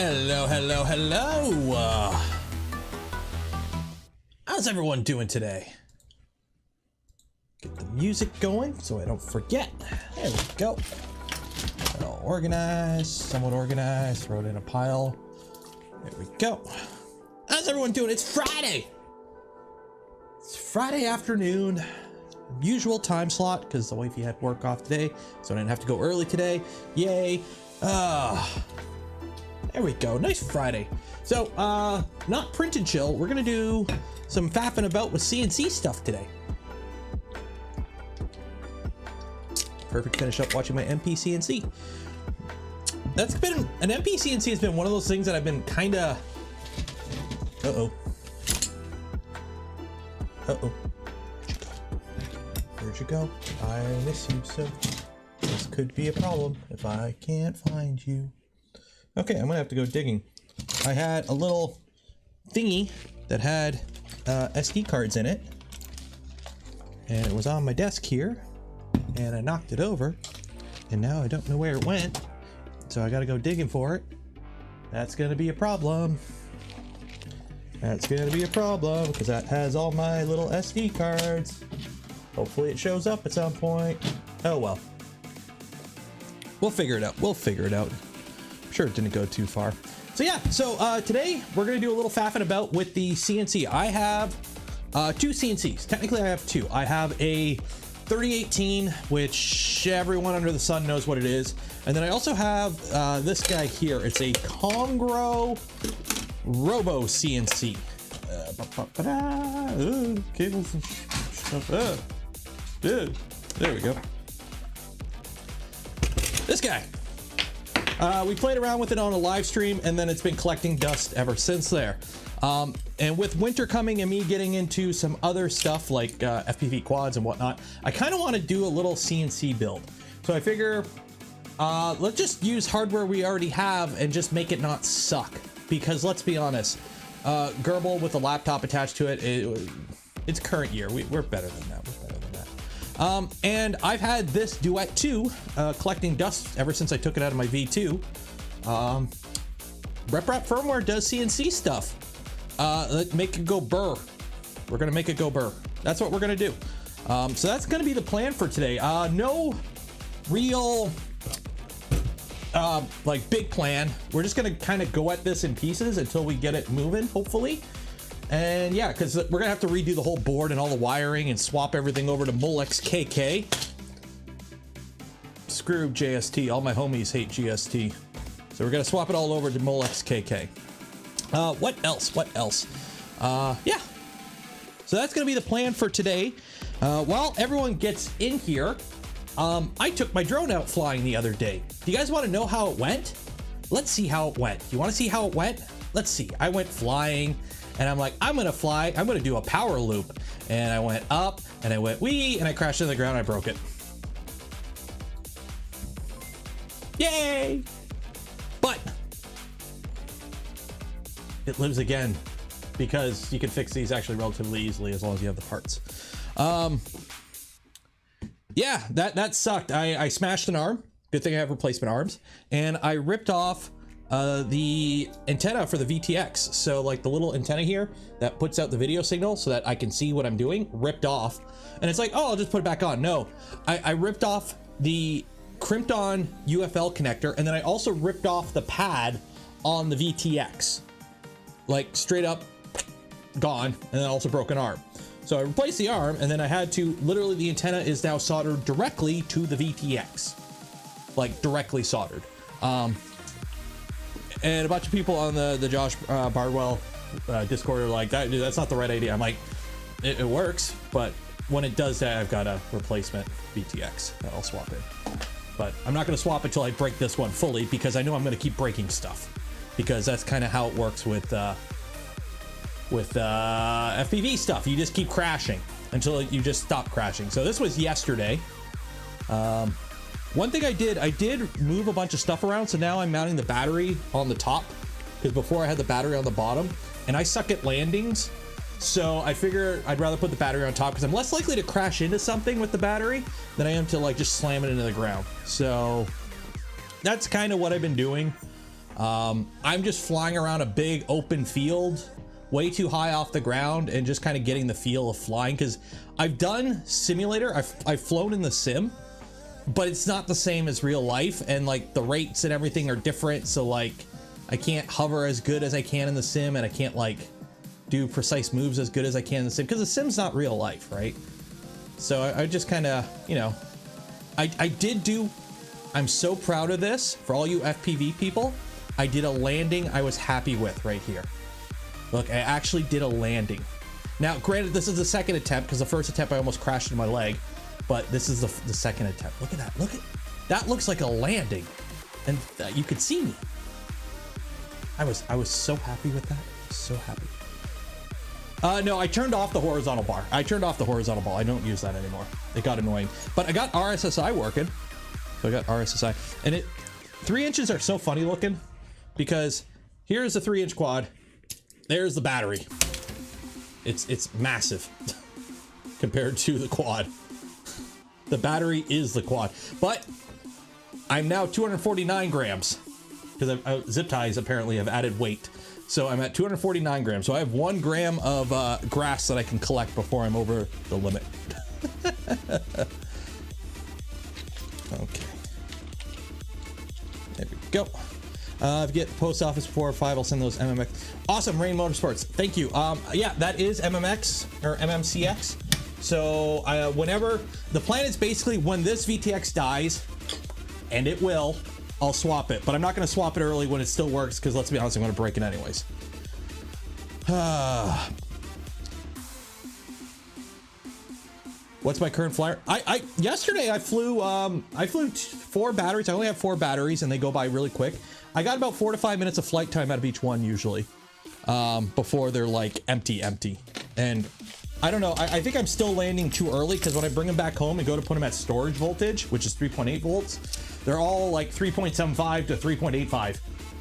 Hello, hello, hello. How's everyone doing today? Get the music going so I don't forget. There we go. All organized, somewhat organized, throw it in a pile. There we go. How's everyone doing? It's Friday. It's Friday afternoon. Usual time slot because the wifey had work off today, so I didn't have to go early today. Yay. There we go. Nice Friday. So, not print and chill. We're gonna do some faffing about with CNC stuff today. Perfect finish up watching my MP-CNC. That's been, an MP-CNC has been one of those things that I've been kinda, uh-oh. Where'd you go? I miss you so. This could be a problem if I can't find you. Okay, I'm gonna have to go digging. I had a little thingy that had SD cards in it, and it was on my desk here, and I knocked it over, and now I don't know where it went, so I gotta go digging for it. That's gonna be a problem. That's gonna be a problem, because that has all my little SD cards. Hopefully it shows up at some point. Oh well. We'll figure it out. We'll figure it out. I'm sure it didn't go too far. So yeah, so today we're gonna do a little faffing about with the CNC. I have two CNCs. Technically I have two. I have a 3018, which everyone under the sun knows what it is. And then I also have this guy here. It's a Comgrow Robo CNC. Cables and stuff. There we go. This guy. We played around with it on a live stream, and then it's been collecting dust ever since there. And with winter coming and me getting into some other stuff like FPV quads and whatnot, I kind of want to do a little CNC build. So I figure let's just use hardware we already have and just make it not suck. Because let's be honest, Gerbil with a laptop attached to it, it's current year. We're better than that. We're better than that. And I've had this Duet 2 collecting dust ever since I took it out of my V2. RepRap firmware does CNC stuff. Make it go burr. We're gonna make it go burr. That's what we're gonna do. So that's gonna be the plan for today. No real like big plan. We're just gonna kind of go at this in pieces until we get it moving, hopefully. And yeah, because we're gonna have to redo the whole board and all the wiring and swap everything over to Molex KK. Screw JST. All my homies hate GST. So we're gonna swap it all over to Molex KK. What else? What else? Yeah. So that's gonna be the plan for today. While everyone gets in here, I took my drone out flying the other day. Do you guys want to know how it went? Let's see how it went. You want to see how it went? Let's see. I went flying. And I'm like, I'm gonna fly, I'm gonna do a power loop. And I went up, and I went wee, and I crashed into the ground, I broke it. Yay! But it lives again, because you can fix these actually relatively easily as long as you have the parts. Yeah, that sucked. I smashed an arm. Good thing I have replacement arms. And I ripped off the antenna for the VTX. So like the little antenna here that puts out the video signal so that I can see what I'm doing, ripped off. And it's like, oh, I'll just put it back on. No, I ripped off the crimped on UFL connector, and then I also ripped off the pad on the VTX. Like straight up gone, and then also broke an arm. So I replaced the arm, and then I had to, literally the antenna is now soldered directly to the VTX. Like directly soldered. And a bunch of people on the Josh Bardwell Discord are like, that's not the right idea. I'm like, it works, but when it does that, I've got a replacement VTX that I'll swap in. But I'm not going to swap until I break this one fully, because I know I'm going to keep breaking stuff, because that's kind of how it works with FPV stuff. You just keep crashing until you just stop crashing. So this was yesterday. One thing I did move a bunch of stuff around, so now I'm mounting the battery on the top, because before I had the battery on the bottom, and I suck at landings, so I figure I'd rather put the battery on top because I'm less likely to crash into something with the battery than I am to like just slam it into the ground. So that's kind of what I've been doing. I'm just flying around a big open field, way too high off the ground, and just kind of getting the feel of flying, because I've done simulator, I've flown in the sim, but it's not the same as real life, and like the rates and everything are different, so like I can't hover as good as I can in the sim, and I can't like do precise moves as good as I can in the sim, because the sim's not real life, right? So I just kind of, you know, I'm so proud of this. For all you FPV people, I did a landing I was happy with right here. Look, I actually did a landing. Now, granted, this is the second attempt, because the first attempt I almost crashed into my leg, but this is the second attempt. Look at that. Look at that. Looks like a landing, and you could see me. I was so happy with that. So happy. No, I turned off the horizontal bar. I turned off the horizontal bar. I don't use that anymore. It got annoying. But I got RSSI working. So I got RSSI. And 3 inches are so funny looking, because here's the 3-inch quad. There's the battery. It's massive compared to the quad. The battery is the quad. But I'm now 249 grams, because zip ties apparently have added weight. So I'm at 249 grams. So I have 1 gram of grass that I can collect before I'm over the limit. Okay. There we go. If you get the post office 4 or 5, I'll send those MMX. Awesome, Rain Motorsports. Thank you. Yeah, that is MMX or MMCX. So whenever, the plan is basically when this VTX dies, and it will, I'll swap it, but I'm not going to swap it early when it still works, because let's be honest, I'm going to break it anyways. What's my current flyer? Yesterday I flew 4 batteries. I only have 4 batteries, and they go by really quick. I got about 4 to 5 minutes of flight time out of each one usually, before they're like empty. And I don't know, I think I'm still landing too early, because when I bring them back home and go to put them at storage voltage, which is 3.8 volts, they're all like 3.75 to 3.85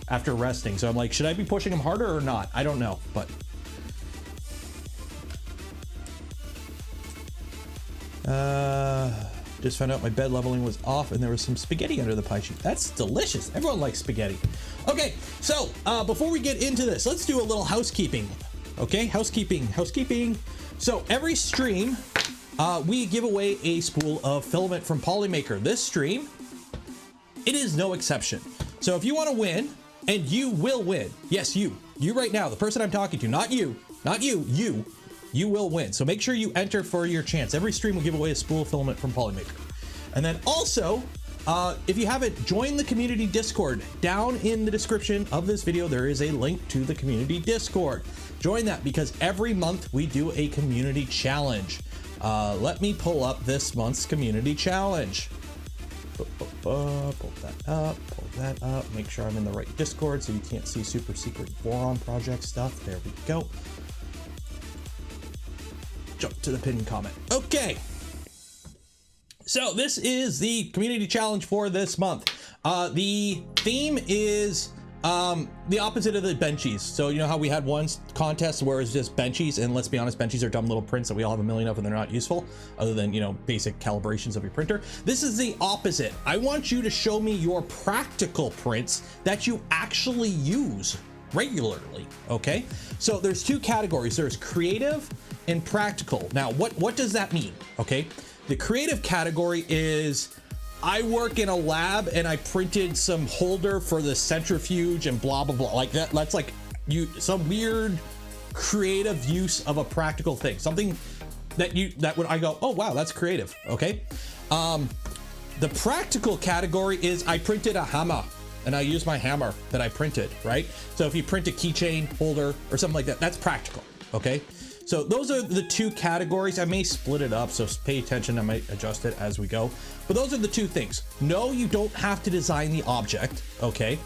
after resting. So I'm like, should I be pushing them harder or not? I don't know, but. Just found out my bed leveling was off, and there was some spaghetti under the pie sheet. That's delicious. Everyone likes spaghetti. Okay, so before we get into this, let's do a little housekeeping. Okay, housekeeping. So every stream, we give away a spool of filament from Polymaker. This stream, it is no exception. So if you want to win, and you will win, yes, you right now, the person I'm talking to, not you, you will win. So make sure you enter for your chance. Every stream will give away a spool of filament from Polymaker. And then also, if you haven't joined the community Discord, down in the description of this video, there is a link to the community Discord. Join that, because every month we do a community challenge. Let me pull up this month's community challenge. Pull that up, make sure I'm in the right Discord so you can't see super secret Boron project stuff. There we go. Jump to the pinned comment. Okay. So this is the community challenge for this month. The theme is the opposite of the benchies. So you know how we had one contest where it's just benchies, and let's be honest, benchies are dumb little prints that we all have a million of, and they're not useful other than, you know, basic calibrations of your printer. This is the opposite. I want you to show me your practical prints that you actually use regularly. Okay, so there's 2 categories. There's creative and practical. Now what does that mean? Okay, the creative category is, I work in a lab and I printed some holder for the centrifuge and blah blah blah, like that. That's like some weird creative use of a practical thing, something that when I go, oh wow, that's creative. Okay, the practical category is, I printed a hammer and I use my hammer that I printed, right? So if you print a keychain holder or something like that, that's practical. Okay, so those are the 2 categories. I may split it up, so pay attention. I might adjust it as we go, but those are the 2 things. No, you don't have to design the object, okay?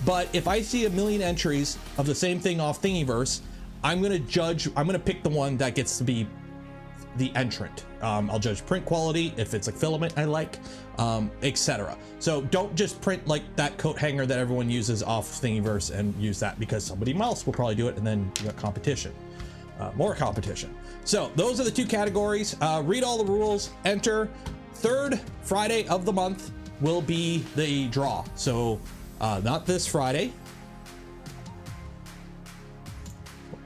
But if I see a million entries of the same thing off Thingiverse, I'm gonna pick the one that gets to be the entrant. I'll judge print quality, if it's like filament I like, etc. So don't just print like that coat hanger that everyone uses off Thingiverse and use that, because somebody else will probably do it, and then you got competition. More competition. So those are the 2 categories. Read all the rules, enter. 3rd Friday of the month will be the draw. So not this Friday,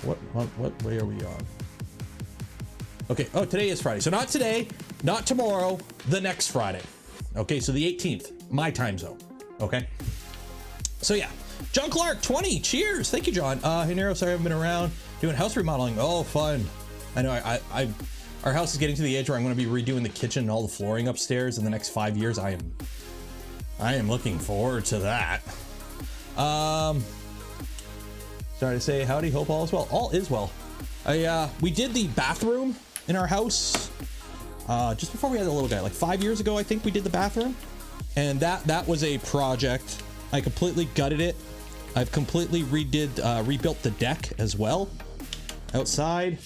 what way are we on? Okay, oh, today is Friday. So not today, not tomorrow, the next Friday. Okay, so the 18th, my time zone. Okay. So yeah, John Clark, 20, cheers. Thank you, John. Hey, Nero, sorry I haven't been around doing house remodeling. Oh, fun. I know our house is getting to the age where I'm going to be redoing the kitchen and all the flooring upstairs in the next 5 years. I am looking forward to that. Sorry to say howdy, hope all is well. All is well. We did the bathroom in our house just before we had the little guy, like 5 years ago. I think we did the bathroom, and that was a project. I completely gutted it. I've completely rebuilt the deck as well outside.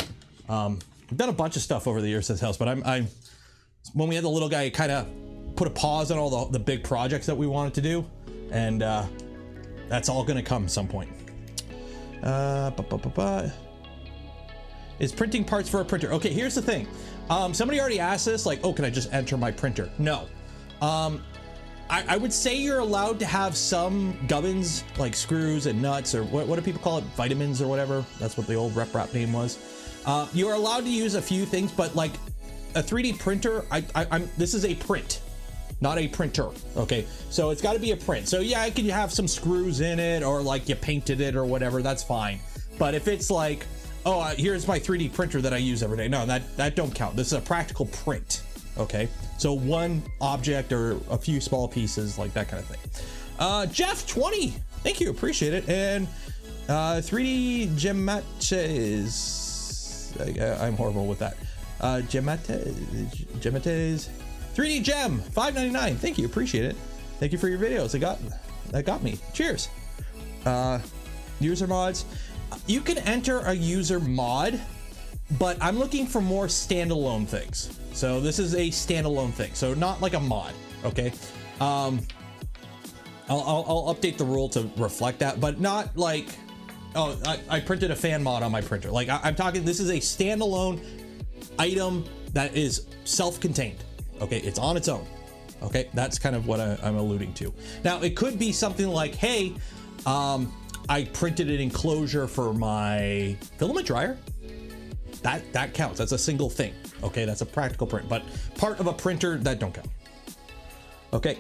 I've done a bunch of stuff over the years in this house, but I'm when we had the little guy, kind of put a pause on all the big projects that we wanted to do, and that's all gonna come at some point. Is printing parts for a printer? Okay, here's the thing. Somebody already asked this, like, oh, can I just enter my printer? No. I would say you're allowed to have some gubbins, like screws and nuts, or what do people call it? Vitamins or whatever. That's what the old RepRap name was. You're allowed to use a few things, but like a 3D printer, this is a print, not a printer. Okay, so it's got to be a print. So yeah, I can have some screws in it, or like you painted it or whatever, that's fine. But if it's like, oh, here's my 3D printer that I use every day, no, that don't count. This is a practical print. Okay, so one object or a few small pieces, like that kind of thing. Jeff 20, thank you, appreciate it. And 3D gemates, I'm horrible with that. Gemates, 3D gem 5.99, thank you, appreciate it. Thank you for your videos. That got me. Cheers. User mods, you can enter a user mod, but I'm looking for more standalone things. So this is a standalone thing, so not like a mod. Okay, I'll update the rule to reflect that, but not like, oh, I printed a fan mod on my printer. Like I'm talking, this is a standalone item that is self-contained. Okay, it's on its own. Okay, that's kind of what I'm alluding to. Now it could be something like, hey, I printed an enclosure for my filament dryer. That counts. That's a single thing. Okay, that's a practical print, but part of a printer, that don't count. Okay,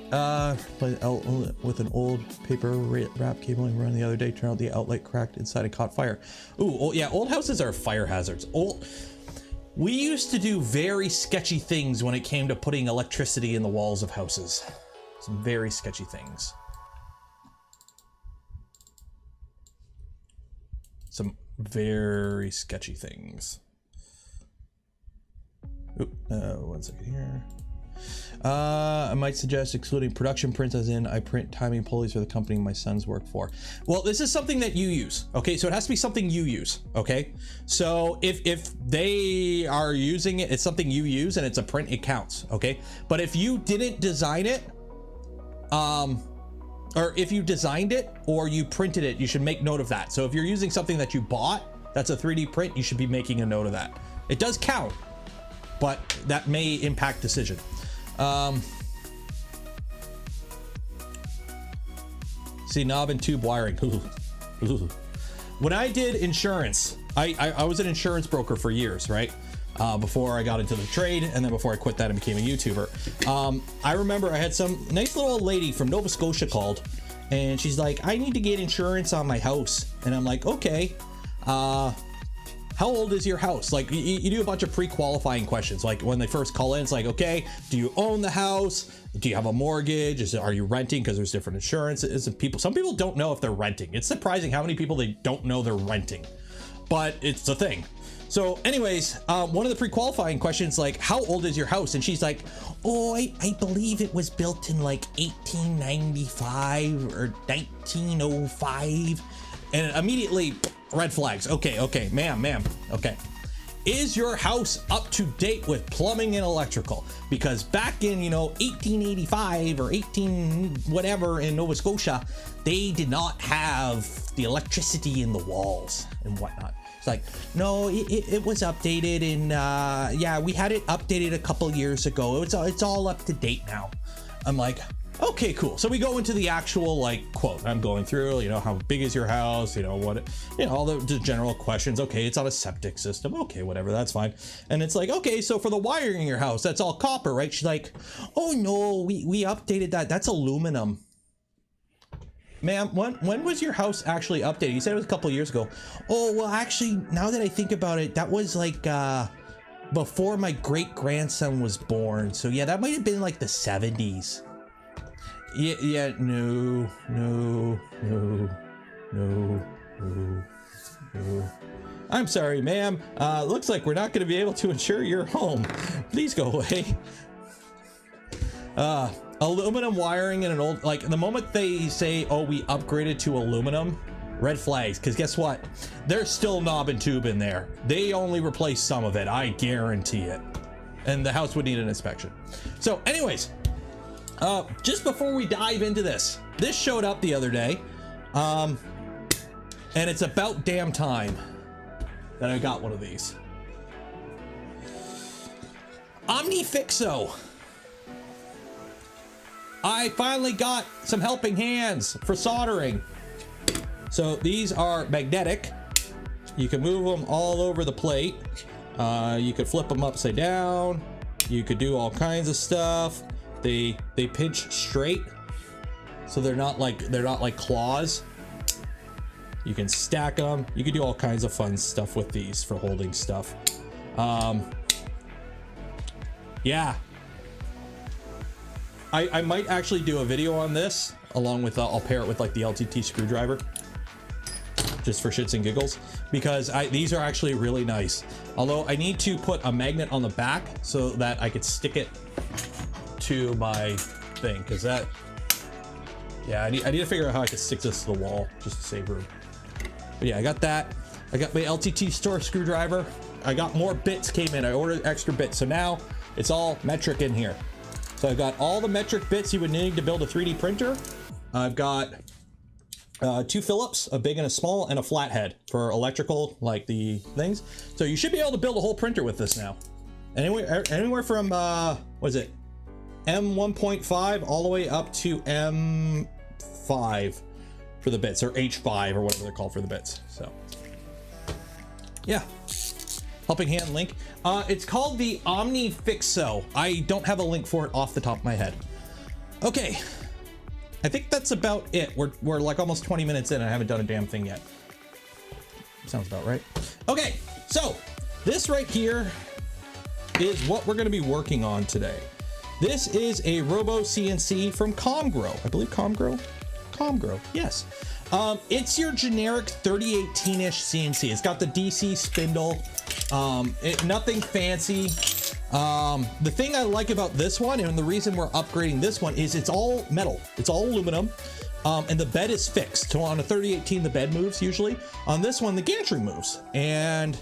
with an old paper wrap cabling run the other day, turned out the outlet cracked inside and caught fire. Ooh, yeah, old houses are fire hazards. We used to do very sketchy things when it came to putting electricity in the walls of houses. Some very sketchy things. Some very sketchy things. One second here. I might suggest excluding production prints, as in I print timing pulleys for the company my sons work for. Well, this is something that you use. Okay, so it has to be something you use. Okay, so if they are using it, it's something you use and it's a print, it counts. Okay, but if you didn't design it, or if you designed it or you printed it, you should make note of that. So if you're using something that you bought that's a 3D print, you should be making a note of that. It does count, but that may impact decision. See, knob and tube wiring. When I did insurance, I was an insurance broker for years, right? Before I got into the trade, and then before I quit that and became a YouTuber. I remember I had some nice little old lady from Nova Scotia called, and she's like, I need to get insurance on my house. And I'm like, okay, how old is your house? Like you do a bunch of pre-qualifying questions. Like when they first call in, it's like, okay, do you own the house? Do you have a mortgage? Are you renting? Because there's different insurances. Some people don't know if they're renting. It's surprising how many people they don't know they're renting, but it's a thing. So anyways, one of the pre-qualifying questions, like, how old is your house? And she's like, oh, I believe it was built in like 1895 or 1905. And immediately, red flags. Okay, ma'am, okay. Is your house up to date with plumbing and electrical? Because back in, 1885 or 18 whatever in Nova Scotia, they did not have the electricity in the walls and whatnot. It's like, no, it was updated, and yeah, we had it updated a couple years ago. It's all up to date now. I'm like, okay, cool. So we go into the actual like quote. I'm going through, you know, how big is your house? You know, what, you know, all the general questions. Okay, it's on a septic system. Okay, whatever, that's fine. And it's like, okay, so for the wiring in your house, that's all copper, right? She's like, oh no, we updated that. That's aluminum. Ma'am, when was your house actually updated? You said it was a couple of years ago. Oh, well, actually, now that I think about it, that was like before my great-grandson was born. So yeah, that might have been like the 70s. Yeah, no. I'm sorry, ma'am. Looks like we're not going to be able to insure your home. Please go away. Aluminum wiring in an old, like the moment they say, oh, we upgraded to aluminum, red flags, because guess what? There's still knob and tube in there. They only replaced some of it, I guarantee it. And the house would need an inspection. So anyways, just before we dive into this showed up the other day, and it's about damn time that I got one of these. OmniFixo. I finally got some helping hands for soldering. So these are magnetic. You can move them all over the plate. You could flip them upside down. You could do all kinds of stuff. They pinch straight, so they're not like claws. You can stack them. You can do all kinds of fun stuff with these for holding stuff. Yeah. I might actually do a video on this along with I'll pair it with like the LTT screwdriver just for shits and giggles, because these are actually really nice. Although I need to put a magnet on the back so that I could stick it to my thing, because that, yeah, I need to figure out how I can stick this to the wall just to save room. But yeah, I got that. I got my LTT store screwdriver. I got more bits came in. I ordered extra bits, so now it's all metric in here. So I've got all the metric bits you would need to build a 3D printer. I've got 2 Phillips, a big and a small, and a flathead for electrical, like the things. So you should be able to build a whole printer with this now. Anywhere from, what is it? M1.5 all the way up to M5 for the bits, or H5 or whatever they're called for the bits. So yeah, helping hand link. It's called the OmniFixo. I don't have a link for it off the top of my head. Okay, I think that's about it. We're like almost 20 minutes in and I haven't done a damn thing yet. Sounds about right. Okay, so this right here is what we're going to be working on today. This is a Robo CNC from Comgrow. I believe Comgrow? Comgrow, yes. It's your generic 3018-ish CNC. It's got the DC spindle, nothing fancy. The thing I like about this one, and the reason we're upgrading this one, is it's all metal. It's all aluminum, and the bed is fixed. So on a 3018, the bed moves usually. On this one, the gantry moves. And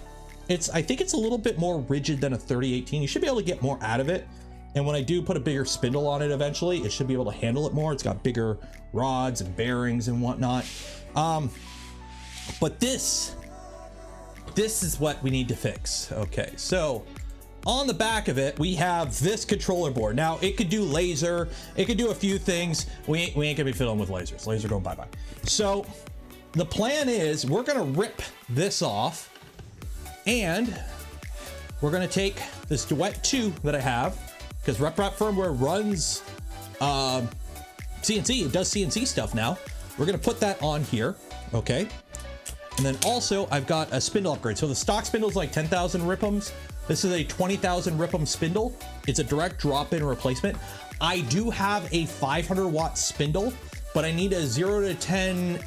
I think it's a little bit more rigid than a 3018. You should be able to get more out of it. And when I do put a bigger spindle on it eventually, it should be able to handle it more. It's got bigger rods and bearings and whatnot. But this is what we need to fix. Okay, so on the back of it, we have this controller board. Now, it could do laser. It could do a few things. We ain't gonna be fiddling with lasers. Laser go bye-bye. So the plan is we're gonna rip this off, and we're gonna take this Duet 2 that I have, because RepRap firmware runs CNC. It does CNC stuff now. We're gonna put that on here, okay? And then also I've got a spindle upgrade. So the stock spindle is like 10,000 ripums. This is a 20,000 ripum spindle. It's a direct drop-in replacement. I do have a 500 watt spindle, but I need a 0 to 10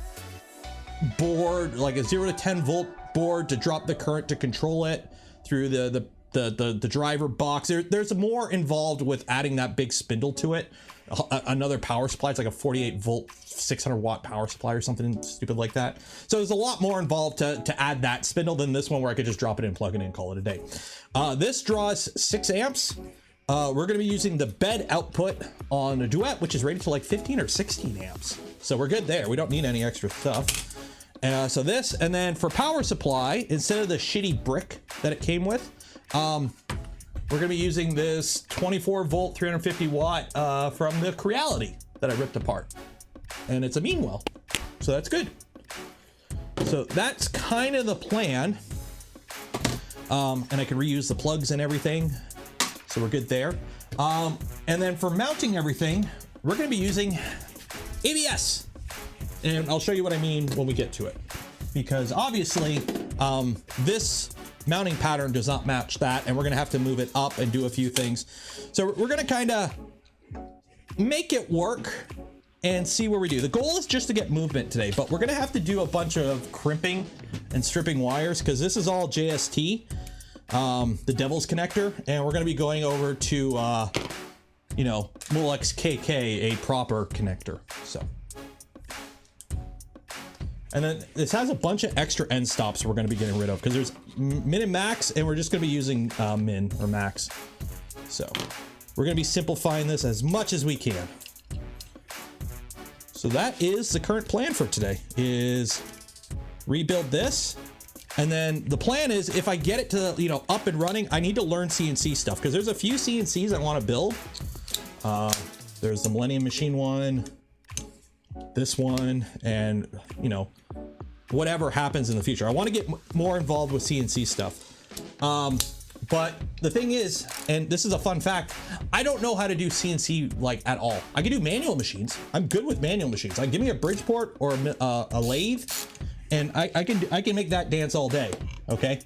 board, like a 0 to 10 volt board to drop the current to control it through the driver box. There's more involved with adding that big spindle to it. Another power supply, it's like a 48 volt 600 watt power supply or something stupid like that. So there's a lot more involved to add that spindle than this one where I could just drop it in, plug it in, call it a day. This draws 6 amps. We're going to be using the bed output on a Duet, which is rated to like 15 or 16 amps. So we're good there. We don't need any extra stuff. So this, and then for power supply, instead of the shitty brick that it came with, we're we're gonna be using this 24 volt, 350 watt from the Creality that I ripped apart. And it's a mean well, so that's good. So that's kind of the plan. And I can reuse the plugs and everything. So we're good there. And then for mounting everything, we're gonna be using ABS. And I'll show you what I mean when we get to it. Because obviously, this mounting pattern does not match that, and we're gonna have to move it up and do a few things. So we're gonna kind of make it work and see where we do. The goal is just to get movement today, but we're gonna have to do a bunch of crimping and stripping wires because this is all JST, the Devil's connector, and we're gonna be going over to, you know, Molex KK, a proper connector, so. And then this has a bunch of extra end stops we're gonna be getting rid of because there's min and max, and we're just gonna be using min or max. So we're gonna be simplifying this as much as we can. So that is the current plan for today, is rebuild this. And then the plan is if I get it to, you know, up and running, I need to learn CNC stuff because there's a few CNCs I want to build. There's the Millennium Machine one, this one, and, you know, whatever happens in the future. I want to get more involved with CNC stuff. But the thing is, and this is a fun fact, I don't know how to do CNC like at all. I can do manual machines. I'm good with manual machines. Like give me a Bridgeport or a lathe, and I can make that dance all day. Okay,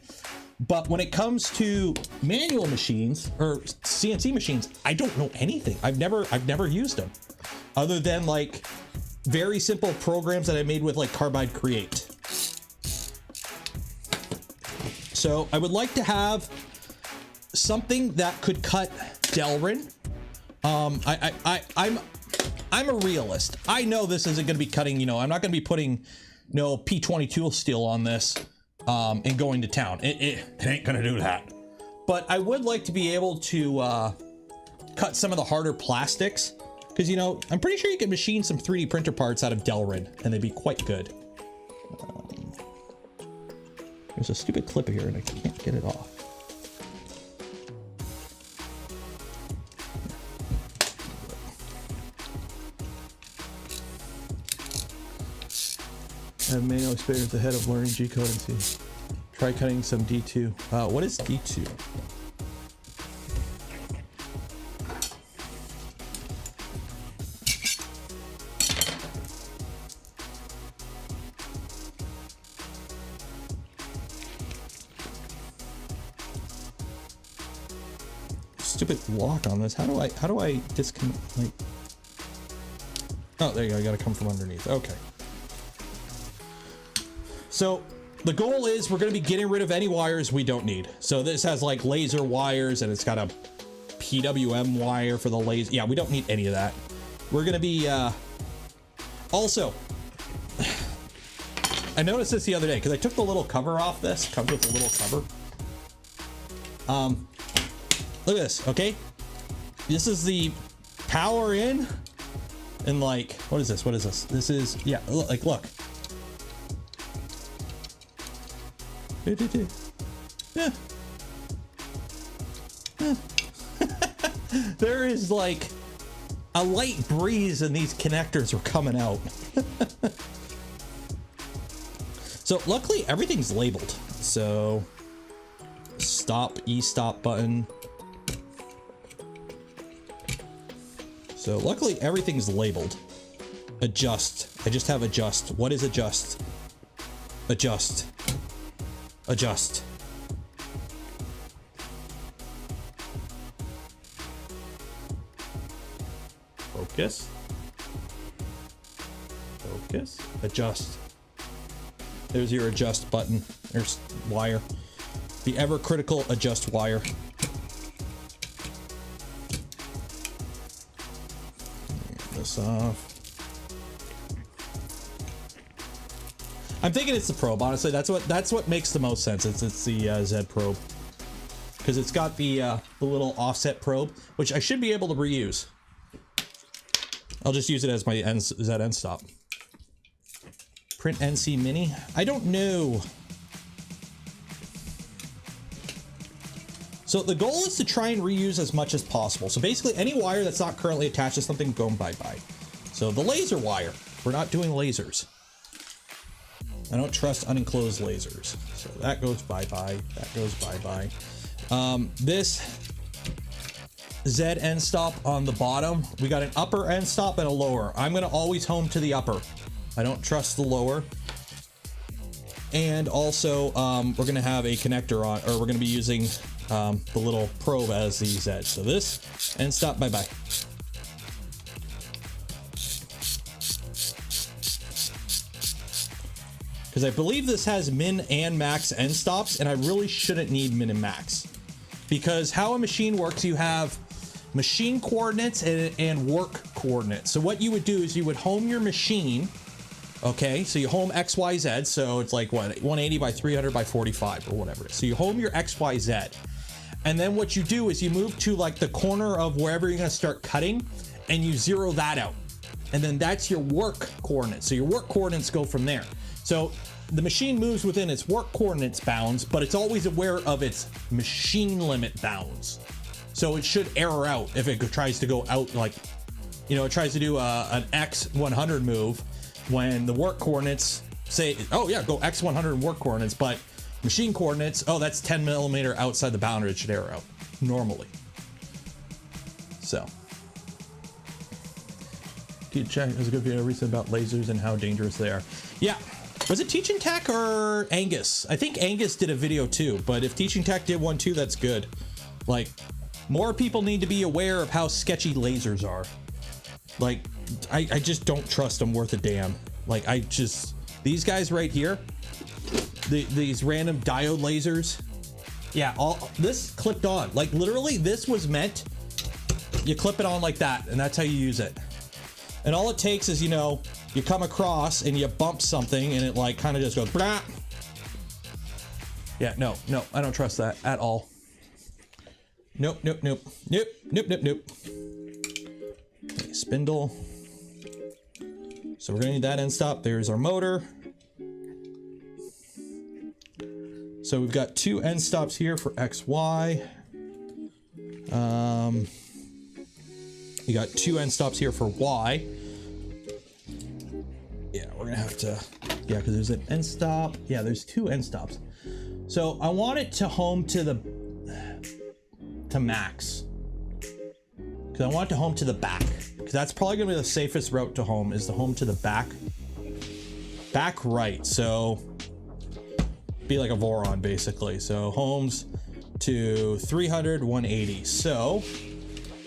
but when it comes to manual machines or CNC machines, I don't know anything. I've never used them, other than like very simple programs that I made with like Carbide Create. So I would like to have something that could cut Delrin. I'm a realist. I know this isn't going to be cutting, you know, I'm not going to be putting no P22 steel on this and going to town. It ain't going to do that. But I would like to be able to cut some of the harder plastics because, you know, I'm pretty sure you can machine some 3D printer parts out of Delrin and they'd be quite good. There's a stupid clip here and I can't get it off. I have manual experience ahead of learning G-code and C. Try cutting some D2. What is D2? Stupid lock on this. How do I disconnect? Like, oh, there you go. I gotta come from underneath. Okay. So the goal is we're going to be getting rid of any wires we don't need. So this has like laser wires and it's got a PWM wire for the laser. Yeah, we don't need any of that. We're going to be, also, I noticed this the other day because I took the little cover off this. Comes with a little cover. Look at this, okay? This is the power in and like, what is this? What is this? This is, yeah, like, look. Yeah. There is like a light breeze and these connectors are coming out. So luckily everything's labeled. So stop, e-stop button. So luckily everything's labeled. Adjust. I just have adjust. What is adjust? Adjust. Adjust. Focus. Focus. Adjust. There's your adjust button. There's wire. The ever critical adjust wire. Get this off. I'm thinking it's the probe, honestly. That's what makes the most sense. It's the Z probe because it's got the little offset probe, which I should be able to reuse. I'll just use it as my Z end stop. Print NC Mini. I don't know. So the goal is to try and reuse as much as possible. So basically any wire that's not currently attached to something, going bye-bye. So the laser wire, we're not doing lasers. I don't trust unenclosed lasers. So that goes bye-bye, that goes bye-bye. This Z end stop on the bottom, we got an upper end stop and a lower. I'm gonna always home to the upper. I don't trust the lower. And also, we're gonna have a connector on, or we're gonna be using the little probe as the Z. So this end stop, bye-bye. Because I believe this has min and max end stops, and I really shouldn't need min and max. Because how a machine works, you have machine coordinates and work coordinates. So what you would do is you would home your machine. Okay, so you home X, Y, Z. So it's like what, 180 by 300 by 45 or whatever it is. So you home your X, Y, Z. And then what you do is you move to like the corner of wherever you're gonna start cutting and you zero that out. And then that's your work coordinates. So your work coordinates go from there. So the machine moves within its work coordinates bounds, but it's always aware of its machine limit bounds. So it should error out if it tries to go out, like, you know, it tries to do an X 100 move when the work coordinates say, oh yeah, go X 100 work coordinates, but machine coordinates, oh, that's 10 millimeter outside the boundary, it should error out normally. So. Check, there's a good video recently about lasers and how dangerous they are. Yeah. Was it Teaching Tech or Angus? I think Angus did a video too, but if Teaching Tech did one too, that's good. Like, more people need to be aware of how sketchy lasers are. Like, I just don't trust them worth a damn. Like, these guys right here, these random diode lasers. Yeah, this clipped on. Like, literally, this was meant, you clip it on like that, and that's how you use it. And all it takes is, you know, you come across and you bump something and it like kind of just goes, blah. Yeah, no, I don't trust that at all. Nope. Okay, spindle. So we're gonna need that end stop. There's our motor. So we've got two end stops here for X, Y. You got two end stops here for Y. Yeah, we're gonna have to, yeah, because there's an end stop. Yeah, there's two end stops. So I want it to home to max. Because I want it to home to the back. Because that's probably gonna be the safest route to home, is to home to the back. Back right, so be like a Voron basically. So homes to 300, 180. So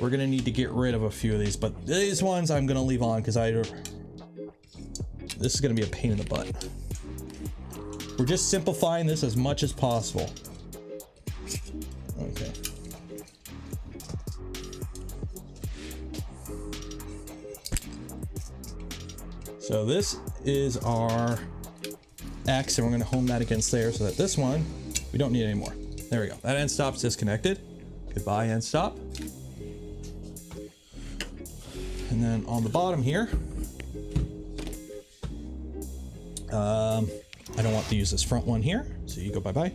we're gonna need to get rid of a few of these, but these ones I'm gonna leave on because this is gonna be a pain in the butt. We're just simplifying this as much as possible. Okay. So this is our X, and we're gonna home that against there so that this one, we don't need anymore. There we go. That end stop's disconnected. Goodbye, end stop. And then on the bottom here, I don't want to use this front one here, so you go bye-bye.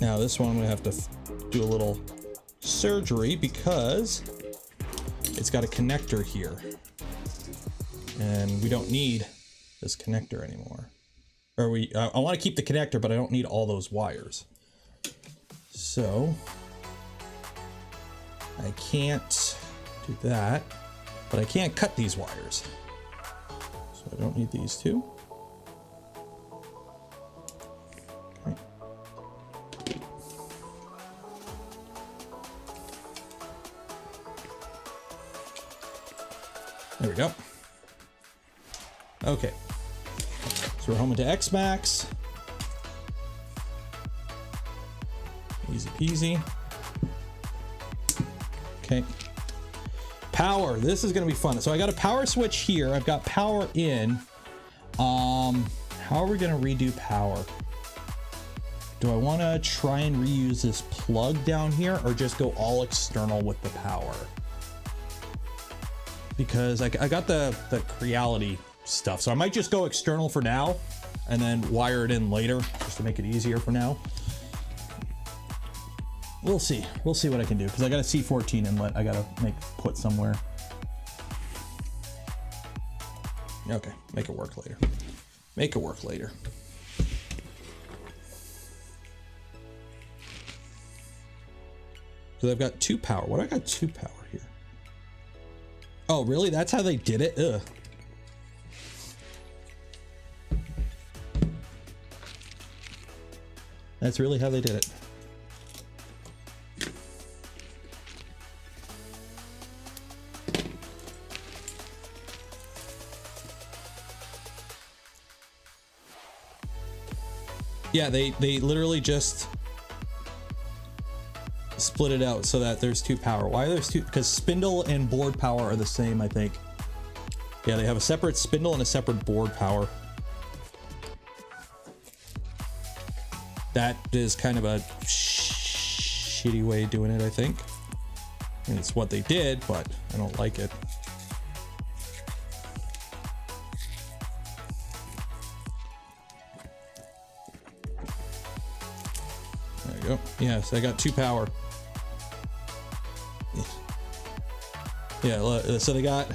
Now this one I'm gonna have to do a little surgery because it's got a connector here and we don't need this connector anymore. Or I want to keep the connector, but I don't need all those wires. So I can't do that, but I can't cut these wires. So I don't need these two. There we go. Okay. So we're homing to X max. Easy peasy. Okay. Power. This is going to be fun. So I got a power switch here. I've got power in. How are we going to redo power? Do I want to try and reuse this plug down here or just go all external with the power? Because I got the Creality stuff. So I might just go external for now and then wire it in later just to make it easier for now. We'll see. We'll see what I can do because I got a C14 inlet I got to put somewhere. Okay, make it work later. Make it work later. So I've got 2 power. What do I got 2 power here? Oh, really? That's how they did it? Ugh. That's really how they did it. Yeah, they literally just split it out so that there's 2 power. Why are there 2? Because spindle and board power are the same, I think. Yeah, they have a separate spindle and a separate board power. That is kind of a shitty way of doing it, I think. And it's what they did, but I don't like it. There you go. Yes, I got 2 power. Yeah, so they got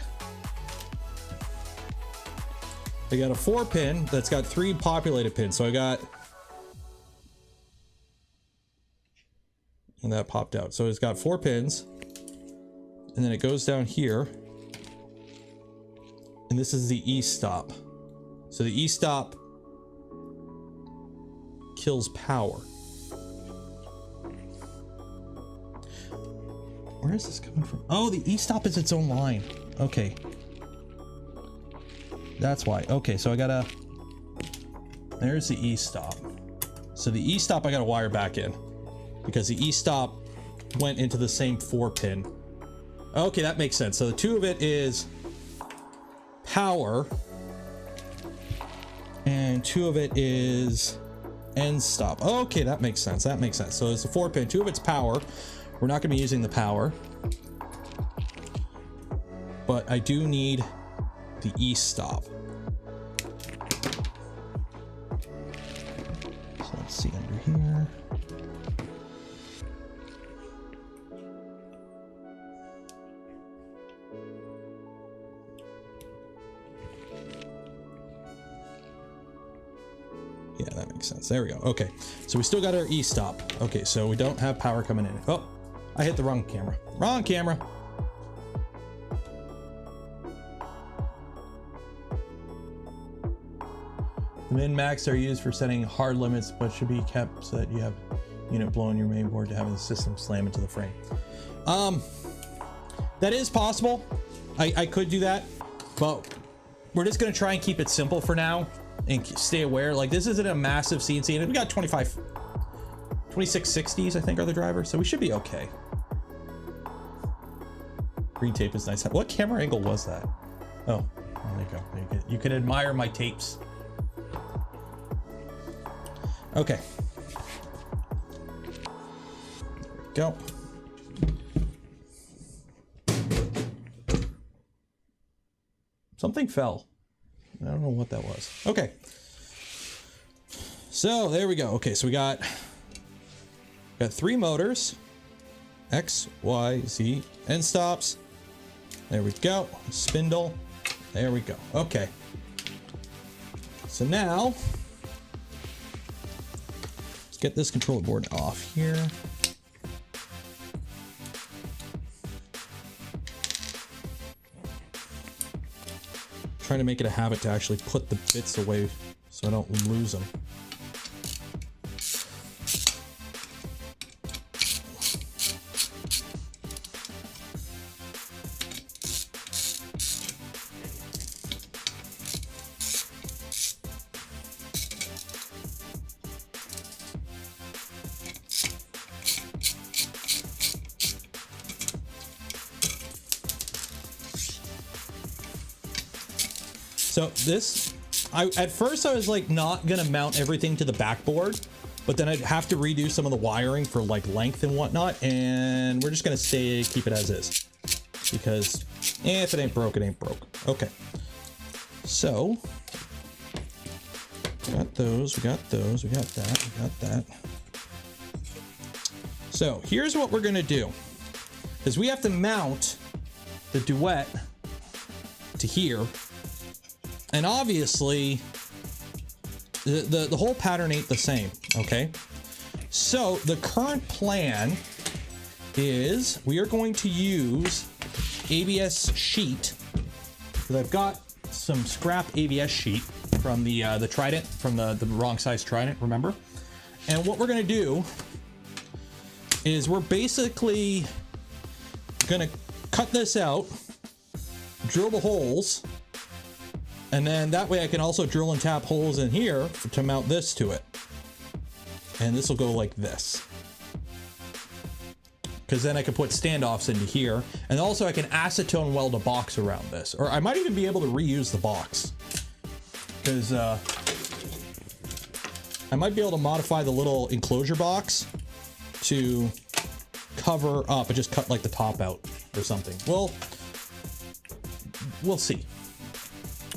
a 4-pin that's got 3 populated pins. So I got, and that popped out. So it's got 4 pins, and then it goes down here, and this is the E-stop. So the E-stop kills power. Where is this coming from? Oh, the E-stop is its own line. Okay. That's why. Okay, so I gotta... There's the E-stop. So the E-stop I gotta wire back in, because the E-stop went into the same 4-pin. Okay, that makes sense. So the 2 of it is power, and 2 of it is end stop. Okay, that makes sense. That makes sense. So it's a 4-pin. 2 of it's power. We're not going to be using the power, but I do need the E-stop. So let's see under here. Yeah, that makes sense. There we go. Okay, so we still got our E-stop. Okay, so we don't have power coming in. Oh, I hit the wrong camera. Wrong camera. The min-max are used for setting hard limits, but should be kept so that you have unit blowing your main board to have the system slam into the frame. That is possible. I could do that, but we're just gonna try and keep it simple for now and stay aware. Like, this isn't a massive CNC, and we got 2660s, I think, are the drivers, so we should be okay. Green tape is nice. What camera angle was that? Oh, there you go. You can admire my tapes. Okay. There we go. Something fell. I don't know what that was. Okay. So there we go. Okay, so we got 3 motors. X, Y, Z, end stops. There we go. Spindle. There we go. Okay. So now, let's get this controller board off here. Trying to make it a habit to actually put the bits away so I don't lose them. So this, at first I was like not gonna mount everything to the backboard, but then I'd have to redo some of the wiring for like length and whatnot, and we're just gonna keep it as is, because if it ain't broke, it ain't broke. Okay, so we got those, we got those, we got that, we got that. So here's what we're gonna do, is we have to mount the Duet to here, and obviously the whole pattern ain't the same. Okay, so the current plan is we are going to use ABS sheet, because I've got some scrap ABS sheet from the Trident, from the wrong size Trident, remember? And what we're gonna do is we're basically gonna cut this out, drill the holes, and then that way I can also drill and tap holes in here to mount this to it. And this will go like this, because then I can put standoffs into here, and also I can acetone weld a box around this, or I might even be able to reuse the box, because I might be able to modify the little enclosure box to cover up and just cut like the top out or something. Well, we'll see.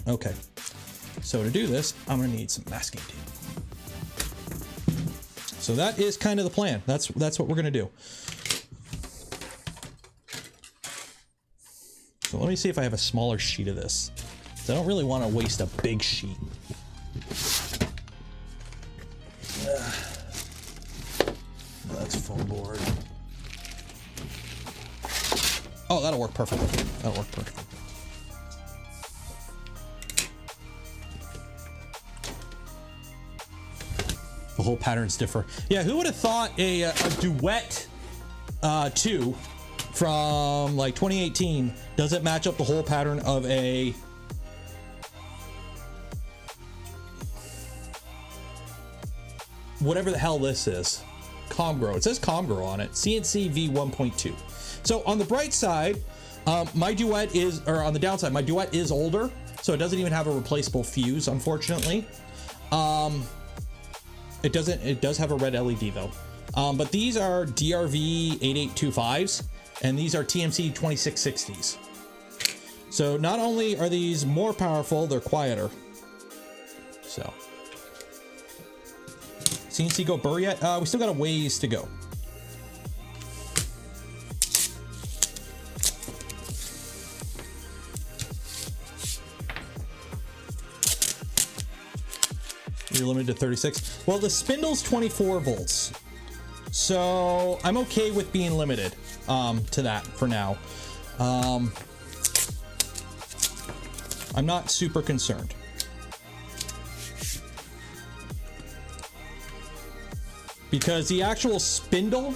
Okay, so to do this, I'm gonna need some masking tape. So that is kind of the plan. That's what we're gonna do. So let me see if I have a smaller sheet of this. I don't really want to waste a big sheet. That's foam board. Oh, that'll work perfectly. That'll work perfectly. The whole patterns differ. Yeah, who would have thought a Duet 2 from like 2018 doesn't match up the whole pattern of a whatever the hell this is. Comgrow. It says Comgrow on it. CNC V1.2. So on the bright side, my Duet is, or on the downside, my Duet is older, so it doesn't even have a replaceable fuse, unfortunately. It does have a red LED though. But these are DRV 8825s, and these are TMC 2660s. So not only are these more powerful, they're quieter. So. CNC go burr yet? We still got a ways to go. You're limited to 36. Well, the spindle's 24 volts. So I'm okay with being limited to that for now. I'm not super concerned. Because the actual spindle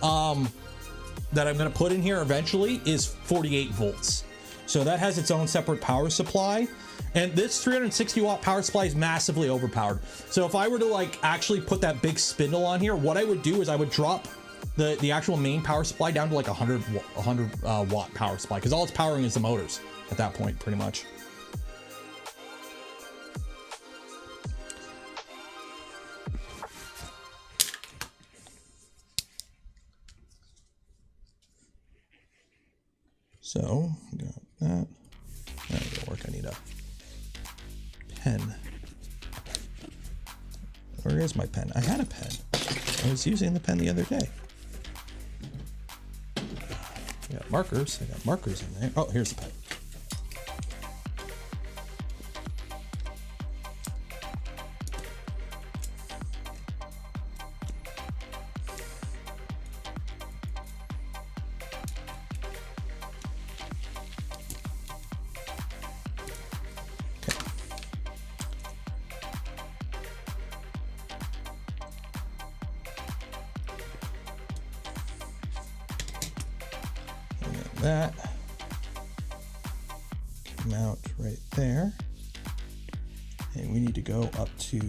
that I'm going to put in here eventually is 48 volts. So that has its own separate power supply. And this 360 watt power supply is massively overpowered. So if I were to like actually put that big spindle on here, what I would do is I would drop the actual main power supply down to like 100 watt power supply, because all it's powering is the motors at that point, pretty much. So, got that. That will work. I need a pen. Where is my pen? I had a pen. I was using the pen the other day. I got markers. I got markers in there. Oh, here's the pen. That mount right there, and we need to go up to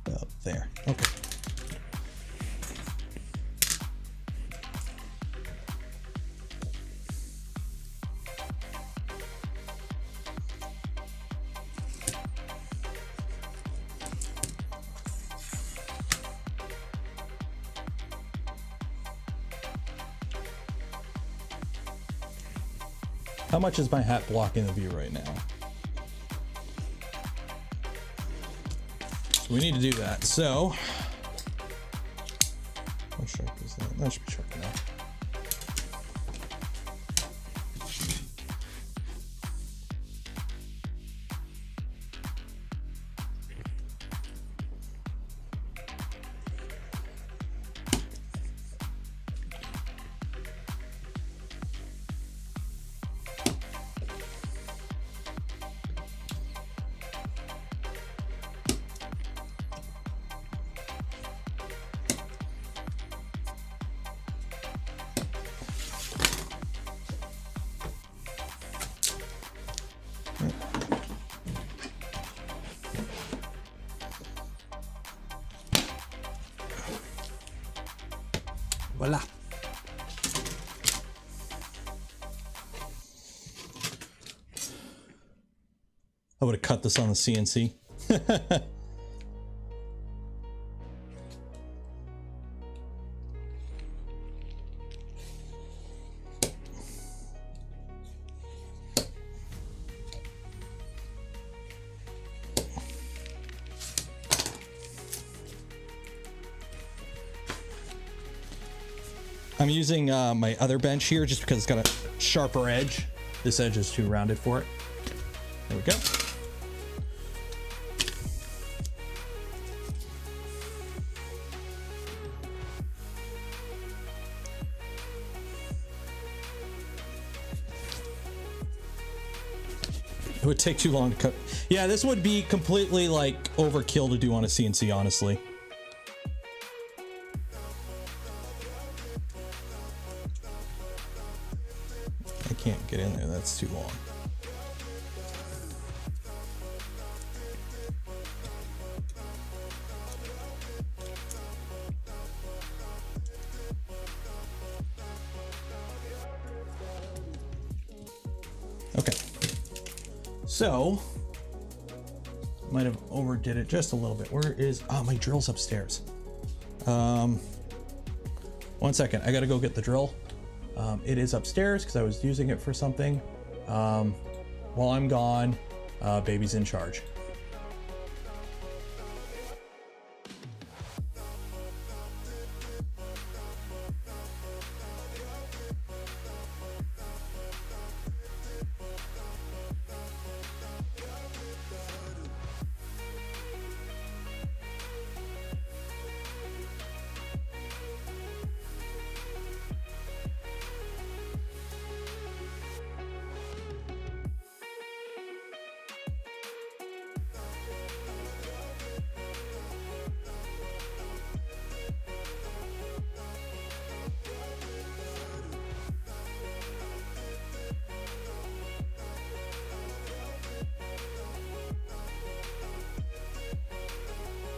about there. Okay. How much is my hat blocking the view right now? So we need to do that. So, how sharp is that? That should be sharp enough. Voila. I would have cut this on the CNC. I'm using my other bench here just because it's got a sharper edge. This edge is too rounded for it. There we go. It would take too long to cut. Yeah, this would be completely like overkill to do on a CNC, honestly. Can't get in there, that's too long. Okay, so might have overdid it just a little bit. Where is, oh, my drill's upstairs. 1 second, I gotta go get the drill. It is upstairs because I was using it for something. While I'm gone, baby's in charge.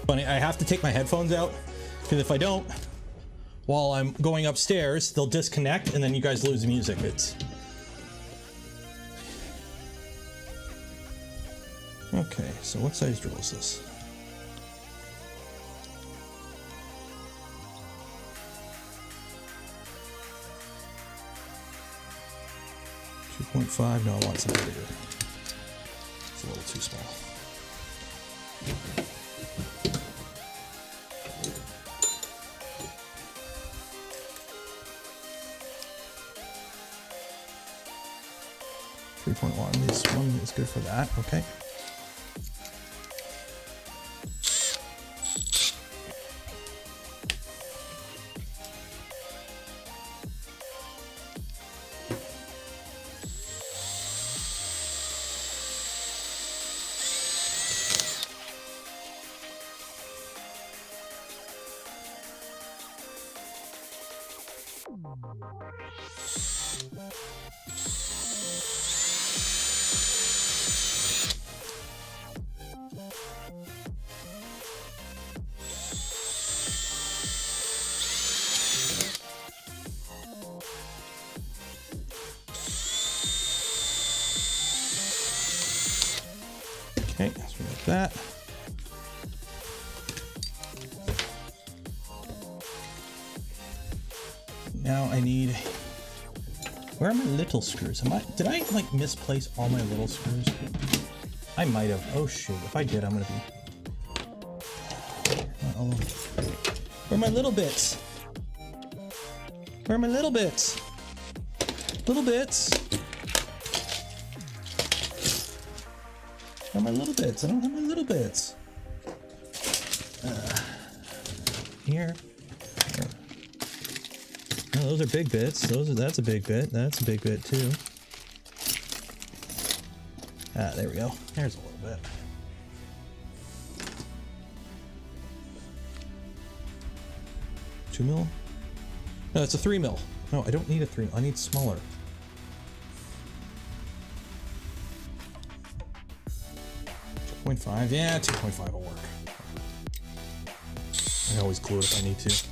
Funny, I have to take my headphones out because if I don't, while I'm going upstairs, they'll disconnect and then you guys lose the music. It's okay. So what size drill is this? 2.5. No, I want something bigger. It's a little too small. This one is good for that. Okay. Okay, so we got that. Now I need Where are my little screws? Did I like misplace all my little screws? I might have. Oh shoot, if I did, I'm gonna be... Where are my little bits? Where are my little bits? Little bits. Where are my little bits? I don't have my little bits. Here. Oh, those are big bits. That's a big bit. That's a big bit too. Ah, there we go. There's a little bit. $2 mil? No, it's a 3 mil. No, I don't need a 3 mil. I need smaller. .5. Yeah, 2.5 will work. I can always glue it if I need to.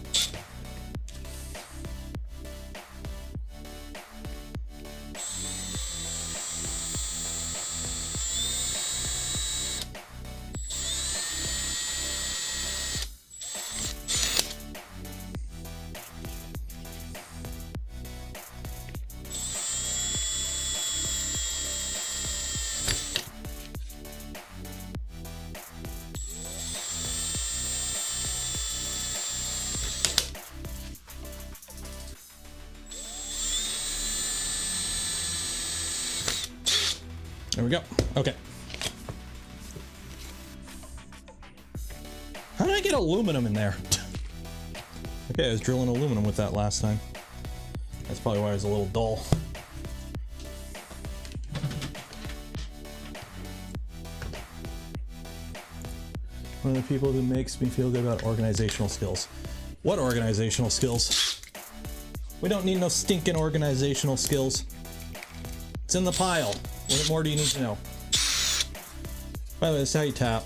There we go. Okay. How did I get aluminum in there? Okay, I was drilling aluminum with that last time. That's probably why it was a little dull. One of the people who makes me feel good about organizational skills. What organizational skills? We don't need no stinking organizational skills. It's in the pile. What more do you need to know? By the way, this is how you tap.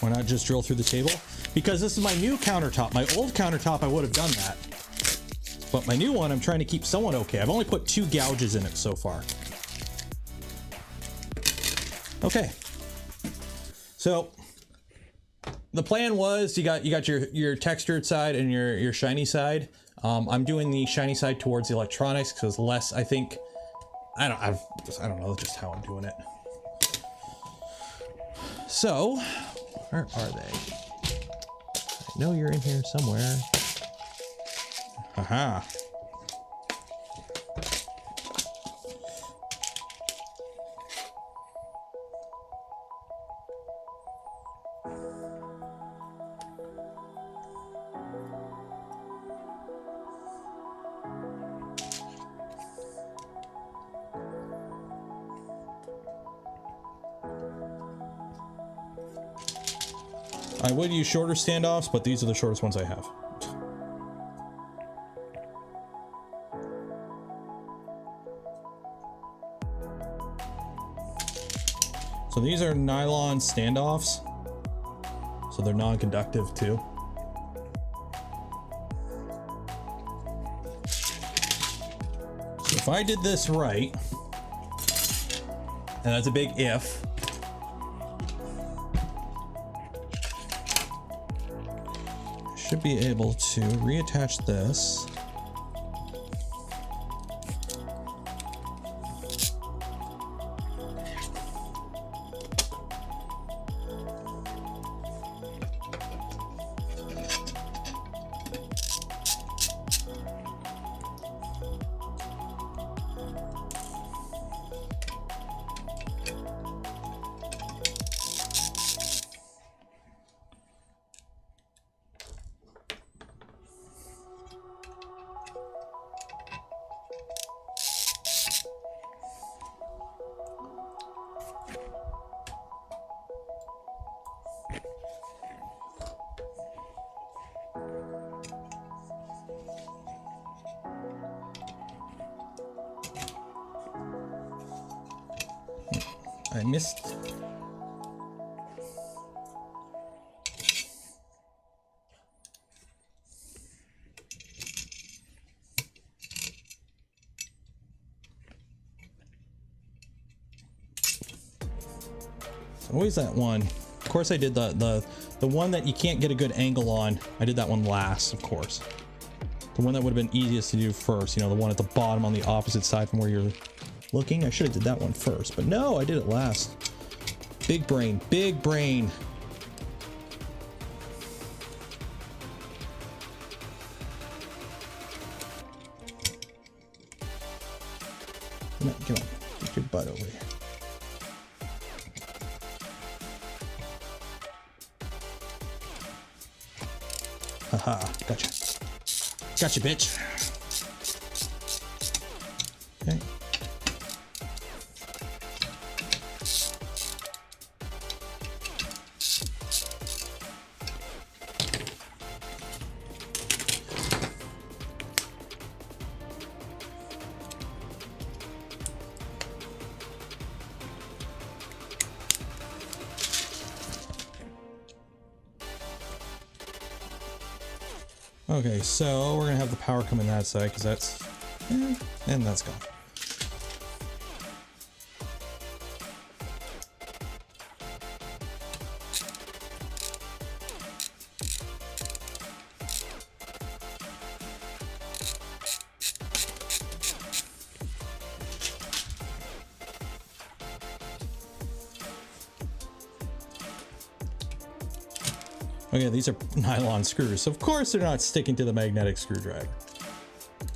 Why not just drill through the table? Because this is my new countertop. My old countertop, I would have done that. But my new one, I'm trying to keep somewhat okay. I've only put 2 gouges in it so far. Okay. So the plan was you got your textured side and your shiny side. I'm doing the shiny side towards the electronics because less, I think, I don't know just how I'm doing it. So, where are they? I know you're in here somewhere. Haha. I would use shorter standoffs, but these are the shortest ones I have. So these are nylon standoffs, so they're non-conductive too. So if I did this right, and that's a big if, should be able to reattach this. I missed. Always that one. Of course I did the one that you can't get a good angle on. I did that one last, of course. The one that would have been easiest to do first, you know, the one at the bottom on the opposite side from where you're looking. I should have did that one first, but no, I did it last. Big brain, big brain. Come on, get your butt over here. Haha, gotcha. Gotcha, bitch. Okay. Okay, so we're gonna have the power come in that side because that's, and that's gone. Okay, these are nylon screws, so of course they're not sticking to the magnetic screwdriver.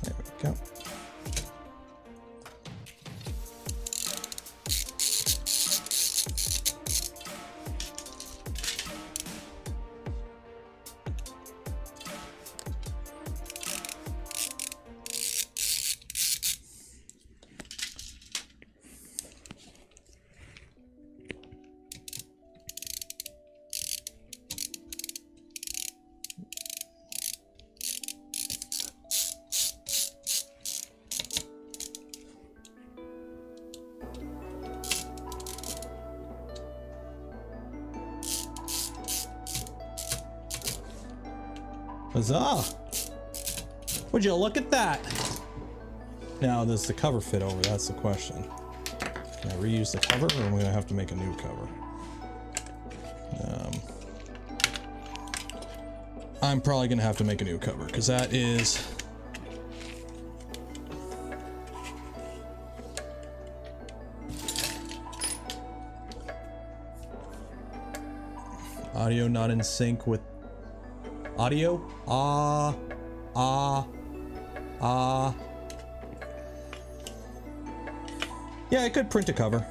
There we go. Huzzah! Would you look at that? Now, does the cover fit over? That's the question. Can I reuse the cover, or am I gonna have to make a new cover? I'm probably gonna have to make a new cover, because that is... audio not in sync with audio. Yeah, I could print a cover.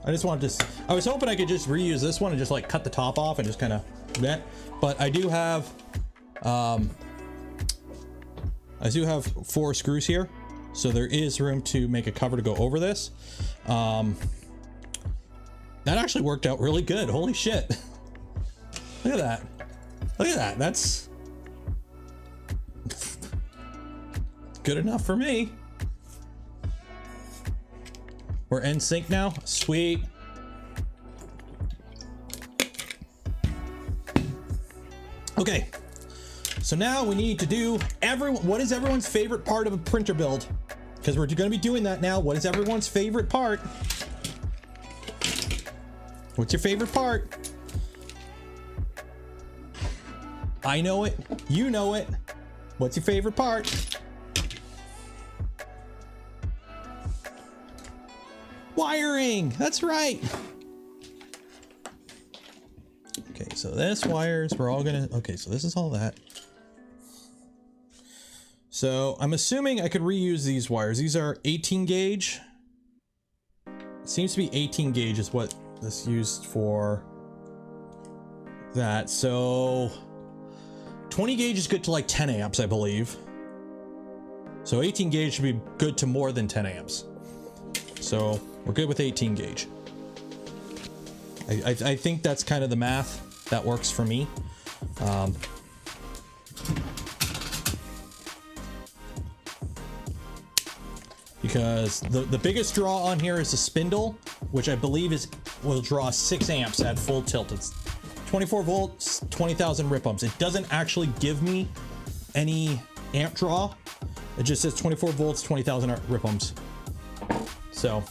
I just wanted to, I was hoping I could just reuse this one and just like cut the top off and just kind of that. But I do have 4 screws here, so there is room to make a cover to go over this. That actually worked out really good. Holy shit. Look at that. Look at that. That's good enough for me. We're in sync now. Sweet. Okay. So now we need to do what is everyone's favorite part of a printer build? Because we're going to be doing that now. What is everyone's favorite part? What's your favorite part? I know it. You know it. What's your favorite part? Wiring. That's right. Okay, so this wires, we're all gonna, okay, so this is all that. So I'm assuming I could reuse these wires. These are 18 gauge. It seems to be 18 gauge is what this used for that. So 20 gauge is good to like 10 amps, I believe. So 18 gauge should be good to more than 10 amps. So we're good with 18 gauge. I think that's kind of the math that works for me. Because the biggest draw on here is the spindle, which I believe is will draw 6 amps at full tilt. It's 24 volts, 20,000 rip ohms. It doesn't actually give me any amp draw. It just says 24 volts, 20,000 rip ohms. So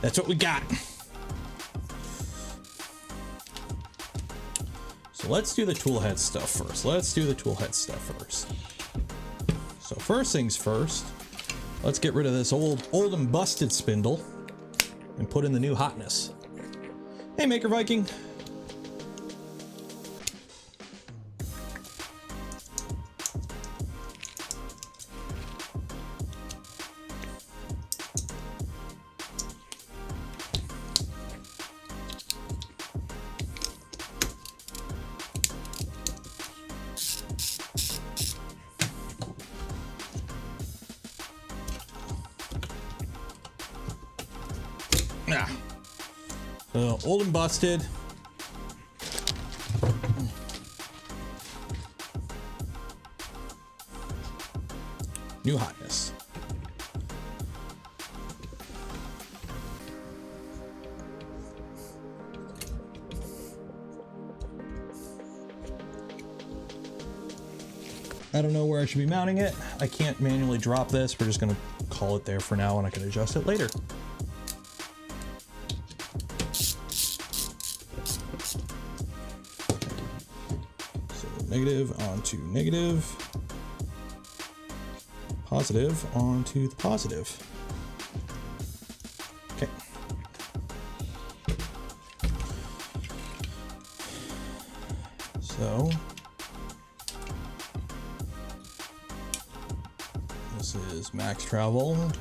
that's what we got. So let's do the tool head stuff first. So first things first, let's get rid of this old and busted spindle and put in the new hotness. Hey, Maker Viking. Old and busted. New hotness. I don't know where I should be mounting it. I can't manually drop this. We're just going to call it there for now, and I can adjust it later. Negative onto negative, positive onto the positive. Okay. So this is max travel.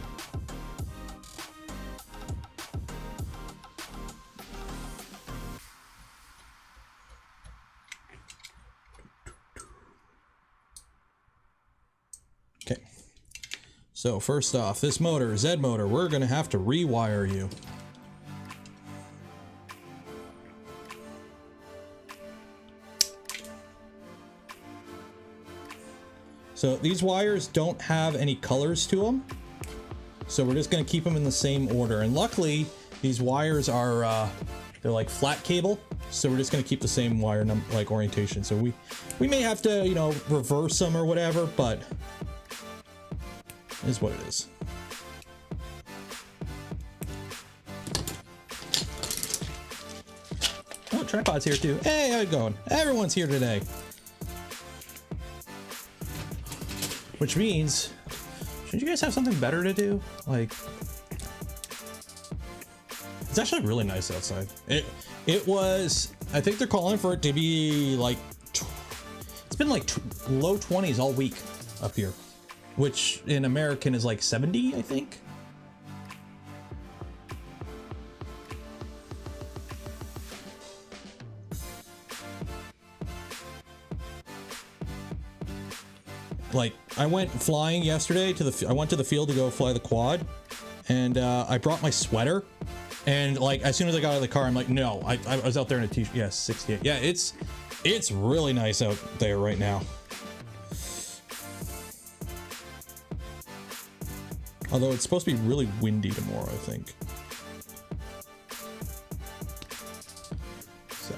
So first off, this motor, Z motor, we're gonna have to rewire you. So these wires don't have any colors to them. So we're just gonna keep them in the same order. And luckily, these wires are, they're like flat cable. So we're just gonna keep the same wire like orientation. So we may have to, you know, reverse them or whatever, but is what it is. Oh, tripod's here too. Hey, how you going? Everyone's here today. Which means, shouldn't you guys have something better to do? Like, it's actually really nice outside. It was, I think they're calling for it to be like, it's been like low 20s all week up here. Which in American is like 70, I think. Like, I went flying yesterday I went to the field to go fly the quad, and I brought my sweater, and like as soon as I got out of the car, I'm like, no, I was out there in a t-shirt. Yeah, 68. Yeah, it's really nice out there right now. Although it's supposed to be really windy tomorrow, I think. So.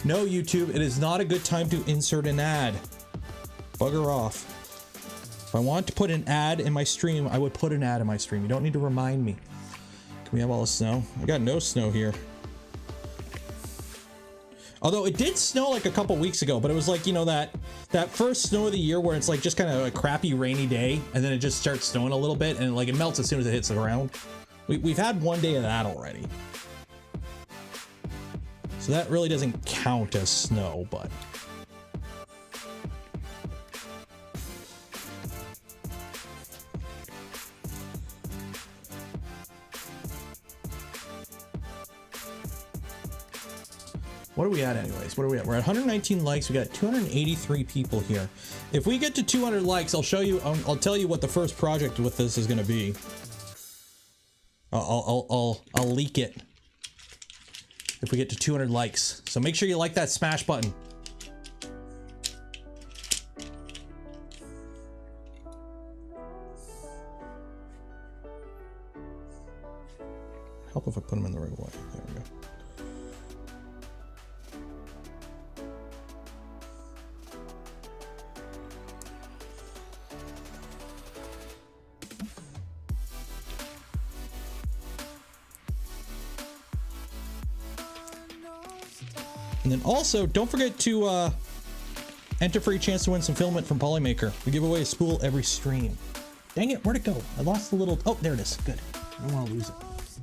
No, YouTube, it is not a good time to insert an ad. Bugger off. If I want to put an ad in my stream, I would put an ad in my stream. You don't need to remind me. Can we have all the snow? I got no snow here. Although it did snow like a couple weeks ago, but it was like, you know, that first snow of the year where it's like just kind of a crappy rainy day, and then it just starts snowing a little bit, and like it melts as soon as it hits the ground. We've had one day of that already. So that really doesn't count as snow, but... What are we at anyways? What are we at? We're at 119 likes. We got 283 people here. If we get to 200 likes, I'll show you, I'll tell you what the first project with this is going to be. I'll leak it if we get to 200 likes. So make sure you like that smash button. help if I put them in the right way. There we go. And then also, don't forget to enter for your chance to win some filament from Polymaker. We give away a spool every stream. Dang it, where'd it go? I lost the little, oh, there it is, good. I don't want to lose it.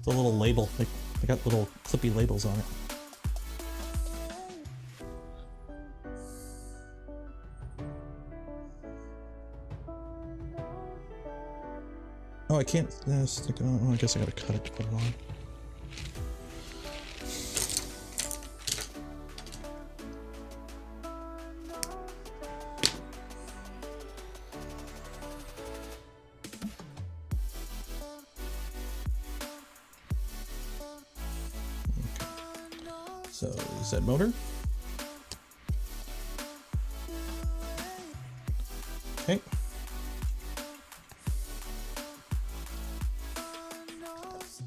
The little label, they got little clippy labels on it. Oh, I can't stick it on. Oh, I guess I gotta cut it to put it on. So, Z motor. Okay.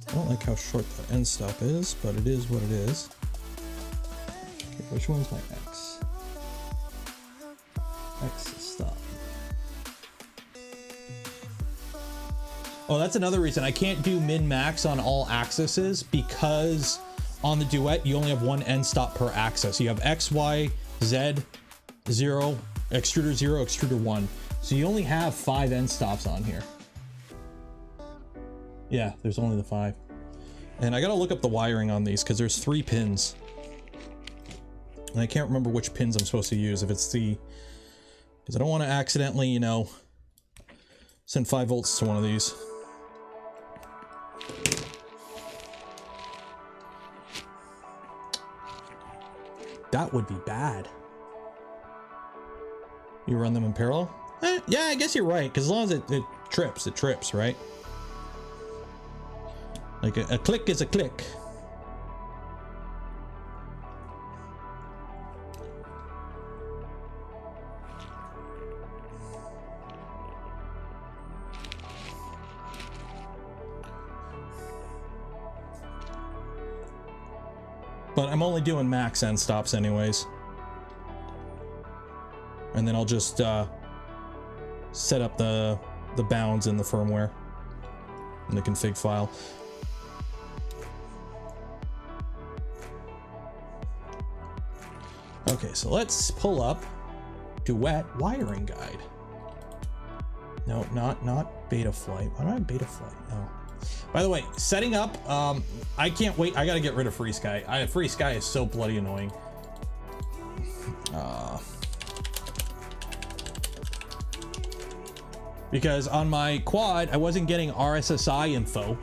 I don't like how short the end stop is, but it is what it is. Okay, which one's my X? X is stop. Oh, that's another reason I can't do min-max on all axes, because on the Duet, you only have one end stop per axis. You have X, Y, Z, 0, extruder 0, extruder 1. So you only have 5 end stops on here. Yeah, there's only the 5. And I gotta look up the wiring on these because there's 3 pins. And I can't remember which pins I'm supposed to use. If it's the... Because I don't want to accidentally, you know, send 5 volts to one of these. That would be bad. You run them in parallel? Yeah, I guess you're right, because as long as it trips, right? Like a click is a click. But I'm only doing max end stops anyways. And then I'll just set up the bounds in the firmware in the config file. Okay, so let's pull up Duet wiring guide. No, not Betaflight. Why do I have Betaflight? No. By the way, setting up, I can't wait. I gotta get rid of FreeSky. FreeSky is so bloody annoying. Because on my quad, I wasn't getting RSSI info.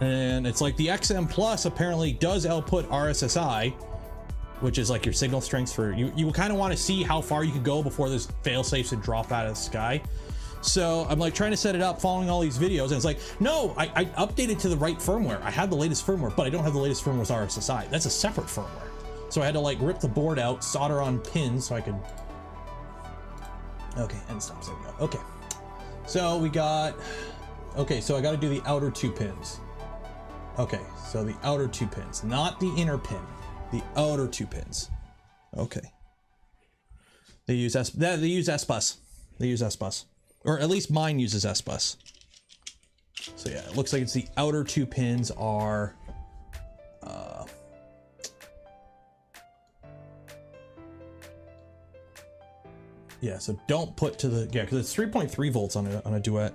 And it's like the XM Plus apparently does output RSSI, which is like your signal strength for you. You kind of want to see how far you could go before there's fail-safes to drop out of the sky. So I'm like trying to set it up, following all these videos, and it's like, no, I updated to the right firmware. I had the latest firmware, but I don't have the latest firmware with RSSI. That's a separate firmware. So I had to like rip the board out, solder on pins so I could. Okay, end stops. There we go. Okay. So we got. Okay, so I got to do the outer 2 pins. Okay, so the outer 2 pins, not the inner pin, the outer 2 pins. Okay. They use S bus. They use S bus. Or at least mine uses S bus. So yeah, it looks like it's the outer 2 pins are yeah, so don't put to the, yeah, because it's 3.3 volts on a Duet.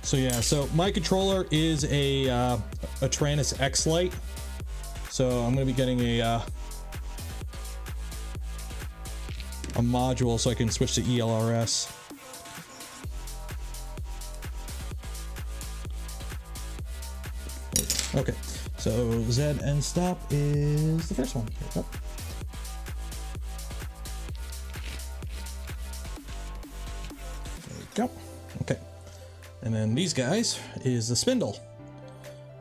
So yeah, so my controller is a Taranis X-Lite. So I'm gonna be getting a module so I can switch to ELRS. Okay, so Z end stop is the first one. Here we go. Okay, and then these guys is the spindle.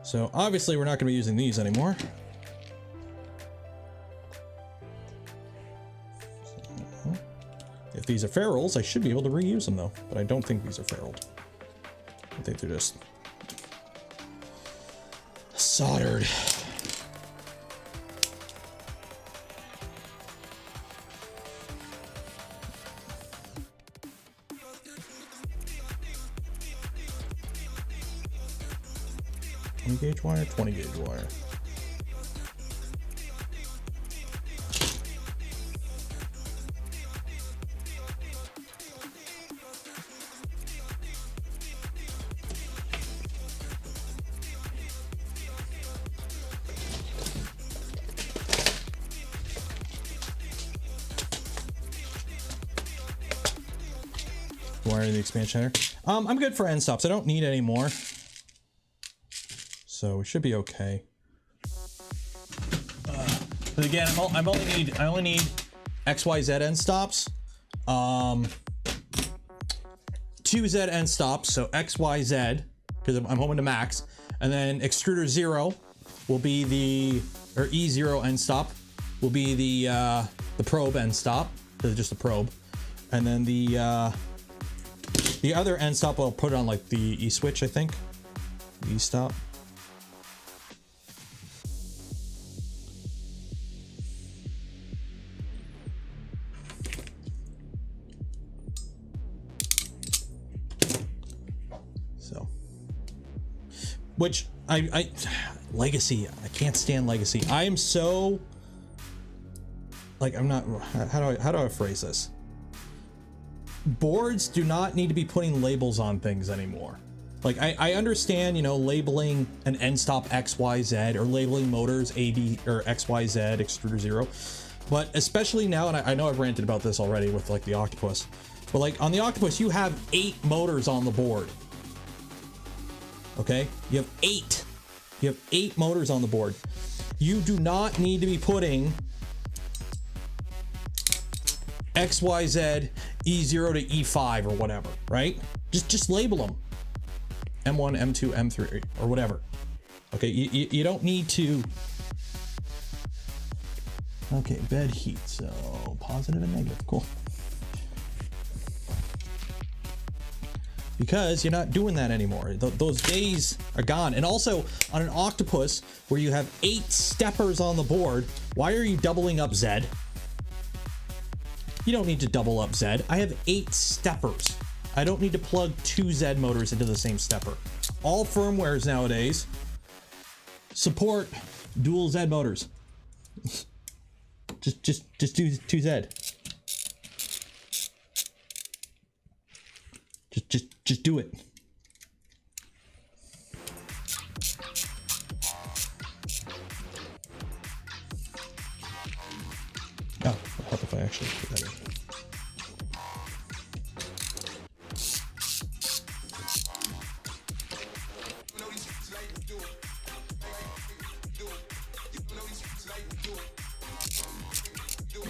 So obviously we're not going to be using these anymore. If these are ferrules, I should be able to reuse them though, but I don't think these are ferruled. I think they're just soldered. Gauge wire, 20 gauge wire. Wire in the expansion header. I'm good for end stops. I don't need any more. So we should be okay. But again, I only need XYZ end stops. 2Z end stops, so XYZ, because I'm homing to max. And then extruder 0 will be the, or E0 end stop will be the probe end stop, because it's just a probe. And then the other end stop I'll put on like the E switch, I think. E stop. Which I legacy, I can't stand legacy. I am so like, I'm not, how do I phrase this? Boards do not need to be putting labels on things anymore. Like I understand, you know, labeling an end stop XYZ or labeling motors AD or XYZ extruder 0, but especially now, and I know I've ranted about this already with like the Octopus, but like on the Octopus you have 8 motors on the board. Okay, you have 8. You have 8 motors on the board. You do not need to be putting XYZ E0 to E5 or whatever, right? Just label them. M1, M2, M3, or whatever. Okay, you don't need to. Okay, bed heat, so positive and negative, cool. Because you're not doing that anymore. Those days are gone. And also on an Octopus where you have 8 steppers on the board, why are you doubling up Z? You don't need to double up Z. I have 8 steppers. I don't need to plug 2 Z motors into the same stepper. All firmwares nowadays support dual Z motors. just do 2 Z. Just do it. Oh, what if I actually put that in?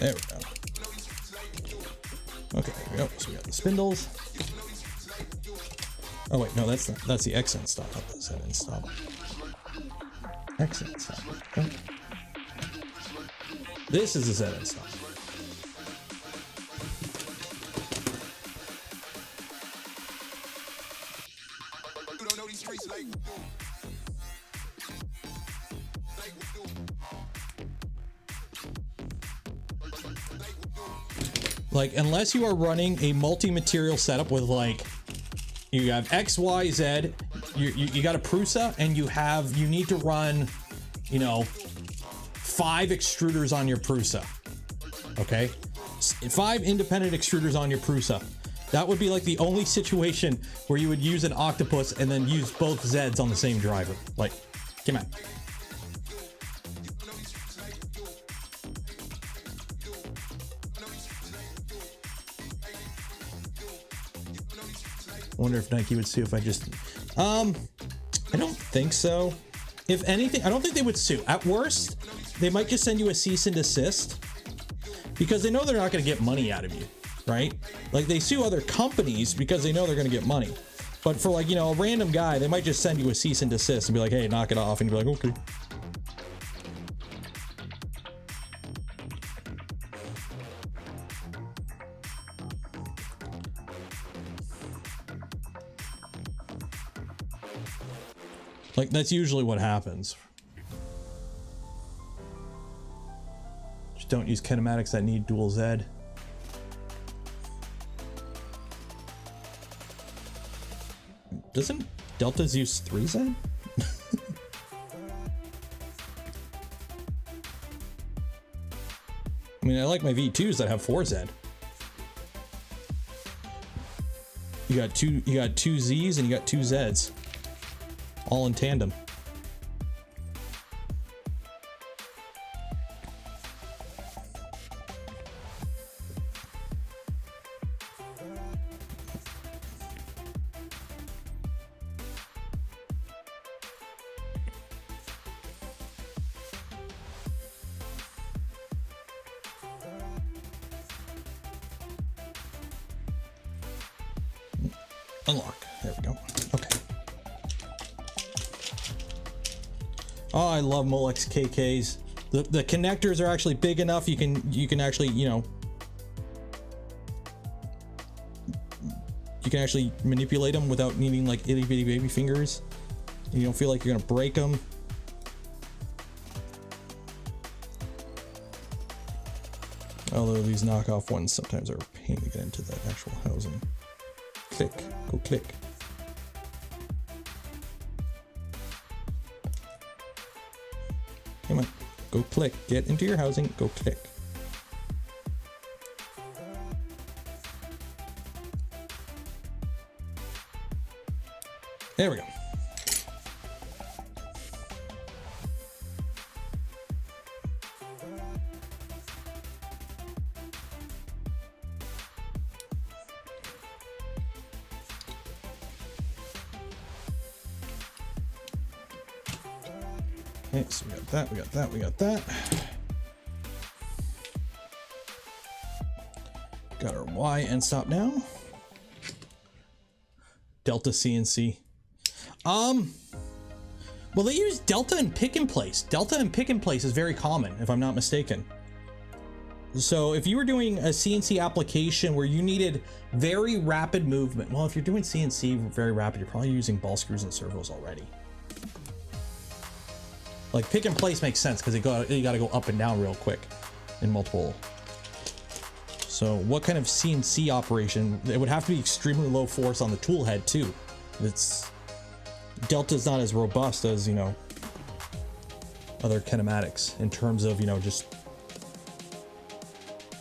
There we go. Okay, there we go. So we got the spindles. Oh wait, no, that's the X end stop, not the Z end stop. X end stop. Okay. This is the Z end stop. Like, unless you are running a multi-material setup with like, you have X, Y, Z, you got a Prusa, and you need to run, you know, 5 extruders on your Prusa. Okay, 5 independent extruders on your Prusa. That would be like the only situation where you would use an Octopus and then use both Zs on the same driver. Like, come on. I wonder if Nike would see if I just, I don't think so. If anything, I don't think they would sue. At worst, they might just send you a cease and desist because they know they're not going to get money out of you, right? Like they sue other companies because they know they're going to get money. But for like, you know, a random guy, they might just send you a cease and desist and be like, hey, knock it off. And you'll be like, okay. Like, that's usually what happens. Just don't use kinematics that need dual Z. Doesn't Deltas use 3Z? I mean, I like my V2s that have 4Z. You got two Zs and you got two Zs. All in tandem. Unlock. There we go. Okay. Oh, I love Molex KKs. The connectors are actually big enough. You can actually, you know, you can actually manipulate them without needing like itty bitty baby fingers. You don't feel like you're gonna break them. Although these knockoff ones sometimes are a pain to get into the actual housing. Click, go click. Come on, go click. Get into your housing, go click. There we go. Okay, so we got that, we got that, we got that. Got our Y end stop now. Delta CNC. Well, they use Delta and pick and place. Delta and pick and place is very common, if I'm not mistaken. So if you were doing a CNC application where you needed very rapid movement, well, if you're doing CNC very rapid, you're probably using ball screws and servos already. Like pick and place makes sense because you got to go up and down real quick in multiple. So what kind of CNC operation? It would have to be extremely low force on the tool head too. It's Delta's not as robust as, you know, other kinematics in terms of, you know, just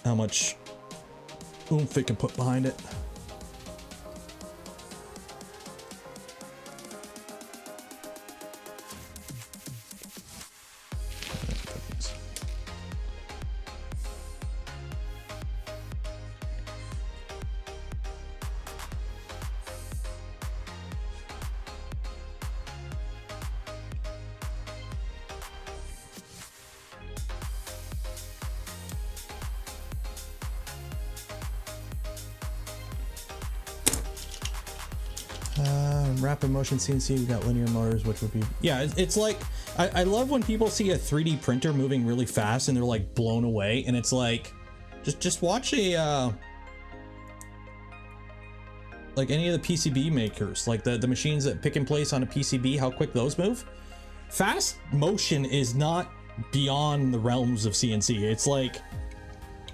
how much oomph it can put behind it. Rapid motion CNC, we got linear motors, which would be, yeah, it's like, I love when people see a 3D printer moving really fast and they're like blown away, and it's like, just watch a, like any of the PCB makers, like the machines that pick and place on a PCB, how quick those move. Fast motion is not beyond the realms of CNC. It's like,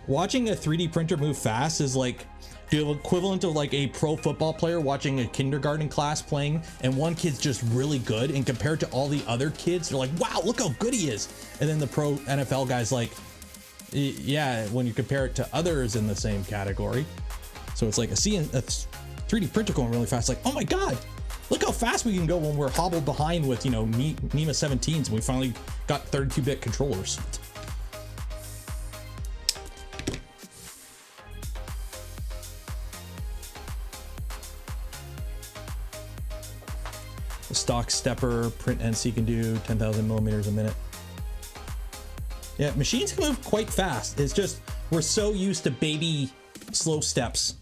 watching a 3D printer move fast is like the equivalent of like a pro football player watching a kindergarten class playing, and one kid's just really good, and compared to all the other kids, they're like, wow, look how good he is. And then the pro NFL guy's like, yeah, when you compare it to others in the same category. So it's like a 3D printer going really fast, like, oh my God, look how fast we can go when we're hobbled behind with, you know, NEMA 17s, and we finally got 32-bit controllers. stock stepper print NC can do 10,000 millimeters a minute. Yeah, machines can move quite fast. It's just we're so used to baby slow steps.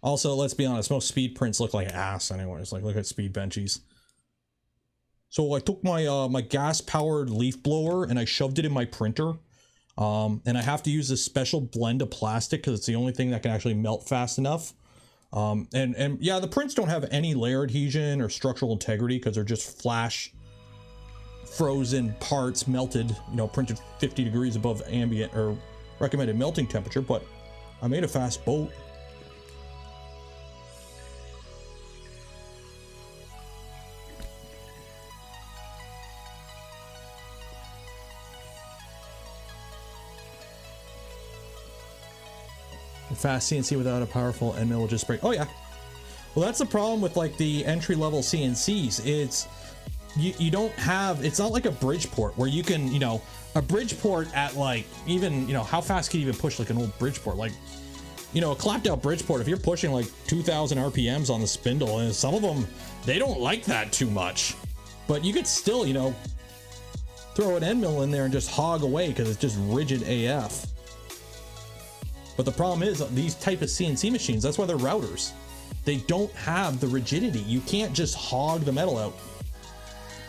Also, let's be honest, most speed prints look like ass anyways. Like, look at speed benchies. So I took my my gas-powered leaf blower and I shoved it in my printer. And I have to use this special blend of plastic because it's the only thing that can actually melt fast enough. And yeah, the prints don't have any layer adhesion or structural integrity because they're just flash frozen parts melted, you know, printed 50 degrees above ambient or recommended melting temperature, but I made a fast boat. Fast CNC without a powerful end mill will just break. Oh yeah. Well, that's the problem with like the entry-level CNCs. It's you don't have, it's not like a Bridgeport where you can, you know, a Bridgeport at like even, you know, how fast can you even push like an old Bridgeport? Like, you know, a clapped out Bridgeport, if you're pushing like 2,000 RPMs on the spindle, and some of them, they don't like that too much. But you could still, you know, throw an end mill in there and just hog away because it's just rigid AF. But the problem is these type of CNC machines, that's why they're routers. They don't have the rigidity. You can't just hog the metal out.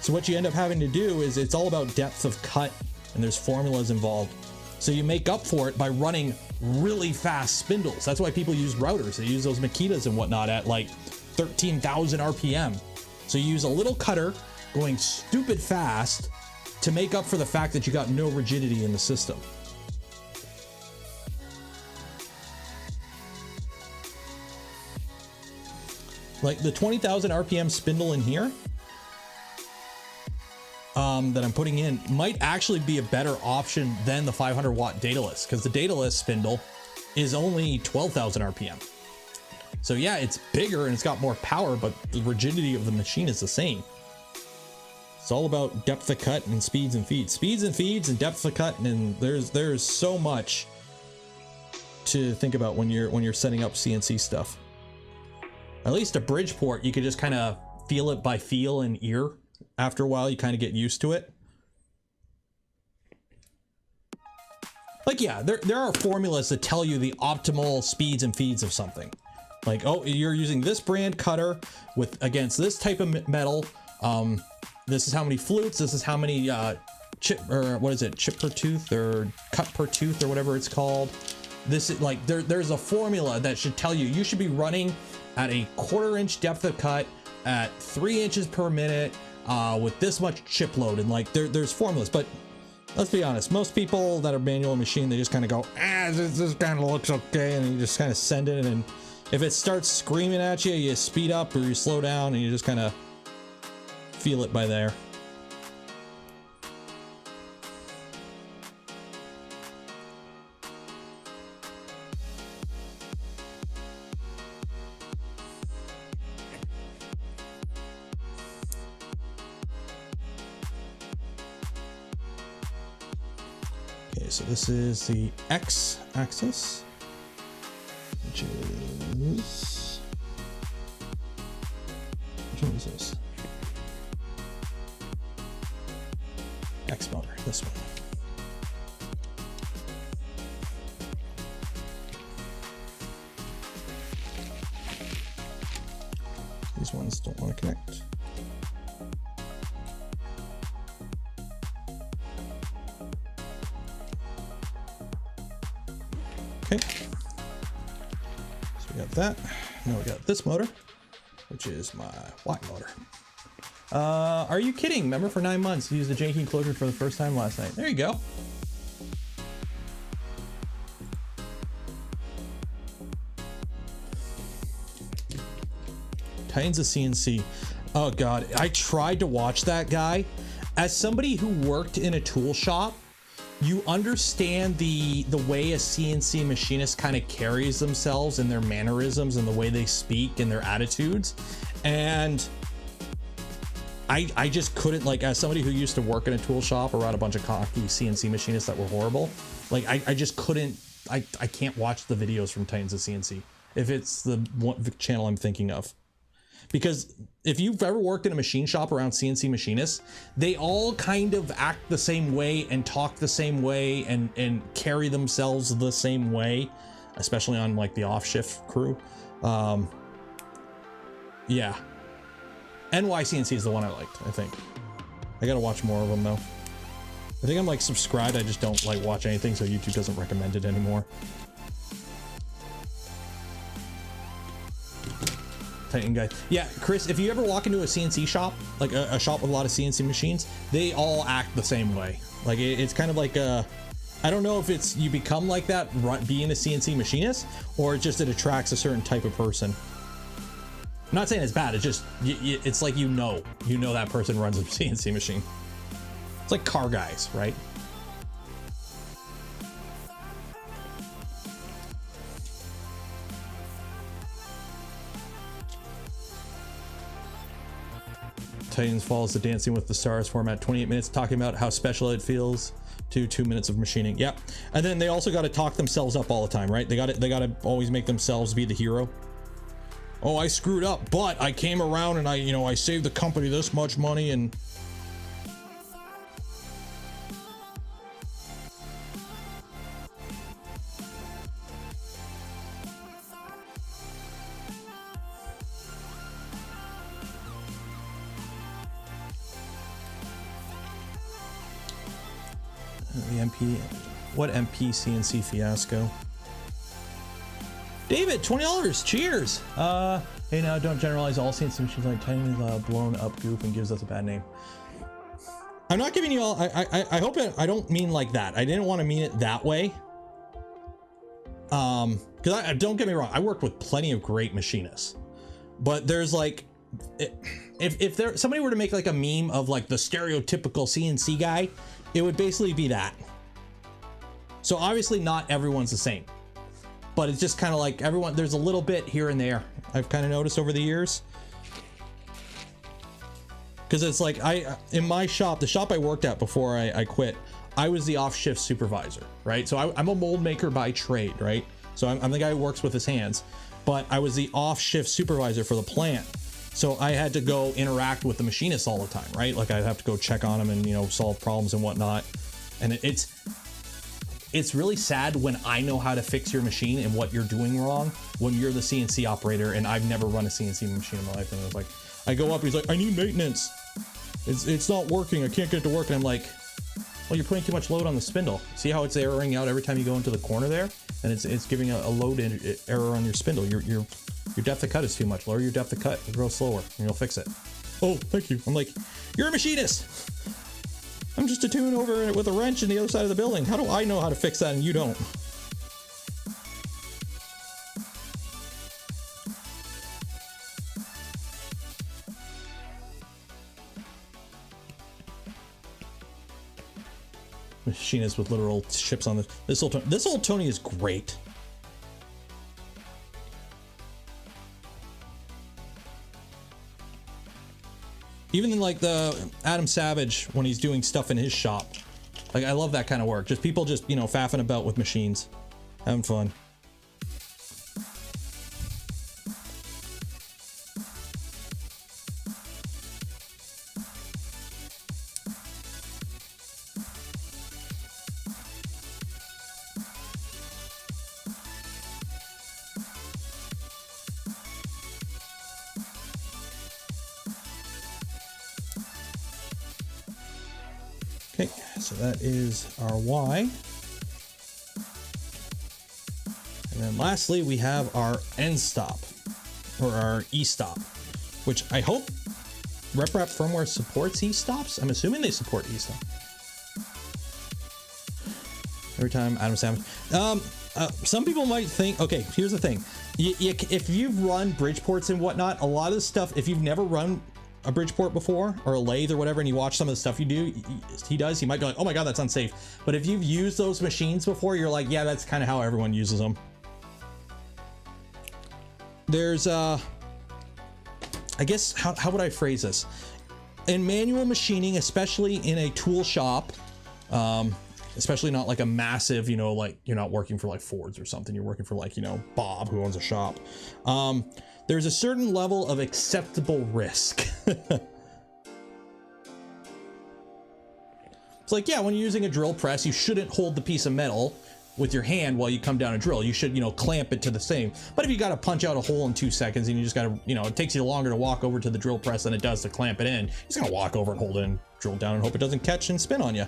So what you end up having to do is it's all about depth of cut, and there's formulas involved. So you make up for it by running really fast spindles. That's why people use routers. They use those Makitas and whatnot at like 13,000 RPM. So you use a little cutter going stupid fast to make up for the fact that you got no rigidity in the system. Like the 20,000 RPM spindle in here that I'm putting in might actually be a better option than the 500 watt dataless, because the dataless spindle is only 12,000 RPM. So yeah, it's bigger and it's got more power, but the rigidity of the machine is the same. It's all about depth of cut and speeds and feeds. Speeds and feeds and depth of cut, and there's so much to think about when you're setting up CNC stuff. At least a Bridgeport, you could just kind of feel it by feel and ear. After a while, you kind of get used to it. Like, yeah, there are formulas that tell you the optimal speeds and feeds of something. Like, oh, you're using this brand cutter with against this type of metal. This is how many flutes. This is how many chip, or what is it, chip per tooth or cut per tooth or whatever it's called. This is like there's a formula that should tell you you should be running at a 1/4 inch depth of cut at 3 inches per minute with this much chip load, and like there's formulas. But let's be honest, most people that are manual machine, they just kind of go, this kind of looks okay, and you just kind of send it, and if it starts screaming at you, you speed up or you slow down, and you just kind of feel it by there. So this is the X axis, which is, which one is this? X motor, this one. These ones don't want to connect. Okay, so we got that. Now we got this motor, which is my Y motor. Are you kidding? Remember, for 9 months, used the janky enclosure for the first time last night. There you go. Titans of CNC. Oh God, I tried to watch that guy. As somebody who worked in a tool shop, you understand the way a CNC machinist kind of carries themselves and their mannerisms and the way they speak and their attitudes. And I just couldn't, like, as somebody who used to work in a tool shop around a bunch of cocky CNC machinists that were horrible, like I just couldn't, I can't watch the videos from Titans of CNC. if it's the channel I'm thinking of. Because if you've ever worked in a machine shop around CNC machinists, they all kind of act the same way and talk the same way and carry themselves the same way, especially on like the off shift crew. Yeah. NYCNC is the one I liked, I think. I gotta watch more of them though. I think I'm like subscribed, I just don't like watch anything, so YouTube doesn't recommend it anymore. Titan guy. Yeah, Chris, if you ever walk into a CNC shop, like a shop with a lot of CNC machines, they all act the same way. Like it's kind of like I don't know if it's you become like that being a CNC machinist, or just it attracts a certain type of person. I'm not saying it's bad, it's just it's like you know that person runs a CNC machine. It's like car guys, right? Titans follows the Dancing with the Stars format, 28 minutes, talking about how special it feels to 2 minutes of machining. Yeah, and then they also got to talk themselves up all the time, right? They got to always make themselves be the hero. Oh, I screwed up, but I came around and I saved the company this much money and. The MP, what MP CNC fiasco? David, $20, cheers. Hey, now don't generalize all CNC machines like Titan is blown up goop and gives us a bad name. I'm not giving you all, I hope I don't mean like that. I didn't want to mean it that way. Because don't get me wrong, I worked with plenty of great machinists, but there's like, if there somebody were to make like a meme of like the stereotypical CNC guy, it would basically be that. So obviously not everyone's the same, but it's just kind of like everyone, there's a little bit here and there I've kind of noticed over the years. Because it's like in my shop, the shop I worked at before I quit, I was the off shift supervisor, right? So I'm a mold maker by trade, right? So I'm the guy who works with his hands, but I was the off shift supervisor for the plant. So I had to go interact with the machinists all the time, right? Like I'd have to go check on them and, solve problems and whatnot. And it's really sad when I know how to fix your machine and what you're doing wrong when you're the CNC operator and I've never run a CNC machine in my life. And it's like, I go up, he's like, I need maintenance. It's not working. I can't get it to work. And I'm like, well, you're putting too much load on the spindle. See how it's erroring out every time you go into the corner there? And it's giving a load error on your spindle. Your depth of cut is too much. Lower your depth of cut, it'll grow slower, and you'll fix it. Oh, thank you. I'm like, you're a machinist. I'm just a tune over with a wrench in the other side of the building. How do I know how to fix that and you don't? Machinist with literal chips on this old Tony is great. Even in like the Adam Savage when he's doing stuff in his shop, like I love that kind of work. Just people just faffing about with machines, having fun. So that is our Y. And then lastly, we have our end stop, or our E-stop, which I hope RepRap firmware supports E-stops. I'm assuming they support E-stop. Every time Adam Savage. Some people might think, okay, here's the thing. If you've run Bridgeports and whatnot, a lot of the stuff, if you've never run a Bridgeport before or a lathe or whatever and you watch some of the stuff he does, you might be like, oh my god, that's unsafe. But if you've used those machines before, you're like, yeah, that's kind of how everyone uses them. There's I guess how would I phrase this? In manual machining, especially in a tool shop, especially not like a massive, you know, like you're not working for like Ford's or something. You're working for like, you know, Bob who owns a shop. There's a certain level of acceptable risk. It's like, yeah, when you're using a drill press, you shouldn't hold the piece of metal with your hand while you come down and drill. You should, you know, clamp it to the same. But if you got to punch out a hole in 2 seconds and you just got to, you know, it takes you longer to walk over to the drill press than it does to clamp it in. You're just gonna walk over and hold it and drill down and hope it doesn't catch and spin on you.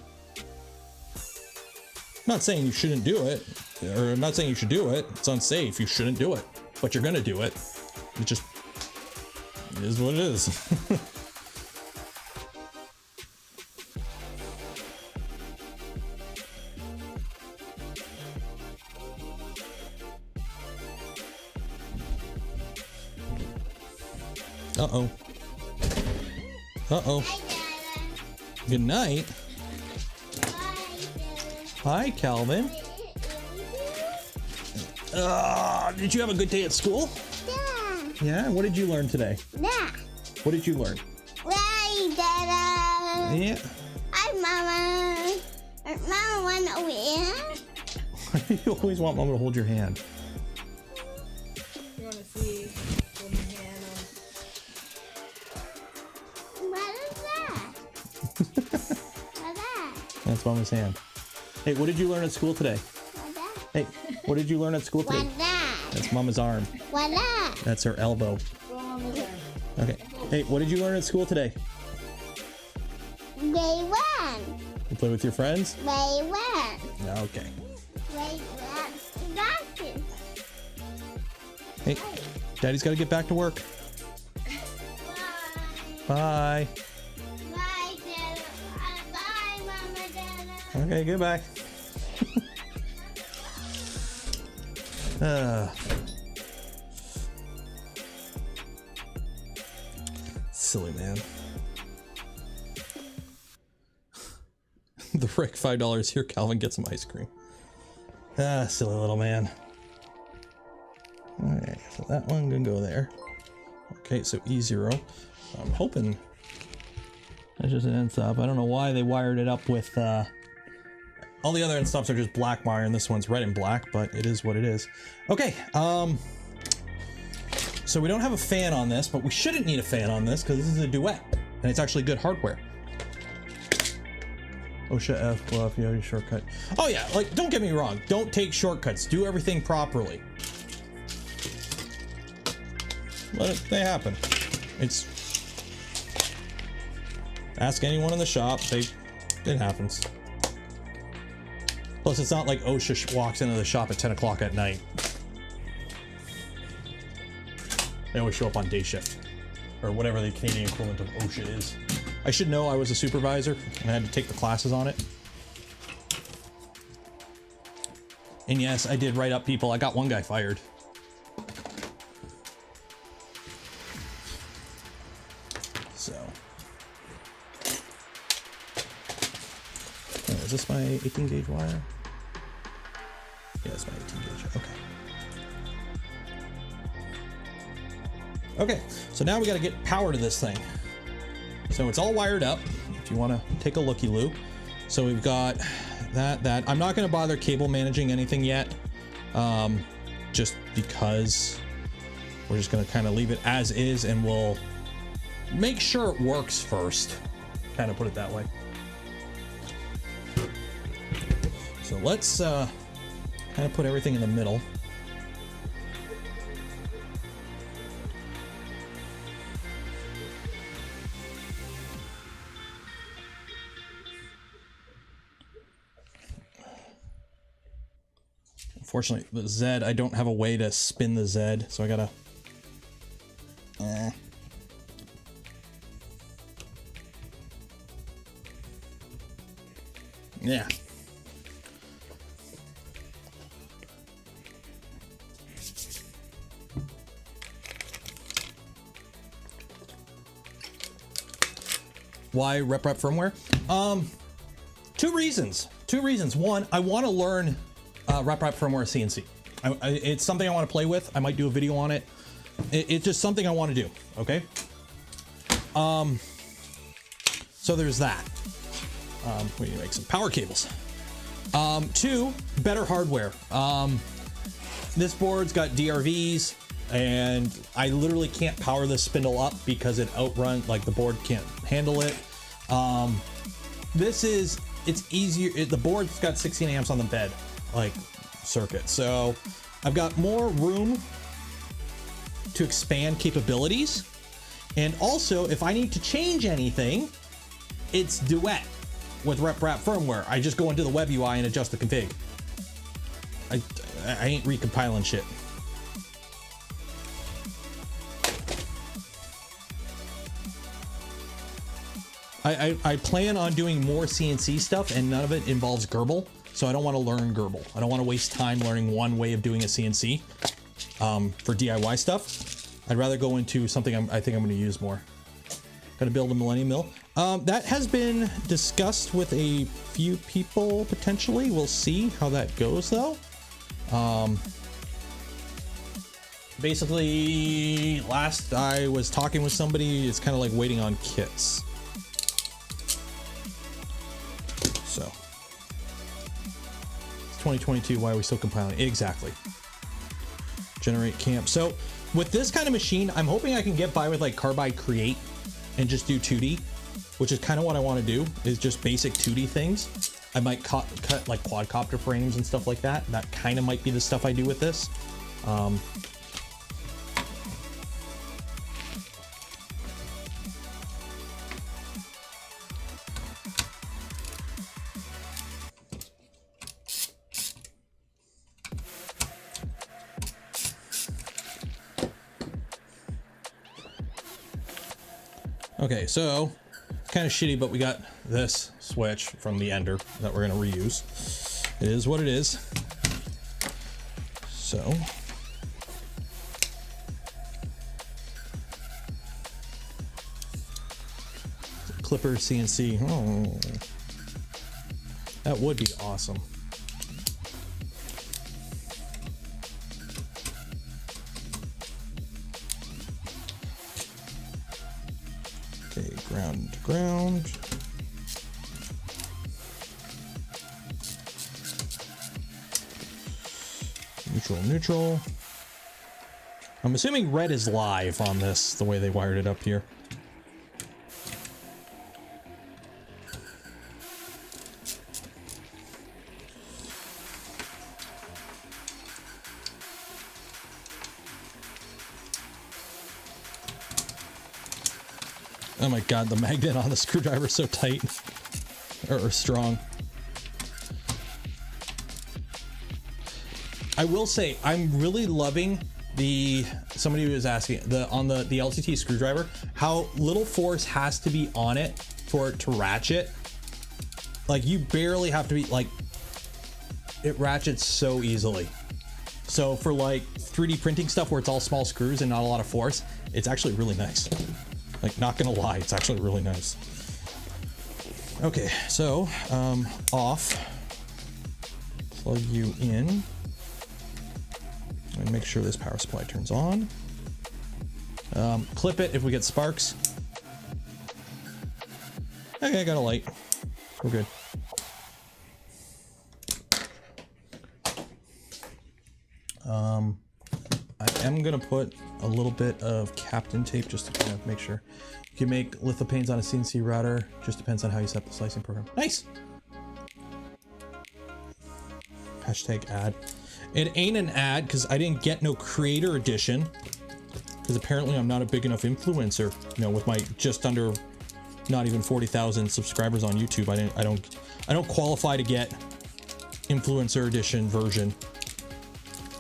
Not saying you shouldn't do it, or I'm not saying you should do it. It's unsafe. You shouldn't do it, but you're gonna do it. It just is what it is. Uh-oh. Uh-oh. Good night. Hi, Calvin. Did you have a good day at school? Yeah. Yeah? What did you learn today? Yeah. What did you learn? Yeah. Hi, Mama. Mama want to win? You always want Mama to hold your hand. You want to see hold my hand on? What is that? What's that? That's Mama's hand. Hey, what did you learn at school today? What's that? Hey, what did you learn at school today? What's that? That's Mama's arm. What's that? That's her elbow. Okay. Hey, what did you learn at school today? Day one. You play with your friends? Day one. Okay. Day one. Doctor. Hey, Daddy's got to get back to work. Bye. Bye, Dada. Bye, Mama, Dada. Okay, goodbye. Silly man. The Rick, $5 here. Calvin, get some ice cream. Silly little man. Okay, so that one can go there. Okay, so E0. I'm hoping that just ends up. I don't know why they wired it up with all the other end stops are just black wire and this one's red and black, but it is what it is. Okay, so we don't have a fan on this, but we shouldn't need a fan on this because this is a Duet and it's actually good hardware. OSHA F, well, if you have your shortcut. Oh yeah, like, don't get me wrong. Don't take shortcuts. Do everything properly. They happen. It's, ask anyone in the shop. It happens. Plus, it's not like OSHA walks into the shop at 10 o'clock at night. They always show up on day shift, or whatever the Canadian equivalent of OSHA is. I should know. I was a supervisor and I had to take the classes on it. And yes, I did write up people. I got one guy fired. So, oh, is this my 18 gauge wire? Yeah, it's my 18 gauge. Okay. Okay, so now we got to get power to this thing. So it's all wired up, if you want to take a looky-loo. So we've got that. I'm not going to bother cable managing anything yet, just because we're just going to kind of leave it as is, and we'll make sure it works first. Kind of put it that way. So let's kind of put everything in the middle. Unfortunately, the Z, I don't have a way to spin the Z, so I gotta... Yeah. Why RepRap firmware? Two reasons. One, I want to learn RepRap firmware CNC. It's something I want to play with. I might do a video on it. It's just something I want to do. Okay. So there's that. We need to make some power cables. Two, better hardware. This board's got DRVs, and I literally can't power this spindle up because it outruns, like the board can't handle it. It's easier. The board's got 16 amps on the bed, like circuit. So I've got more room to expand capabilities. And also, if I need to change anything, it's Duet with RepRap firmware. I just go into the web UI and adjust the config. I ain't recompiling shit. I plan on doing more CNC stuff, and none of it involves Gerbil, so I don't want to learn Gerbil. I don't want to waste time learning one way of doing a CNC for DIY stuff. I'd rather go into something I think I'm going to use more. Going to build a Millennium Mill. That has been discussed with a few people potentially. We'll see how that goes though. Basically, last I was talking with somebody, it's kind of like waiting on kits. So, it's 2022, why are we still compiling? Exactly. Generate camp. So, with this kind of machine, I'm hoping I can get by with like Carbide Create and just do 2D, which is kind of what I want to do, is just basic 2D things. I might cut like quadcopter frames and stuff like that. That kind of might be the stuff I do with this. Okay, so kind of shitty, but we got this switch from the Ender that we're going to reuse. It is what it is. So Clipper CNC. Oh, that would be awesome. Okay, ground to ground. Neutral, neutral. I'm assuming red is live on this, the way they wired it up here. Oh my god, the magnet on the screwdriver is so tight or strong. I will say I'm really loving somebody who was asking on the LTT screwdriver how little force has to be on it for it to ratchet. Like you barely have to be like, it ratchets so easily. So for like 3D printing stuff where it's all small screws and not a lot of force, it's actually really nice. Like, not gonna lie, it's actually really nice. Okay, so off, plug you in, and make sure this power supply turns on. Clip it if we get sparks. Okay, I got a light. We're good. I am gonna put a little bit of Captain tape just to kind of make sure. You can make lithopanes on a CNC router. Just depends on how you set the slicing program. Nice. Hashtag ad. It ain't an ad because I didn't get no creator edition because apparently I'm not a big enough influencer. You know, with my just under, not even 40,000 subscribers on YouTube, I don't qualify to get influencer edition version.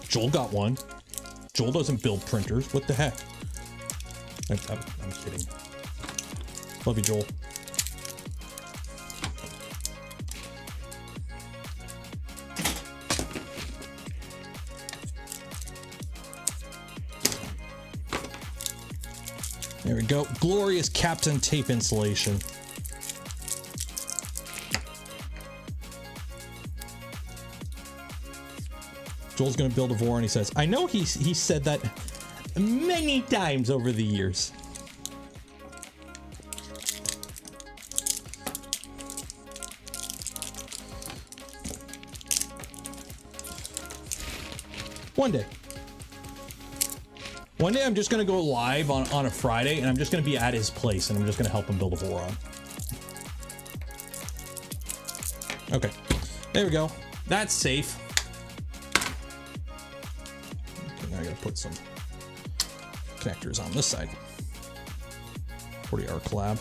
Joel got one. Joel doesn't build printers. What the heck? I'm kidding. Love you, Joel. There we go. Glorious Captain tape installation. Joel's gonna build a Vor, and he says, I know he said that many times over the years. One day. One day I'm just gonna go live on a Friday, and I'm just gonna be at his place, and I'm just gonna help him build a Voron. Okay, there we go. That's safe. Okay, now I gotta put some connectors on this side. 40R collab.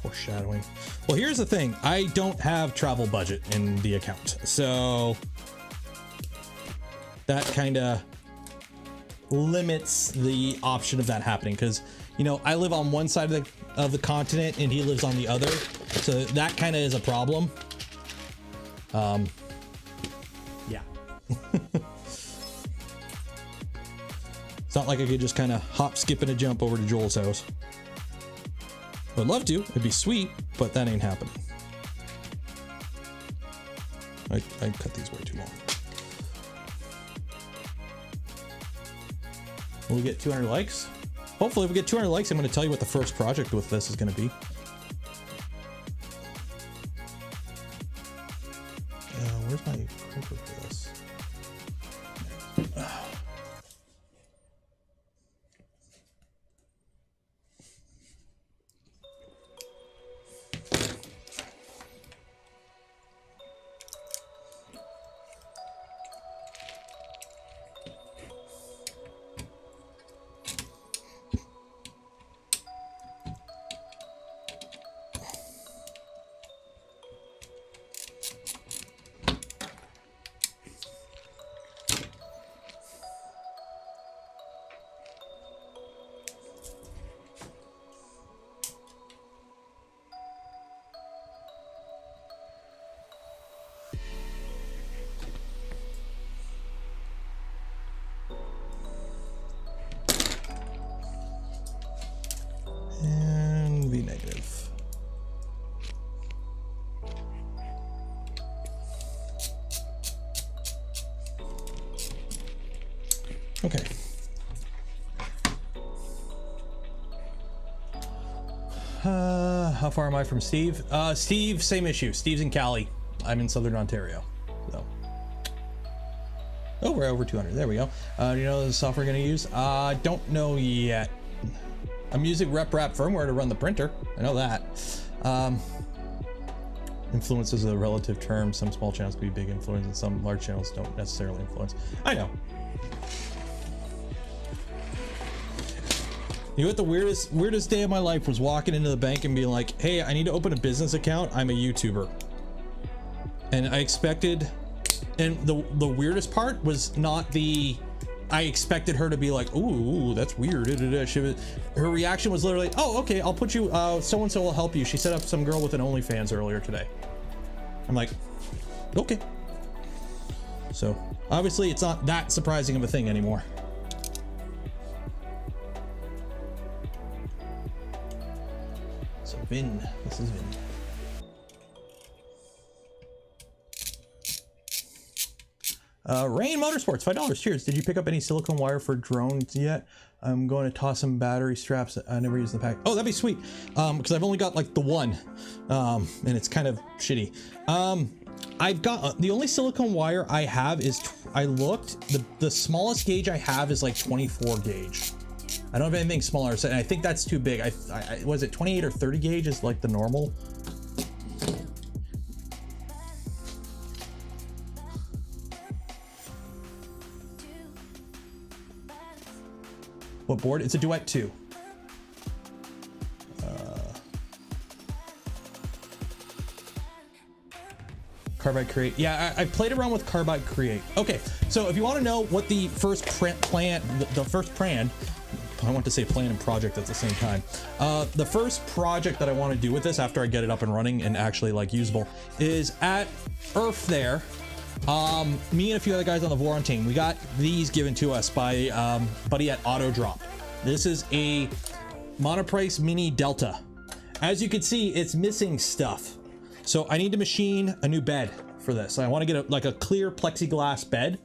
Foreshadowing. Well, here's the thing. I don't have travel budget in the account, so that kind of limits the option of that happening, because you know I live on one side of the continent and he lives on the other, so that kind of is a problem. Yeah. It's not like I could just kind of hop, skip, and a jump over to Joel's house. I'd love to, it'd be sweet, but that ain't happening. I cut these way too long. Will we get 200 likes? Hopefully if we get 200 likes, I'm going to tell you what the first project with this is going to be. Where's my clipper for this? Okay. How far am I from Steve? Steve, same issue. Steve's in Cali. I'm in Southern Ontario. So. Oh, we're over 200. There we go. Do you know the software I'm going to use? Don't know yet. I'm using RepRap firmware to run the printer. I know that. Influence is a relative term. Some small channels can be big influence, and some large channels don't necessarily influence. I know. You know what the weirdest day of my life was? Walking into the bank and being like, hey, I need to open a business account. I'm a YouTuber. And I expected, and the weirdest part was not the, I expected her to be like, ooh, that's weird. Her reaction was literally, oh, okay, I'll put you, so-and-so will help you. She set up some girl with an OnlyFans earlier today. I'm like, okay. So obviously it's not that surprising of a thing anymore. So Vin, this is Vin. Rain Motorsports, $5. Cheers. Did you pick up any silicone wire for drones yet? I'm going to toss some battery straps. I never use the pack. Oh, that'd be sweet. Because I've only got like the one, and it's kind of shitty. I've got the only silicone wire I have is I looked. The smallest gauge I have is like 24 gauge. I don't have anything smaller. So I think that's too big. Was it 28 or 30 gauge is like the normal. What board? It's a Duet 2. Carbide Create. Yeah, I played around with Carbide Create. Okay, so if you want to know what the first plan, I want to say plan and project at the same time. The first project that I want to do with this after I get it up and running and actually like usable is at RRF there. Me and a few other guys on the Voron team, we got these given to us by buddy at Auto Drop. This is a Monoprice Mini Delta. As you can see, it's missing stuff. So I need to machine a new bed for this. I want to get like a clear plexiglass bed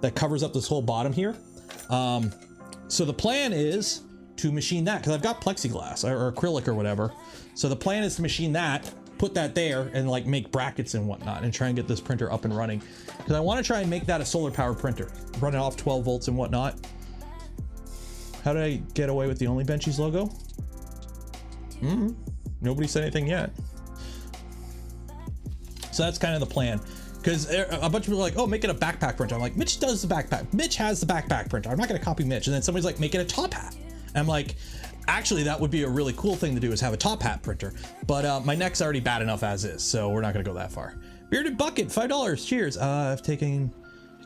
that covers up this whole bottom here. So the plan is to machine that because I've got plexiglass or acrylic or whatever. So the plan is to machine that, put that there and like make brackets and whatnot and try and get this printer up and running. Because I want to try and make that a solar powered printer, running off 12 volts and whatnot. How did I get away with the Only Benchies logo? Nobody said anything yet. So that's kind of the plan. Because a bunch of people are like, oh, make it a backpack printer. I'm like, Mitch does the backpack. Mitch has the backpack printer. I'm not going to copy Mitch. And then somebody's like, make it a top hat. And I'm like, actually, that would be a really cool thing to do, is have a top hat printer. But my neck's already bad enough as is, so we're not going to go that far. Bearded Bucket, $5. Cheers. I've taken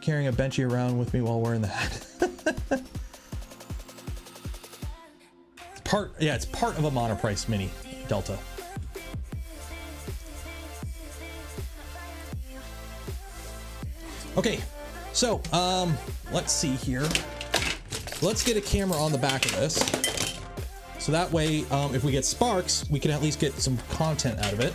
carrying a Benchy around with me while wearing the hat. It's part of a monoprice mini Delta. Okay, so let's see here. Let's get a camera on the back of this, so that way if we get sparks, we can at least get some content out of it.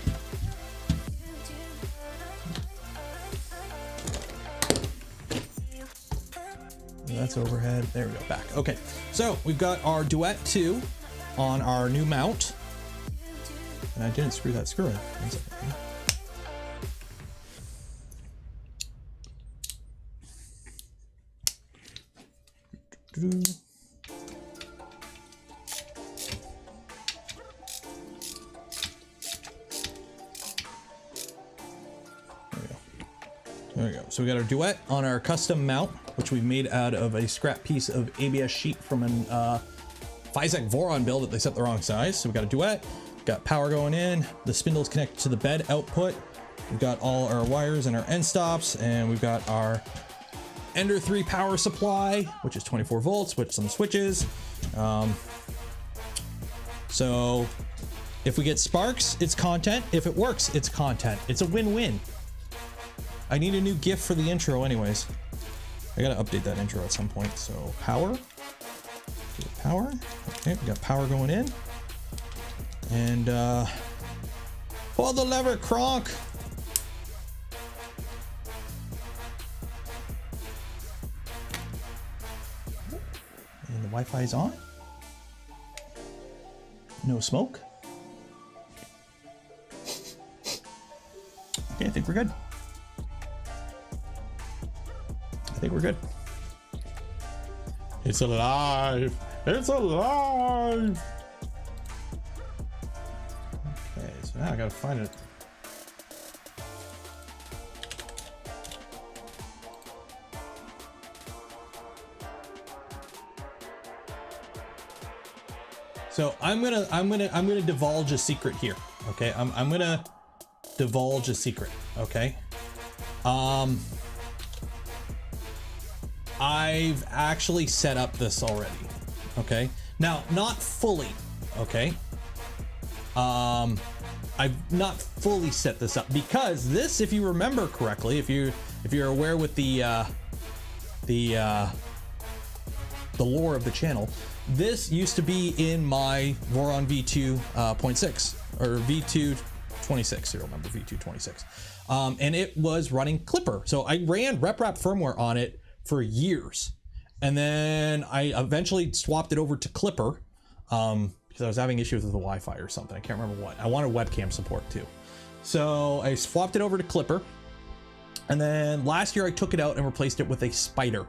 That's overhead. There we go, back. Okay, so we've got our Duet 2 on our new mount, and I didn't screw that screw in. One second. There we go. So we got our Duet on our custom mount, which we made out of a scrap piece of ABS sheet from an Physek Voron build that they set the wrong size. So we got a Duet, got power going in, the spindle's connected to the bed output. We've got all our wires and our end stops, and we've got our Ender 3 power supply, which is 24 volts with some switches. So if we get sparks, it's content. If it works, it's content. It's a win-win. I need a new GIF for the intro anyways. I gotta update that intro at some point. So power, power. Okay, we got power going in. And pull the lever, Kronk. And the Wi-Fi is on. No smoke. Okay, I think we're good. I think we're good. It's alive. It's alive. Okay, so now I gotta find it. So I'm gonna divulge a secret here. Okay, I'm gonna divulge a secret. Okay. I've actually set up this already. Okay. Now, not fully. Okay. I've not fully set this up because this, if you remember correctly, if you're aware with the lore of the channel, this used to be in my Voron V2.6 or V2.26, serial number V2.26, and it was running Clipper. So I ran RepRap firmware on it for years, and then I eventually swapped it over to Clipper because I was having issues with the Wi-Fi or something. I can't remember what. I wanted webcam support too, so I swapped it over to Clipper, and then last year I took it out and replaced it with a Spider.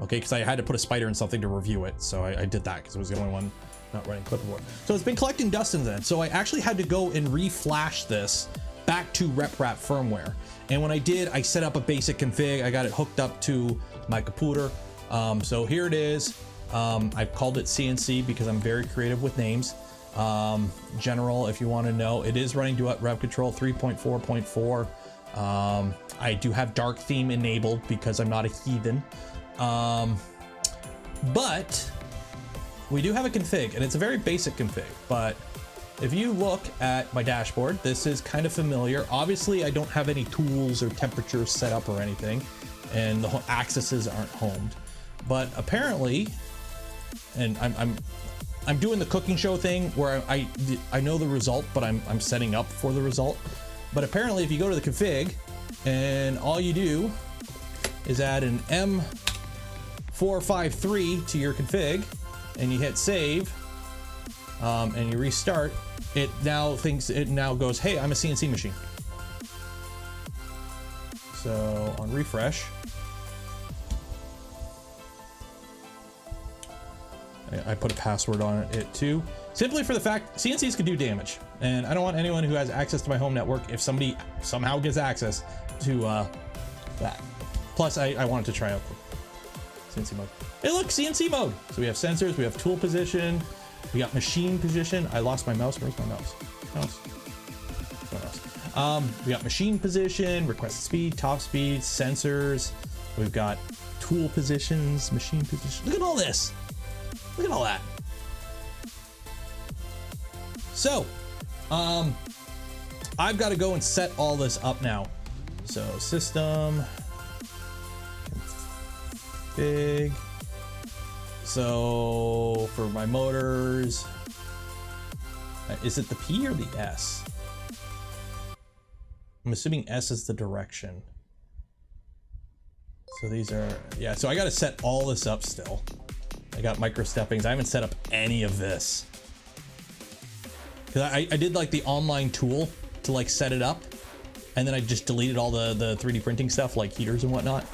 Okay, because I had to put a Spider in something to review it, so I did that because it was the only one not running Clipboard. So it's been collecting dust since then. So I actually had to go and re-flash this back to RepRap firmware. And when I did, I set up a basic config. I got it hooked up to my computer. So here it is. I've called it CNC because I'm very creative with names. General, if you want to know, it is running Duet Rev Control 3.4.4. I do have dark theme enabled because I'm not a heathen. But we do have a config, and it's a very basic config. But if you look at my dashboard, this is kind of familiar. Obviously, I don't have any tools or temperatures set up or anything, and the axes aren't homed. But apparently, and I'm doing the cooking show thing where I know the result, but I'm setting up for the result. But apparently, if you go to the config, and all you do is add an M453 to your config, and you hit save, and you restart, it now goes, hey, I'm a CNC machine. So on refresh, I put a password on it too, simply for the fact CNCs can do damage, and I don't want anyone who has access to my home network, if somebody somehow gets access to that. Plus, I wanted to try out CNC mode. Hey, look, CNC mode. So we have sensors, we have tool position, we got machine position. I lost my mouse. Where's my mouse? We got machine position, request speed, top speed, sensors. We've got tool positions, machine position. Look at all this. Look at all that. So, I've got to go and set all this up now. So system, config. So for my motors, is it the P or the S? I'm assuming S is the direction. So these are, yeah, so I got to set all this up still. I got micro steppings. I haven't set up any of this. Cause I did like the online tool to like set it up. And then I just deleted all the 3D printing stuff like heaters and whatnot.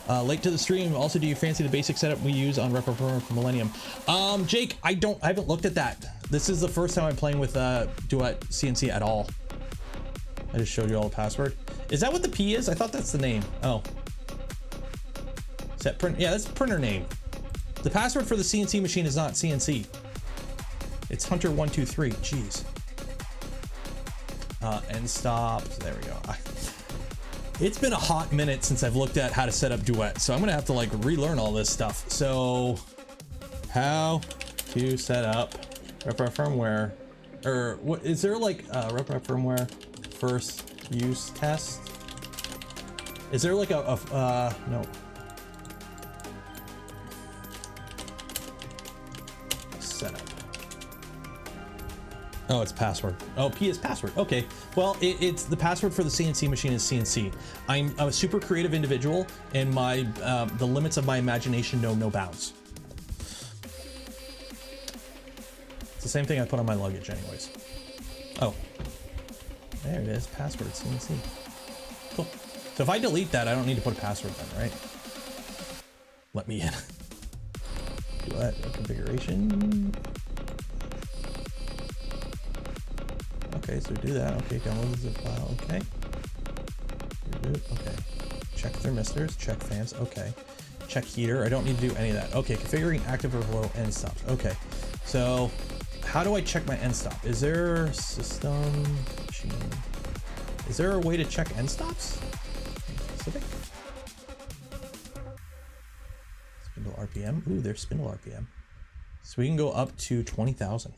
Late to the stream. Also, do you fancy the basic setup we use on RepRap for Millennium? Jake, I haven't looked at that. This is the first time I'm playing with Duet CNC at all. I just showed you all the password. Is that what the P is? I thought that's the name. Oh. Set print. Yeah, that's the printer name. The password for the CNC machine is not CNC. It's Hunter123. Jeez. End stop. There we go. It's been a hot minute since I've looked at how to set up Duet, so I'm gonna have to like relearn all this stuff. So, how to set up RepRap firmware, or what is there like RepRap firmware first use test? Is there like a no? Setup. Oh, it's password. Oh, P is password. Okay. Well, it's the password for the CNC machine is CNC. I'm a super creative individual, and my the limits of my imagination know no bounds. It's the same thing I put on my luggage, anyways. Oh, there it is. Password CNC. Cool. So if I delete that, I don't need to put a password then, right? Let me in. Duet configuration. Okay, so do that. Okay, download the zip file. Okay. Reboot. Okay. Check thermistors. Check fans. Okay. Check heater. I don't need to do any of that. Okay, configuring active or low end stops. Okay. So, how do I check my end stop? Is there system machine? Is there a way to check end stops? Specific? Spindle RPM. Ooh, there's spindle RPM. So we can go up to 20,000.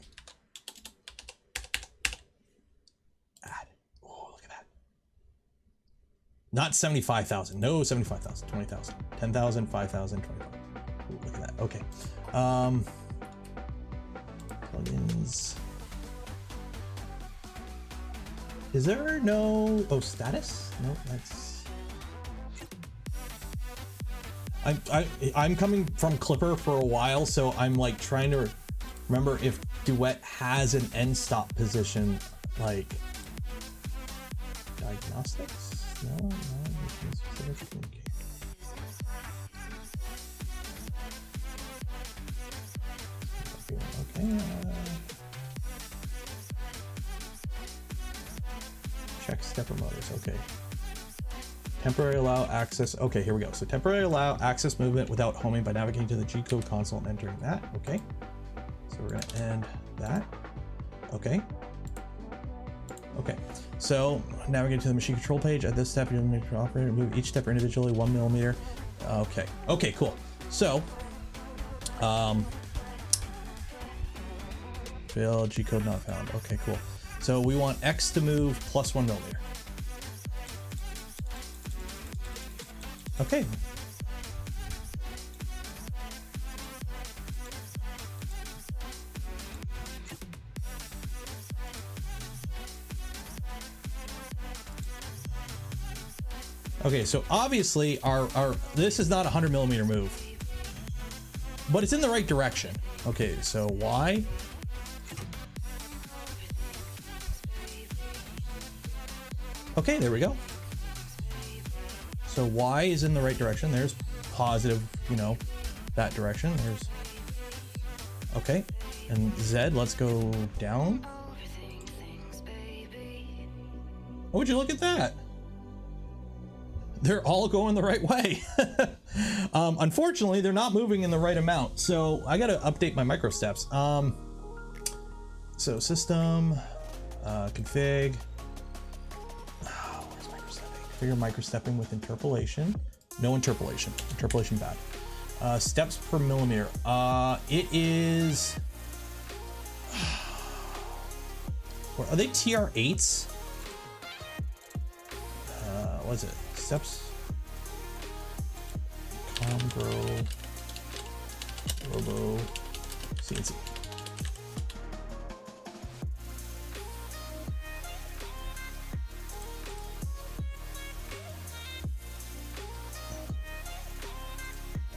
Not 75,000. No, 75,000. 20,000. 10,000, 5,000, 20,000. Ooh, look at that. Okay. Plugins. Is there no... Oh, status? No, that's... I'm coming from Clipper for a while, so I'm like trying to remember if Duet has an end stop position, like diagnostics. No, specific. Okay. Check stepper motors. Okay. Temporary allow access. Okay, here we go. So temporary allow access movement without homing by navigating to the G-code console and entering that. Okay. So we're gonna end that. Okay. Okay, so navigate to the machine control page. At this step, you'll need to operator move each stepper individually 1 millimeter. Okay, okay, cool. So, fail G-code not found. Okay, cool. So we want X to move plus 1 millimeter. Okay. Okay, so obviously our this is not a 100 millimeter move, but it's in the right direction. Okay, so Y. Okay, there we go. So Y is in the right direction. There's positive, you know, that direction. There's, okay. And Z, let's go down. Oh, would you look at that? They're all going the right way. Unfortunately, they're not moving in the right amount. So I got to update my micro steps. So system, config. Oh, where's microstepping? Configure microstepping with interpolation. No interpolation. Interpolation bad. Steps per millimeter. It is. Are they TR8s? What is it? Steps. Comgrow Robo CNC.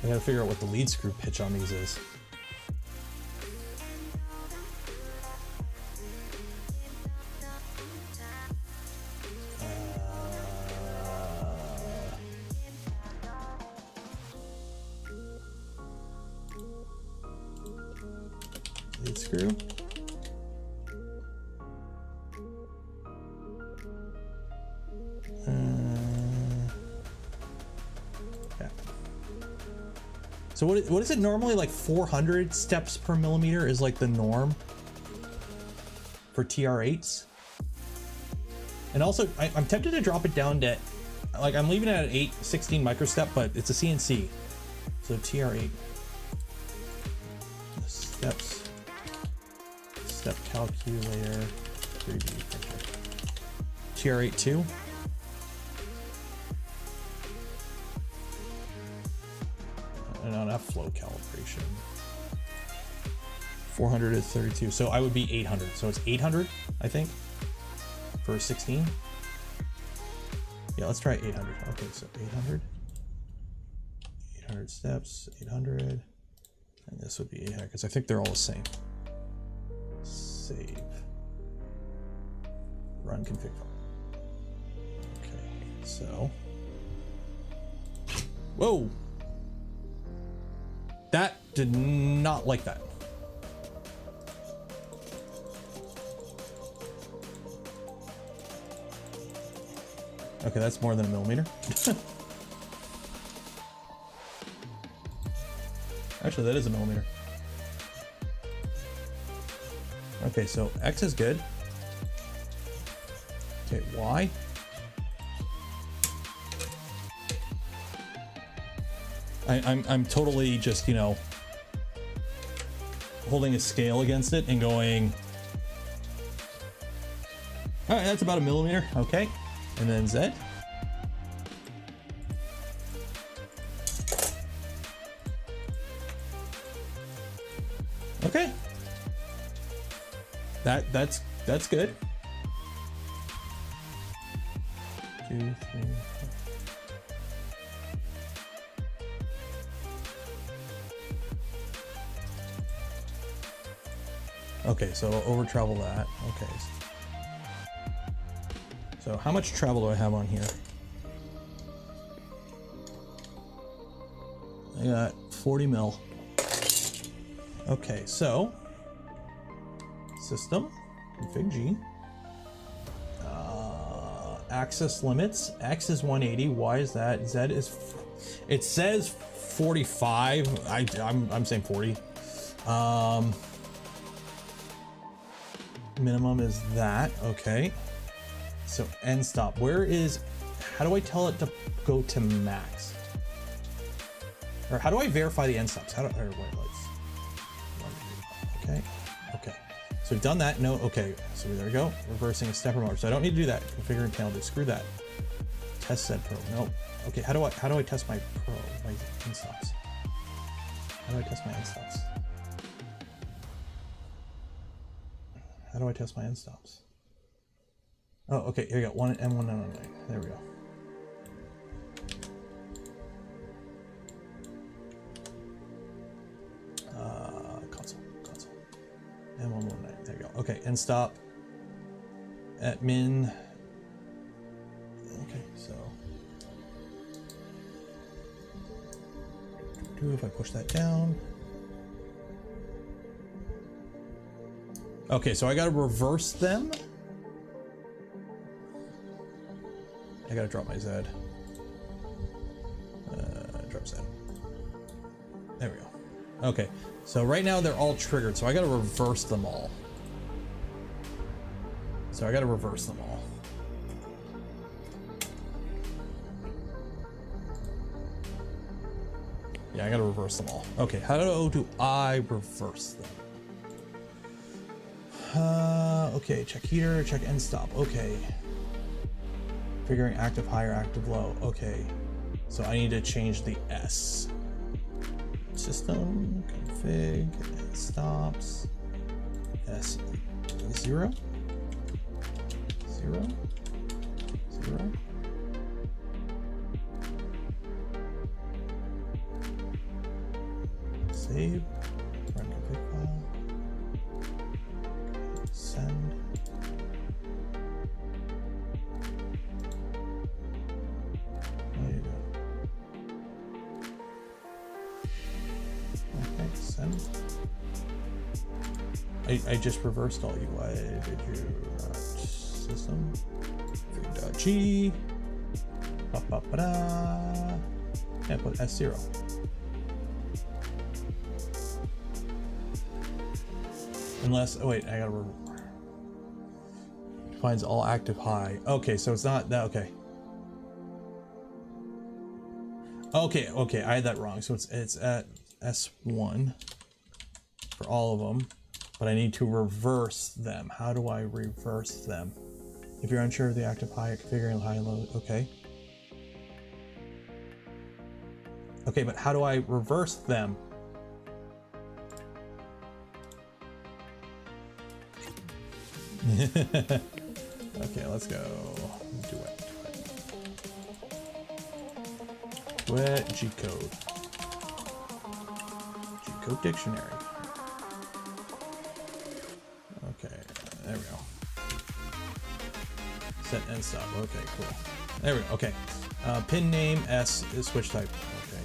I gotta figure out what the lead screw pitch on these is. Lead screw. Yeah. So what is it normally, like 400 steps per millimeter is like the norm for TR8s? And also I'm tempted to drop it down to, like, I'm leaving it at 816 microstep, but it's a CNC. So TR8 steps. Step calculator, 3D printer. TR8 2. And on F flow calibration. 400 is 32. So I would be 800. So it's 800, I think, for 16. Yeah, let's try 800. Okay, so 800. 800 steps, 800. And this would be 800 because I think they're all the same. Save. Run config file. Okay, so. Whoa! That did not like that. Okay, that's more than a millimeter. Actually, that is a millimeter. Okay, so X is good. Okay, Y. I'm totally just, you know, holding a scale against it and going, all right, that's about a millimeter. Okay, and then Z. Okay. That's good. 2, 3, 4. Okay, so over travel that. Okay. So how much travel do I have on here? I got 40 mil. Okay, so system, config G, axis limits, X is 180, Y is that, Z is, it says 45, I'm saying 40. Minimum is that, okay. So end stop, where is, how do I tell it to go to max? Or how do I verify the end stops? How do, or wait, okay, okay. So we've done that, no, okay, so there we go. Reversing a stepper motor. So I don't need to do that. Configure and panel, screw that. Test said probe, nope. Okay, how do I test my probe, my end stops? How do I test my end stops? How do I test my end stops? Oh, okay, here we go, one and one, no, there we go. Console, M119, there you go. Okay, end stop at min do if I push that down? Okay, so I gotta reverse them. I gotta drop my Z. Drop Z. There we go. Okay, so right now they're all triggered, so I gotta reverse them all. So I gotta reverse them all. Yeah, I gotta reverse them all. Okay, how do I reverse them? Okay, check heater, check end stop. Okay. Figuring active high or active low. Okay. So I need to change the S. System, config, end stops. S 0. 0. 0. Save. Run config file. Send. There you go. Okay, send. I just reversed all you. Why did you system? G. Yeah, put S0. Unless, oh wait, I gotta finds all active high. Okay, so it's not that. Okay. Okay, I had that wrong. So it's at S1 for all of them, but I need to reverse them. How do I reverse them? If you're unsure of the active high, configuring high and low. Okay. Okay, but how do I reverse them? Okay, let's go. Duet G-code. G-code dictionary. Okay, there we go. Set end stop. Okay, cool. There we go. Okay. Pin name S is switch type. Okay.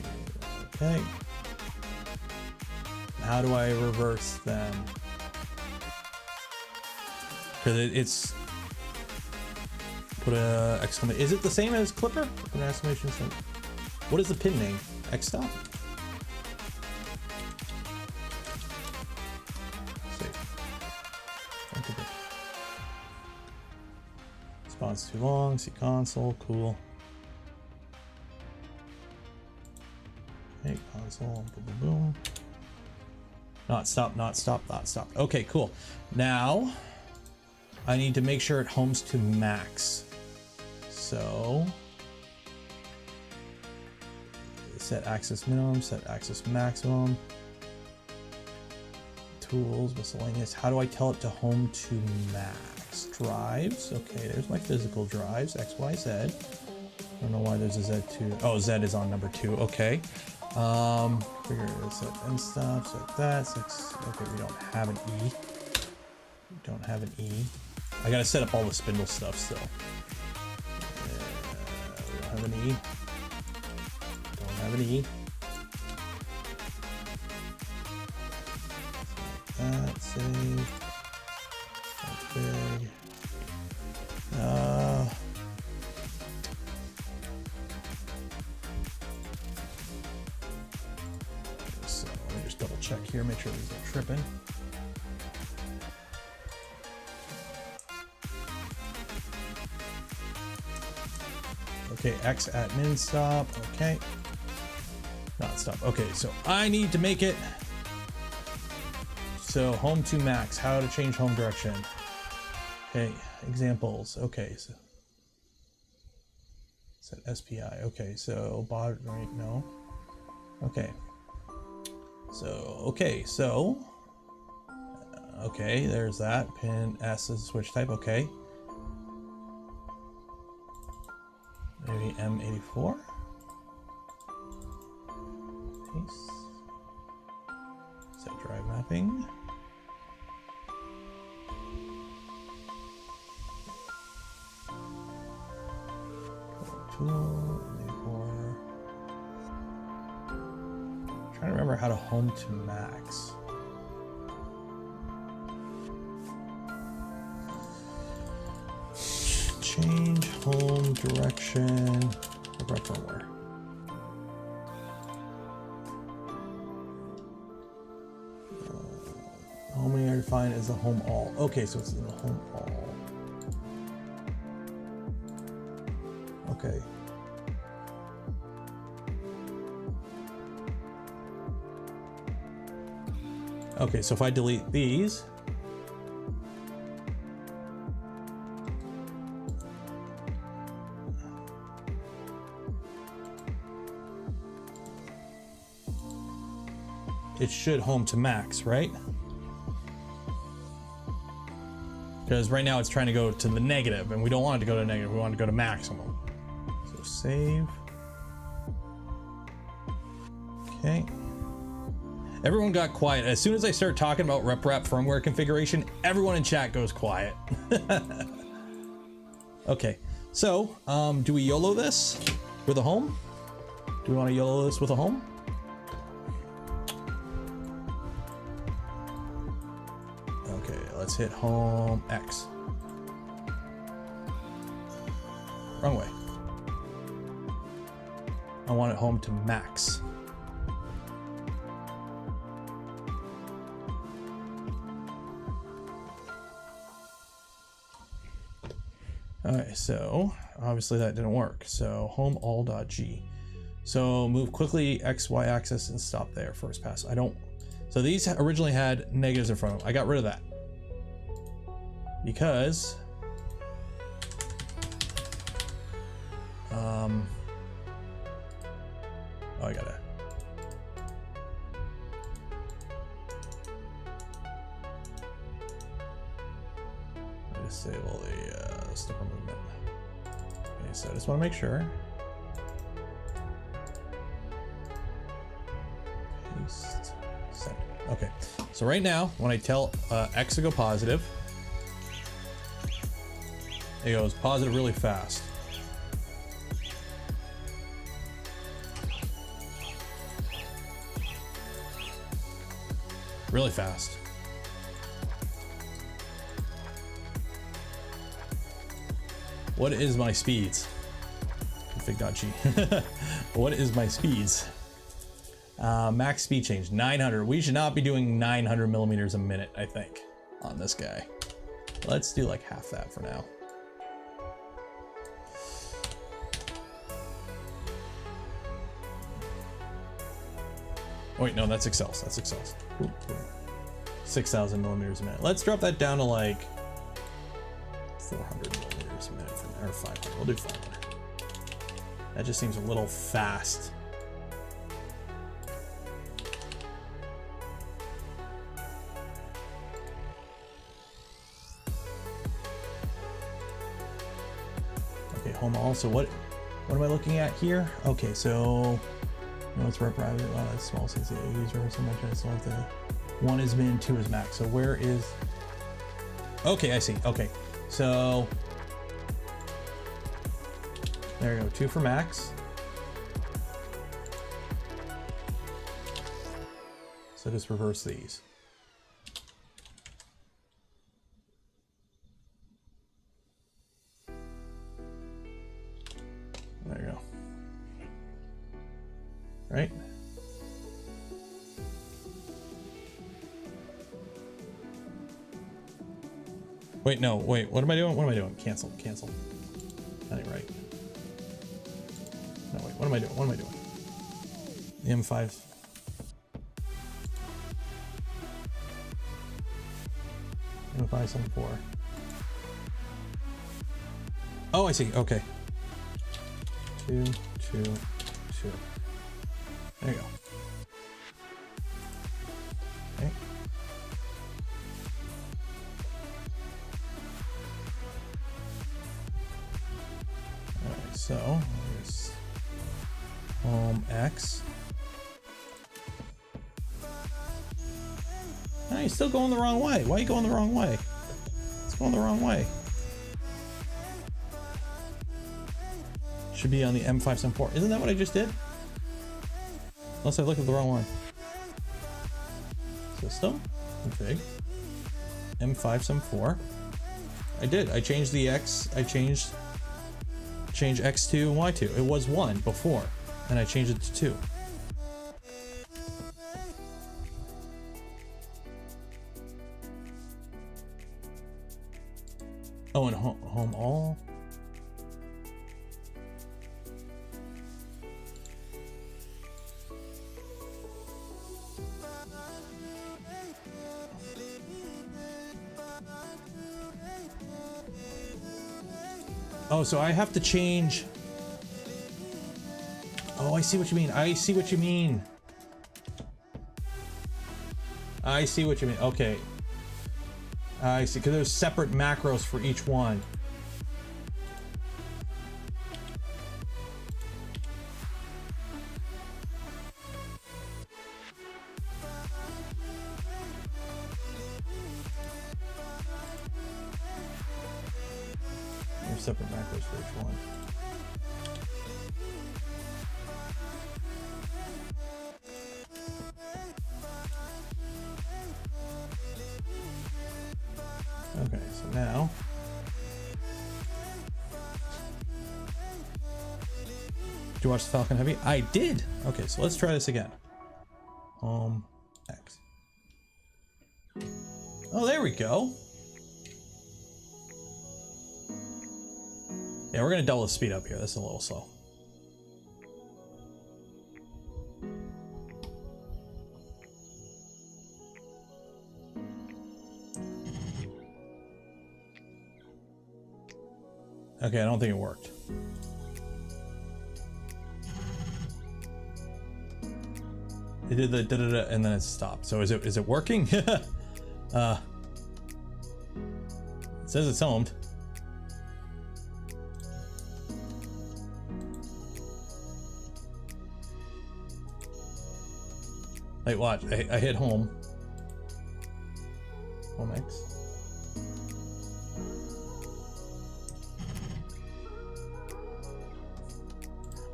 Okay. How do I reverse them? Because it's put a exclamation. Is it the same as Clipper? Put an exclamation sign. What is the pin name? X stop. Save. Okay. Response too long. See console. Cool. Okay, console. Boom, boom, boom. Not stop. Not stop. Not stop. Okay, cool. Now I need to make sure it homes to max. So set axis minimum, set axis maximum. Tools, miscellaneous. How do I tell it to home to max? Drives. Okay, there's my physical drives. X, Y, Z. I don't know why there's a Z2. Oh, Z is on number 2. Okay. Figure set end stop, set that. Okay, we don't have an E. We don't have an E. I gotta set up all the spindle stuff still. We don't have an E. Don't have an E. That save. Config. So let me just double check here, make sure these are tripping. Okay, X at min stop. Okay. Not stop. Okay, so I need to make it so home to max. How to change home direction. Okay, examples. Okay, so set SPI. Okay, so bot right, no. Okay. So okay, there's that. Pin S is switch type. Okay. Maybe M84. Paste. Set drive mapping. Tool, M84. how to home to max. Change home direction. Firmware. How many I define as the home all? Okay, so it's in the home all. Okay. Okay, so if I delete these, it should home to max, right? Because right now it's trying to go to the negative, and we don't want it to go to negative, we want it to go to maximum. So save. Okay. Everyone got quiet. As soon as I start talking about RepRap firmware configuration, everyone in chat goes quiet. Okay, so do we YOLO this with a home? Do we want to YOLO this with a home? Okay, let's hit home X. Wrong way. I want it home to max. All right, so obviously that didn't work. So home all.g. So move quickly X, Y axis and stop there, first pass. I don't, so these originally had negatives in front of them. I got rid of that because oh, I gotta, disable the stipper movement. Okay, so I just want to make sure. Paste, send. Okay, so right now when I tell X to go positive, it goes positive really fast. Really fast. What is my speeds? Config.g. What is my speeds? Max speed change, 900. We should not be doing 900 millimeters a minute, I think, on this guy. Let's do like half that for now. Oh wait, no, that's Excels. That's Excels. 6,000 millimeters a minute. Let's drop that down to like 400 millimeters a minute for now, or 500. We'll do 500. That just seems a little fast. Okay, home all. So what am I looking at here? Okay, so no, it's RepRap. Wow, that's small since the user so much. I still have to. 1 is min, 2 is max. So where is? Okay, I see. Okay, so there you go. 2 for max. So just reverse these. There you go. Right? Wait, no, wait, what am I doing? What am I doing? Cancel, cancel. That ain't right. No, wait, what am I doing? What am I doing? The M5. M574. Oh, I see, okay. 2, 2, 2. There you go. Okay. Alright, so there's home X. No, you're still going the wrong way. Why are you going the wrong way? It's going the wrong way. Should be on the M574. Isn't that what I just did? Unless I looked at the wrong one. System, config, M5 sum 4. I did. I changed the X. I changed X2 and Y2. It was 1 before, and I changed it to 2. Oh, and home all. Oh, so I have to change. Oh, I see what you mean. I see what you mean. I see what you mean. Okay. I see, because there's separate macros for each one. There's separate macros for each one. Okay, so now did you watch the Falcon Heavy? I did. Okay, so let's try this again. X. Oh, there we go. Yeah, we're gonna double the speed up here. That's a little slow. Okay, I don't think it worked. It did the da-da-da and then it stopped. So is it working? It says it's homed. Like watch, I hit home. Home X.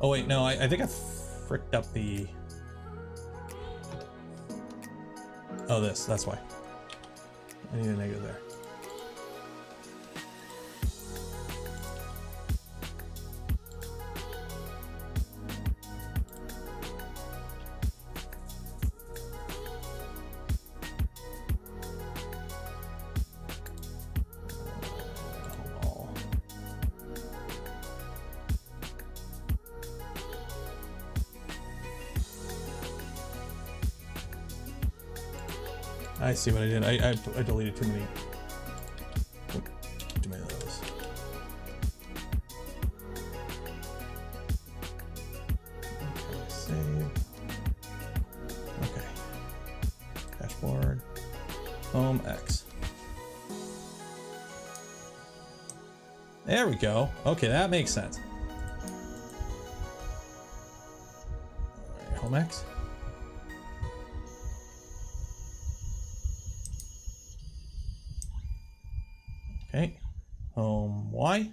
Oh wait, no, I think I fricked up the... Oh, that's why. I need a negative there. I see what I did. I deleted too many of those. Okay, save. Okay. Dashboard. Home X. There we go. Okay, that makes sense. All right, Home X. Okay, home Y.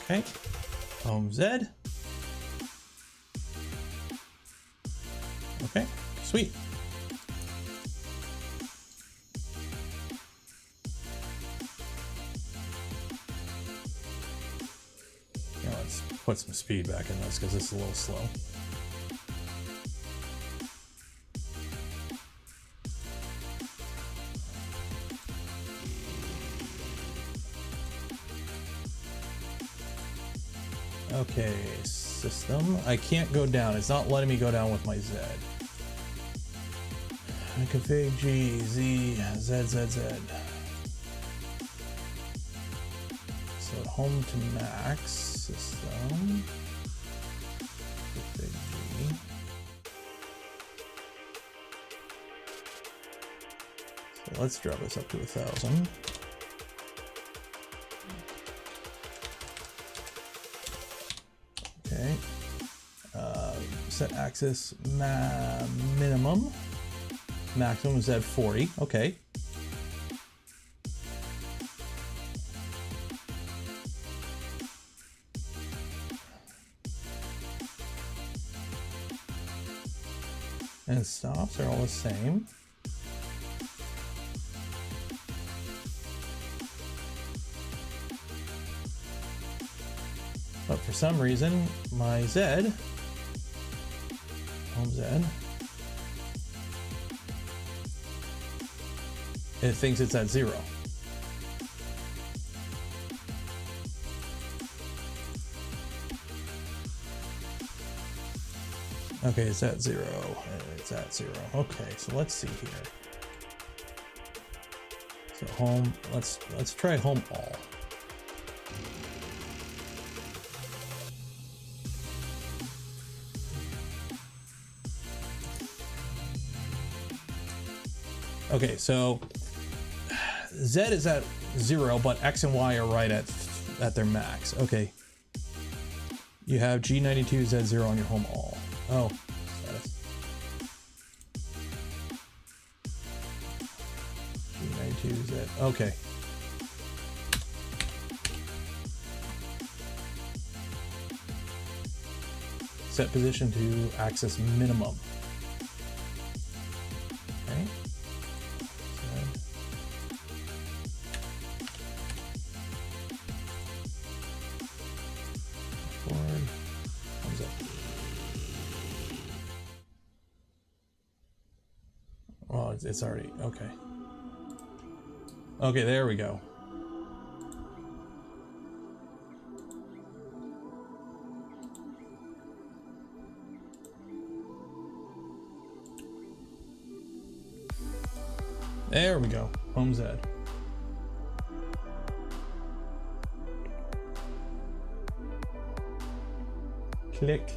Okay, home Z. Okay, sweet. Now let's put some speed back in this because it's a little slow. Okay, system. I can't go down. It's not letting me go down with my Z. Config G, Z, Z, Z, Z. So home to max system. Config G. So let's drop this up to 1,000. Okay. Set axis minimum. Maximum is at 40. Okay. And stops are all the same. But for some reason, my Z, home Z, it thinks it's at 0. Okay, it's at 0. It's at 0. Okay, so let's see here. So home, let's try home all. Okay, so Z is at 0, but X and Y are right at their max. Okay. You have G92 Z0 on your home all. Oh, status. G92 Z. Okay. Set position to axis minimum. Okay. Forward. Comes up. Oh, it's already okay. Okay, there we go. There we go. Home Z. Click.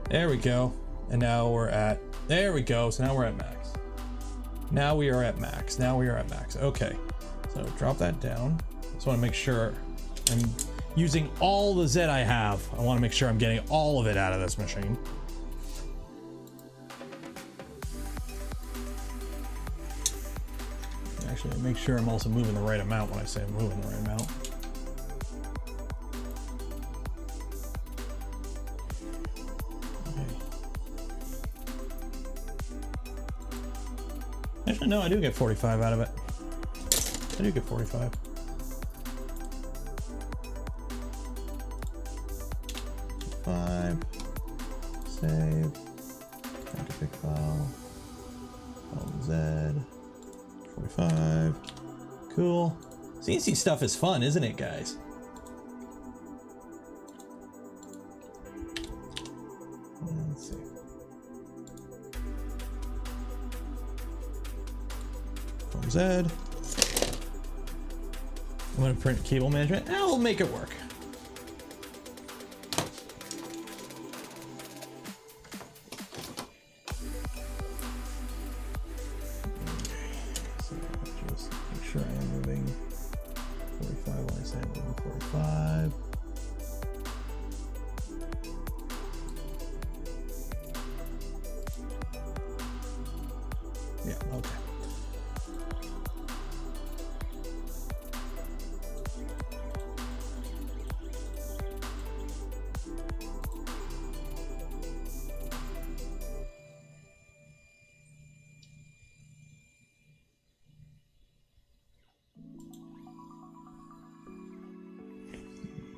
There we go. And now we're at, there we go. So now we're at max. Now we are at max. Now we are at max. Okay. So drop that down. Just want to make sure I'm using all the Z I have. I want to make sure I'm getting all of it out of this machine. Actually, make sure I'm also moving the right amount when I say I'm moving the right amount. Okay. Actually, no, I do get 45 out of it. I do get 45. Save. Config file. Z. 45. Cool. CNC stuff is fun, isn't it, guys? Let's see. From Z. I'm going to print cable management. And we'll make it work. Sure, I am moving 45 when I say I'm moving 45. Yeah, okay.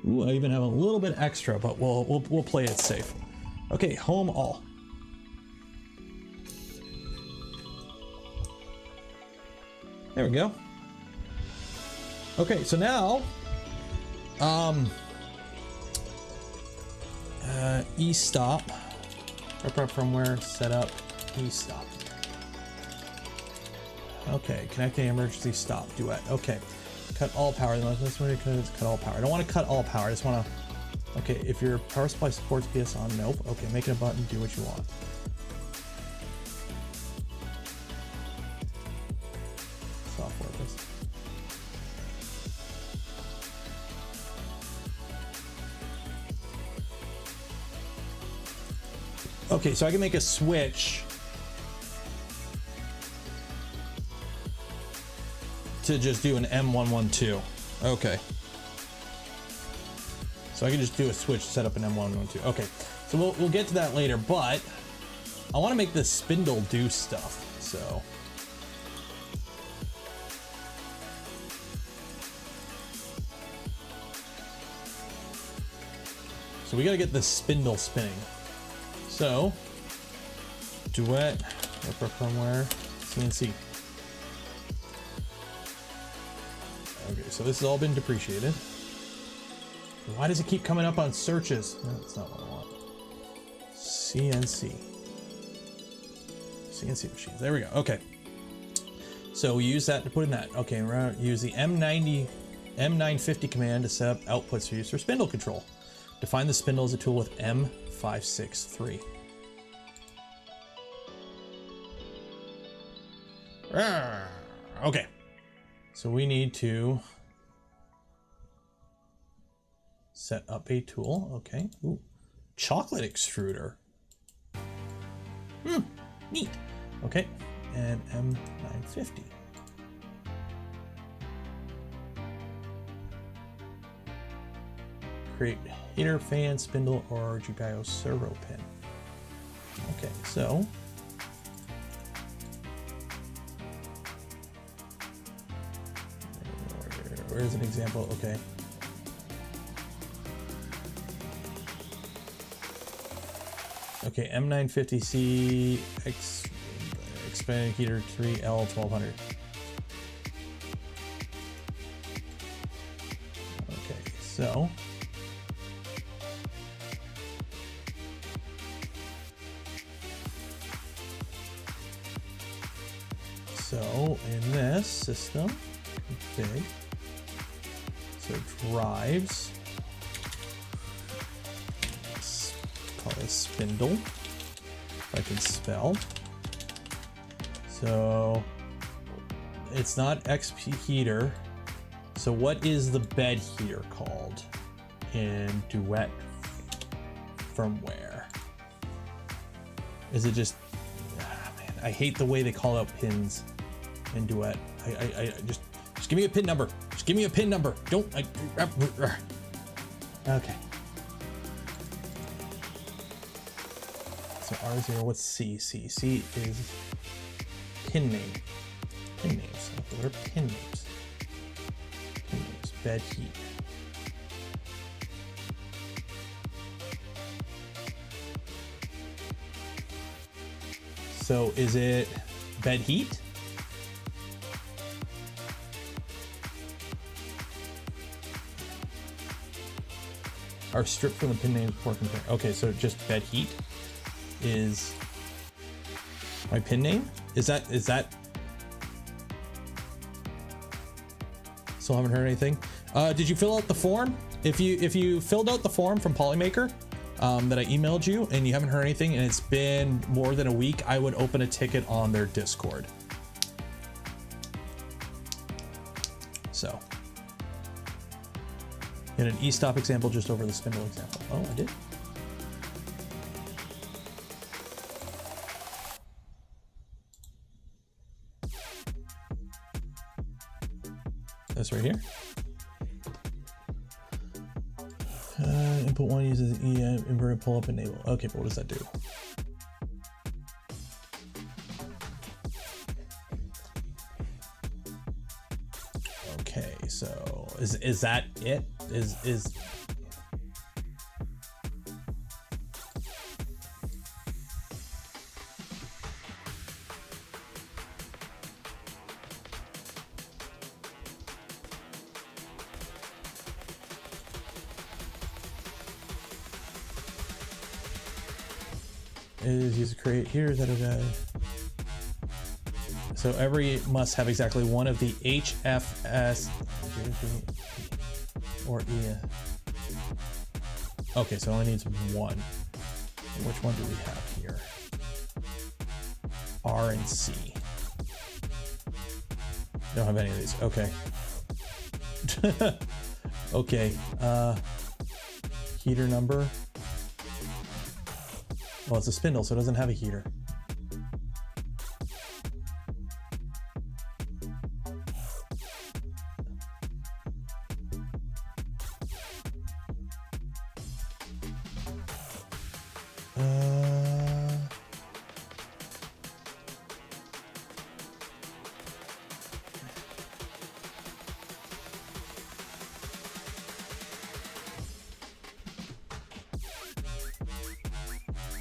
Ooh, I even have a little bit extra, but we'll play it safe. Okay, home all. There we go. Okay, so now, e-stop, RepRap firmware setup, e-stop. Okay, connecting emergency stop, Duet. Okay. Cut all power. This one because cut all power. I don't want to cut all power. I just want to. Okay, if your power supply supports PS on, nope. Okay, make it a button. Do what you want. Software this. Okay, so I can make a switch to just do an M112. Okay. So I can just do a switch, set up an M112. Okay, so we'll get to that later, but I want to make this spindle do stuff, so. So we got to get this spindle spinning. So, Duet, RepRap firmware, CNC. Okay, so this has all been depreciated. Why does it keep coming up on searches? No, that's not what I want. CNC. CNC machines. There we go. Okay. So we use that to put in that. Okay, we're going to use the M950 command to set up outputs for use for spindle control. Define the spindle as a tool with M563. Okay. So we need to set up a tool. Okay. Ooh. Chocolate extruder. Neat. Okay. And M950. Create heater, fan, spindle, or GPIO servo pin. Okay, so where's an example? Okay. Okay, M950C expanded heater 3L1200. Okay, so in this system, config, so drives, call it spindle, if I can spell. So it's not XP heater. So what is the bed heater called in Duet firmware? Is it just, man, I hate the way they call out pins in Duet. I just give me a pin number. Just give me a pin number. Don't okay. So R0, what's C? C is pin name. Pin names. Okay, what are pin names? Pin names. Bed heat. So is it bed heat? Are stripped from the pin names before comparing. Okay, so just bed heat is my pin name. Is that? Still haven't heard anything. Did you fill out the form? If you filled out the form from Polymaker that I emailed you and you haven't heard anything and it's been more than a week, I would open a ticket on their Discord. So. In an e-stop example just over the spindle example. Oh, I did. This right here. Input one uses E inverted pull up enable. Okay, but what does that do? Okay, so is that it? Is use create here, so every must have exactly one of the HFS or E. Okay, so it only needs one. Which one do we have here? R and C. Don't have any of these. Okay. Okay. Heater number. Well, it's a spindle, so it doesn't have a heater.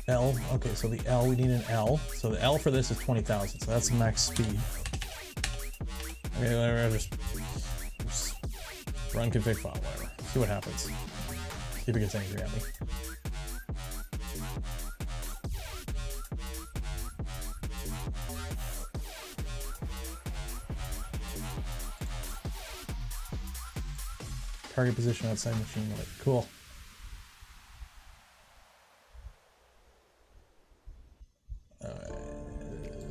L, okay, so the L, we need an L. So the L for this is 20,000, so that's the max speed. Okay, whatever, just run config file, whatever. See what happens. See if it gets angry at me. Target position outside machine limit. Cool.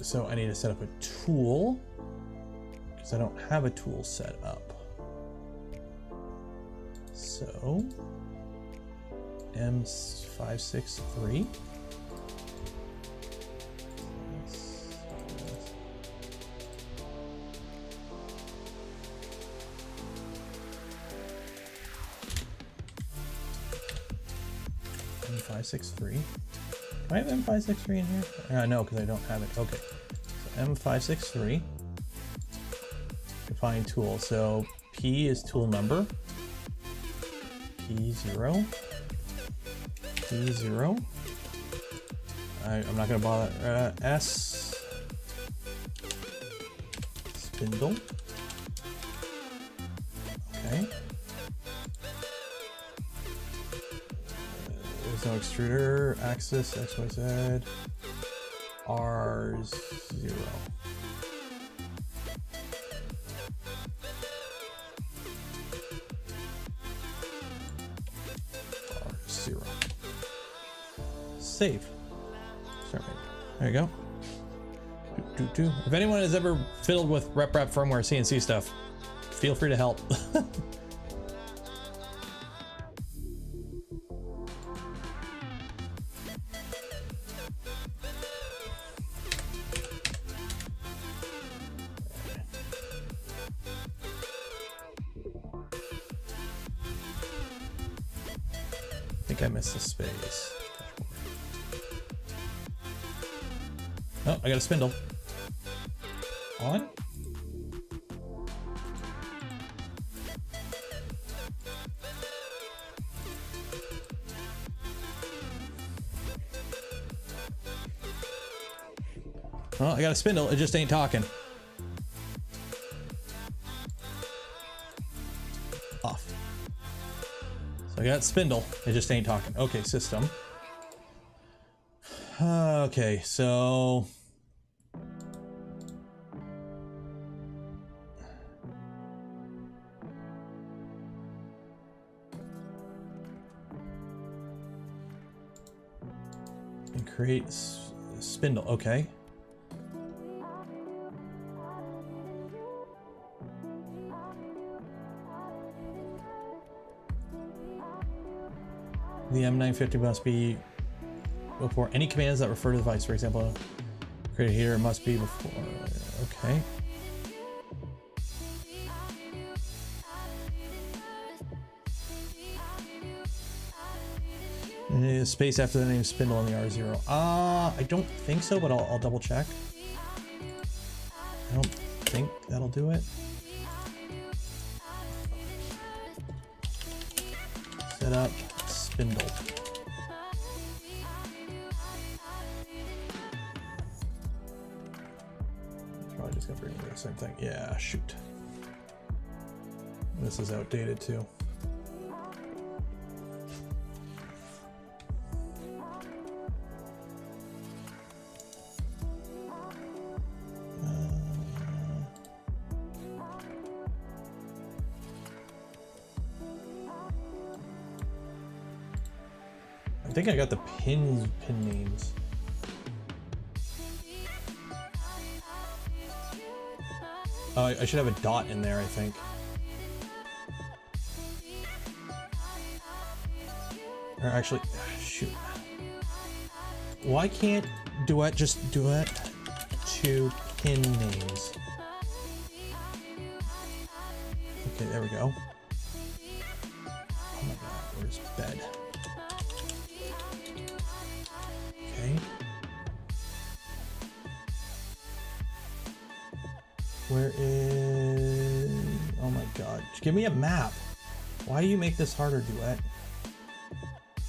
So I need to set up a tool because I don't have a tool set up. So M563. M563. Do I have M563 in here? No, because I don't have it. Okay. So M563. Define tool. So P is tool number. P0. P0. I'm not going to bother. S. Spindle. Okay. There's no extruder, axis, XYZ, R0. R0. Save. Sorry. There you go. If anyone has ever fiddled with RepRap firmware CNC stuff, feel free to help. I think I missed a space. Oh, I got a spindle. On? Oh, I got a spindle. It just ain't talking. Off. So I got spindle. It just ain't talking. Okay, system. Okay, so and create spindle. Okay. The M950 must be before any commands that refer to the device. For example, create here, it must be before. Okay. And space after the name spindle on the R0. I don't think so, but I'll double check. I don't think that'll do it. Set up spindle. Probably just gonna bring the same thing. Yeah, shoot. This is outdated too. I think I got the pin names. Oh, I should have a dot in there, I think. Or actually, shoot. Why can't Duet just Duet to pin names? Okay, there we go. Oh my god, where's bed? Okay. Where is... Oh my god. Give me a map. Why do you make this harder, Duet?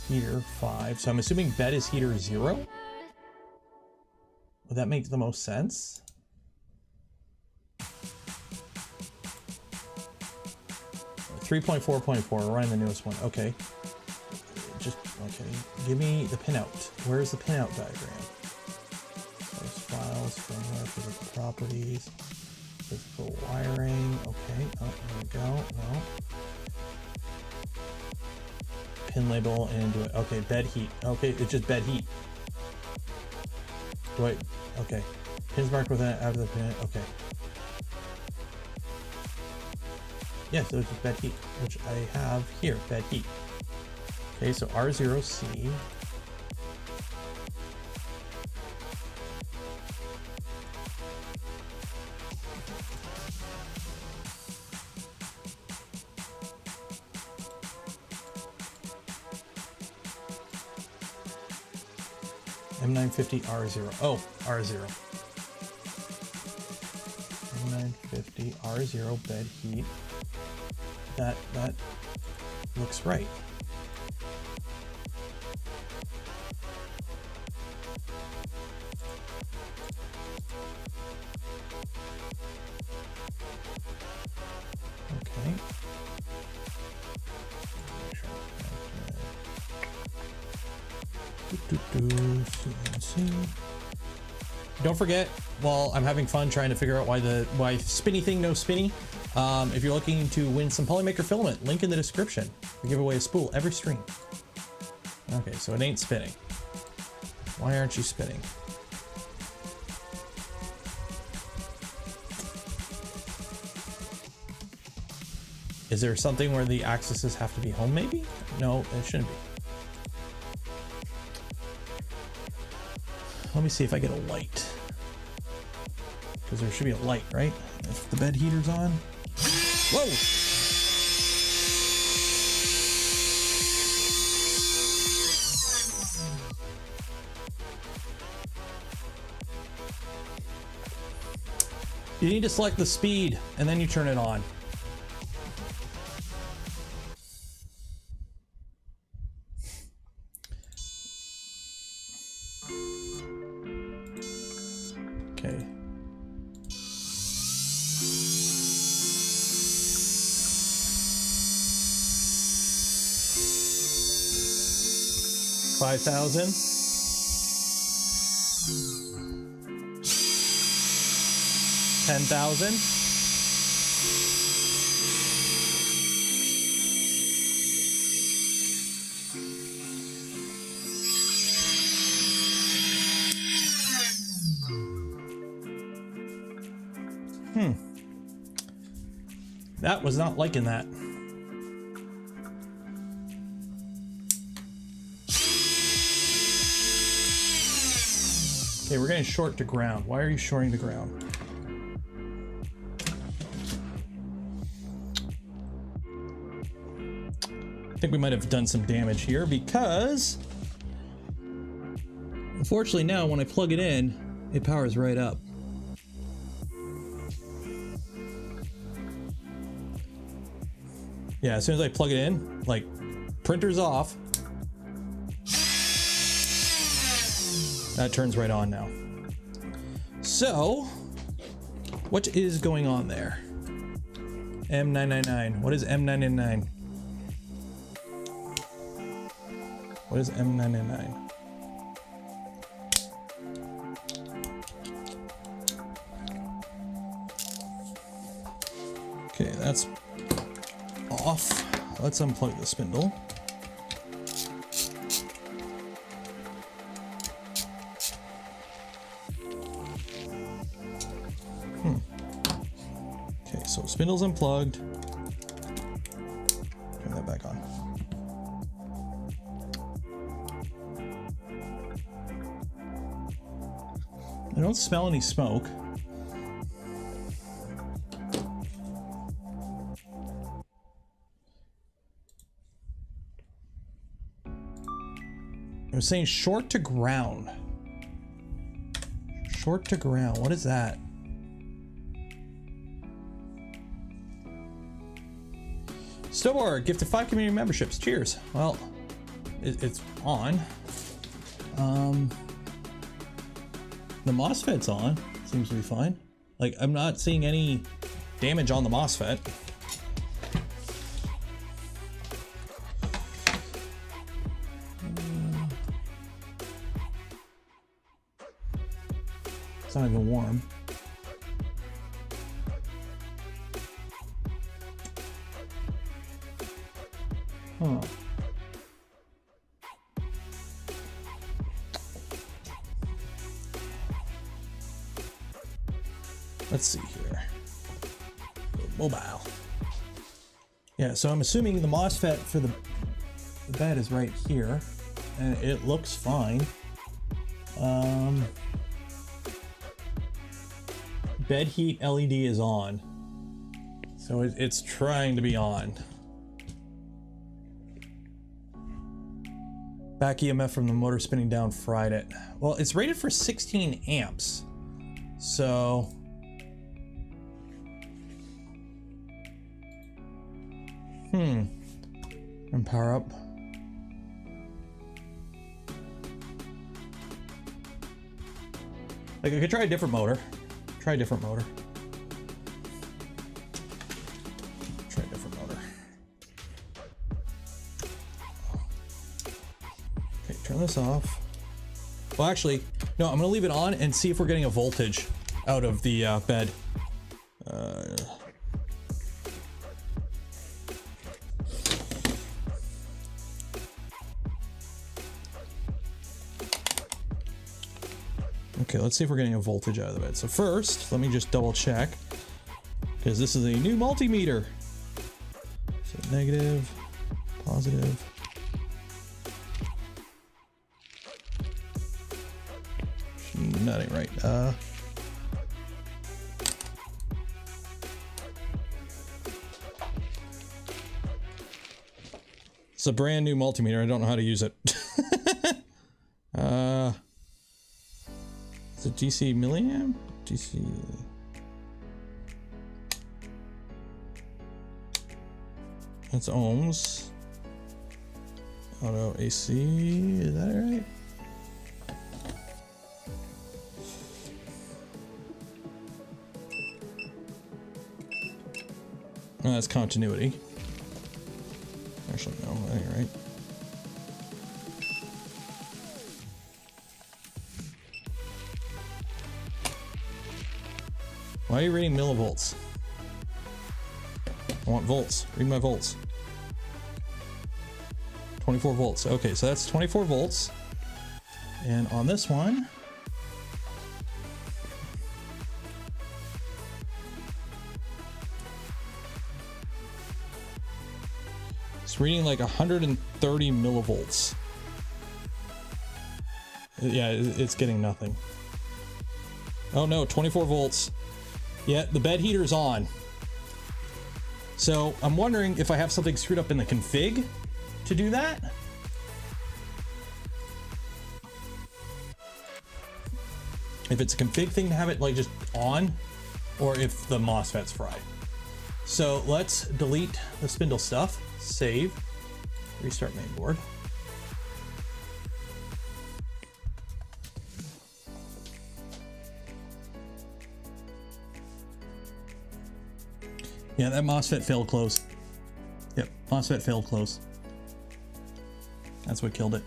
Heater 5. So I'm assuming bed is heater 0? Would that make the most sense? Three 3.4.4, we're running the newest one. Okay. Just, okay. Give me the pinout. Where's the pinout diagram? Those files, firmware, physical properties, physical wiring. Okay. Oh, there we go. No. Pin label and do it. Okay, bed heat. Okay, it's just bed heat. Wait, okay. Pins marked with that after the pin. Okay. Yes, so it's just bed heat, which I have here, bed heat. Okay, so R0C. M950R0. Oh, R0. M950R0 bed heat. That looks right. Okay. CNC. Don't forget, while I'm having fun trying to figure out why spinny thing no spinny, if you're looking to win some Polymaker filament, link in the description. We give away a spool every stream. Okay, so it ain't spinning. Why aren't you spinning? Is there something where the axes have to be home maybe? No, it shouldn't be. Let me see if I get a light. Because there should be a light, right? If the bed heater's on. Whoa! You need to select the speed and then you turn it on. Okay. $5,000. 10,000. That was not liking that. Okay, we're getting short to ground. Why are you shorting the ground? I think we might have done some damage here because unfortunately now when I plug it in, it powers right up. Yeah, as soon as I plug it in, like printer's off. That turns right on now. So, what is going on there? M999. What is M999? What is M999? Okay, that's off. Let's unplug the spindle. Okay, so spindle's unplugged. Turn that back on. I don't smell any smoke. I was saying short to ground. Short to ground. What is that? Snowboard gifted 5 community memberships. Cheers. Well, it's on. The MOSFET's on. Seems to be fine. Like, I'm not seeing any damage on the MOSFET. It's not even warm. Huh. Let's see here. Mobile. Yeah, so I'm assuming the MOSFET for the bed is right here, and it looks fine. Bed heat LED is on, so it's trying to be on. Back EMF from the motor spinning down fried it. Well, it's rated for 16 amps, so and power up. Like, I could try a different motor. Try a different motor. Try a different motor. Okay, turn this off. Well, actually, no, I'm gonna leave it on and see if we're getting a voltage out of the bed. Okay, let's see if we're getting a voltage out of the bed. So first, let me just double check, because this is a new multimeter. So negative, positive. That ain't right. It's a brand new multimeter. I don't know how to use it. Is it DC milliamp? DC. That's ohms. Auto AC. Is that right? Oh, that's continuity. Actually, no, that ain't right. Why are you reading millivolts? I want volts. Read my volts. 24 volts. Okay, so that's 24 volts. And on this one, it's reading like 130 millivolts. Yeah, it's getting nothing. Oh no, 24 volts. Yeah, the bed heater's on. So I'm wondering if I have something screwed up in the config to do that. If it's a config thing to have it like just on, or if the MOSFET's fried. So let's delete the Spindle stuff, save, restart mainboard. Yeah, that MOSFET failed close. Yep, MOSFET failed close. That's what killed it.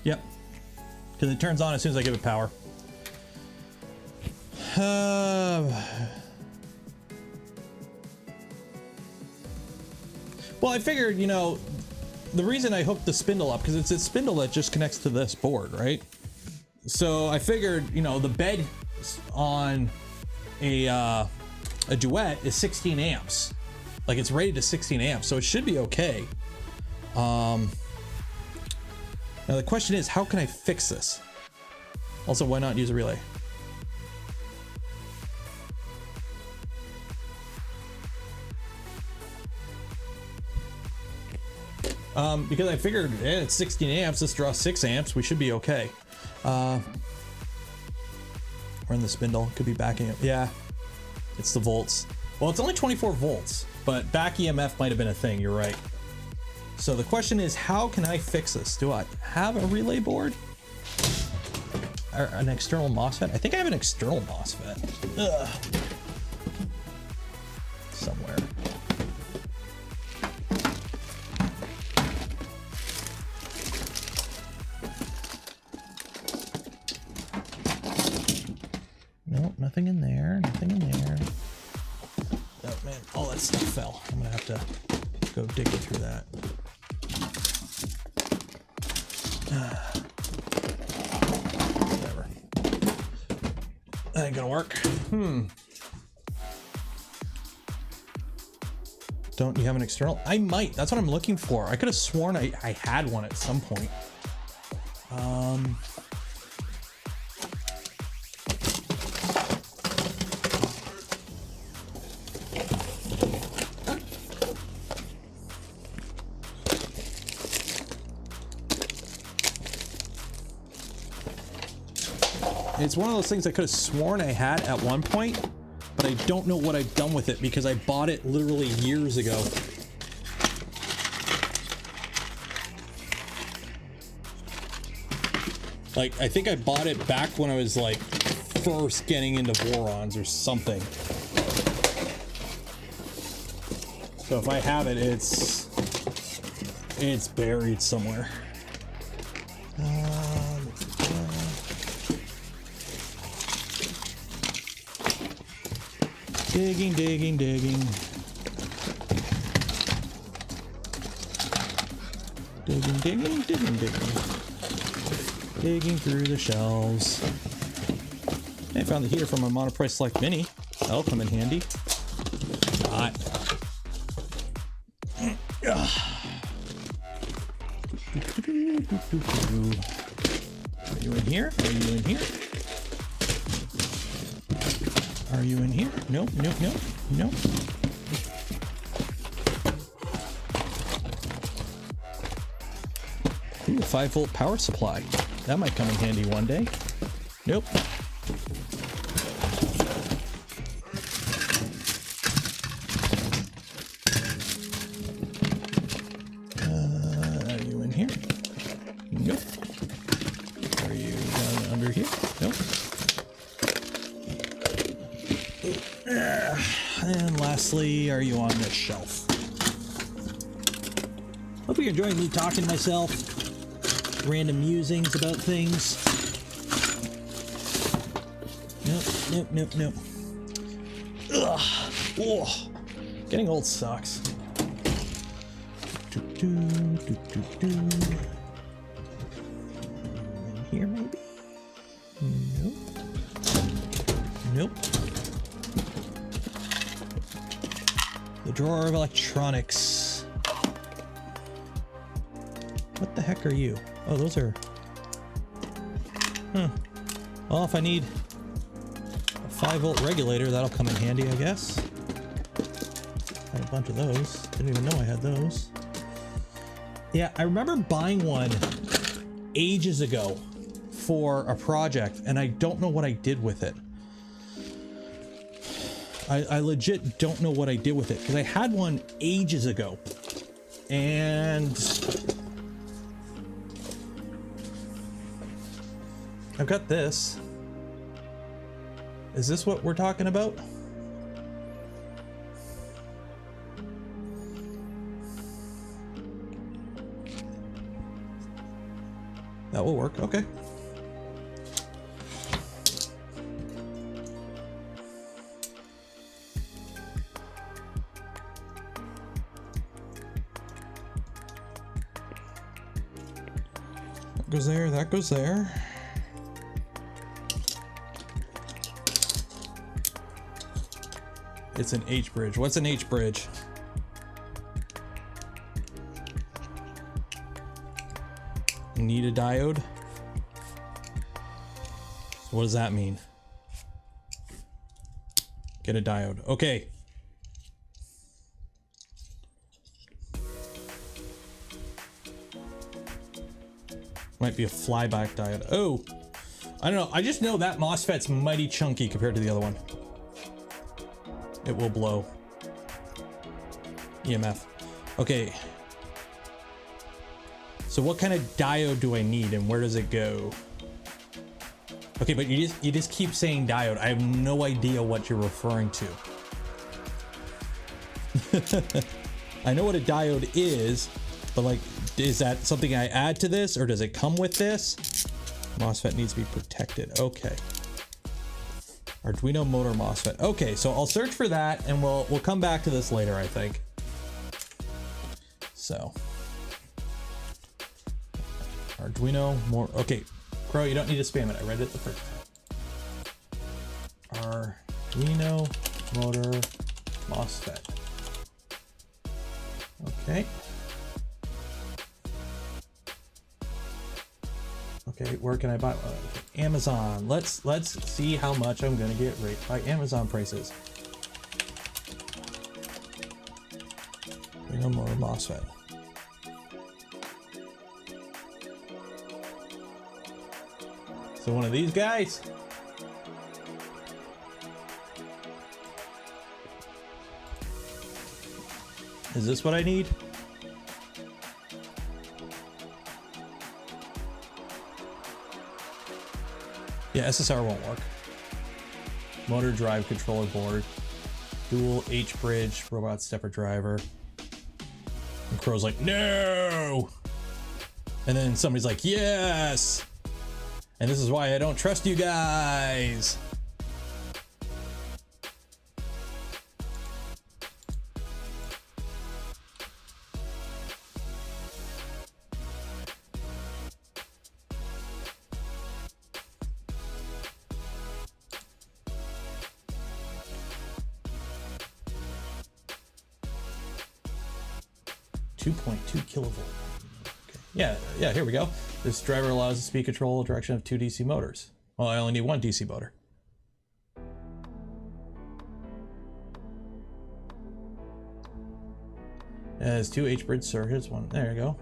Yep, because it turns on as soon as I give it power. Well, I figured, you know, the reason I hooked the Spindle up, because it's a Spindle that just connects to this board, right? So I figured, you know, the bed on a Duet is 16 amps. Like, it's rated to 16 amps, so it should be okay. Now the question is, how can I fix this? Also, why not use a relay? Because I figured it's 16 amps, let's draw 6 amps, we should be okay. We're in the spindle, could be backing it. Yeah, it's the volts. Well, it's only 24 volts, but back EMF might have been a thing, you're right. So the question is, how can I fix this? Do I have a relay board? Or an external MOSFET? I think I have an external MOSFET. Ugh. Somewhere. Nope, nothing in there, nothing in there. Oh man, all that stuff fell. I'm gonna have to go digging through that. Whatever. That ain't gonna work. Don't you have an external? I might. That's what I'm looking for. I could have sworn I had one at some point. It's one of those things I could have sworn I had at one point, but I don't know what I've done with it because I bought it literally years ago. Like, I think I bought it back when I was like first getting into Vorons or something. So if I have it, it's buried somewhere. Digging, digging, digging. Digging, digging, digging, digging. Digging through the shelves. I found the heater from a Monoprice Select Mini. That'll come in handy. Not. Are you in here? Are you in here? Are you in here? Nope, nope, nope, nope. Ooh, 5-volt power supply. That might come in handy one day. Nope. Are you in here? Nope. Are you down under here? Nope. And lastly, are you on this shelf? Hope you're enjoying me talking to myself. Random musings about things. Nope, nope, nope, nope. Ugh. Oh. Getting old sucks. In here, maybe? Nope. Nope. The drawer of electronics. What the heck are you? Oh, those are... Well, if I need a 5-volt regulator, that'll come in handy, I guess. Got a bunch of those. Didn't even know I had those. Yeah, I remember buying one ages ago for a project, and I don't know what I did with it. I legit don't know what I did with it, because I had one ages ago. And... I've got this. Is this what we're talking about? That will work, okay. That goes there, that goes there. It's an H bridge. What's an H bridge? Need a diode? What does that mean? Get a diode. Okay. Might be a flyback diode. Oh, I don't know. I just know that MOSFET's mighty chunky compared to the other one. It will blow. EMF. Okay. So what kind of diode do I need and where does it go? Okay, but you just keep saying diode. I have no idea what you're referring to. I know what a diode is, but like, is that something I add to this or does it come with this? MOSFET needs to be protected. Okay. Arduino motor MOSFET. Okay, so I'll search for that and we'll come back to this later, I think. So. Arduino more. Okay, Crow, you don't need to spam it. I read it the first time. Arduino motor MOSFET. Okay. Okay, where can I buy? Amazon. Let's see how much I'm gonna get rate by Amazon prices. Arduino motor MOSFET. So one of these guys. Is this what I need? Yeah, SSR won't work. Motor drive controller board. Dual H-bridge robot stepper driver. And Crow's like, no! And then somebody's like, yes! And this is why I don't trust you guys. .2 kilovolt. Okay. Yeah, here we go. This driver allows the speed control direction of 2 DC motors. Well, I only need 1 DC motor. It has 2 H-bridge circuits. One, there you go.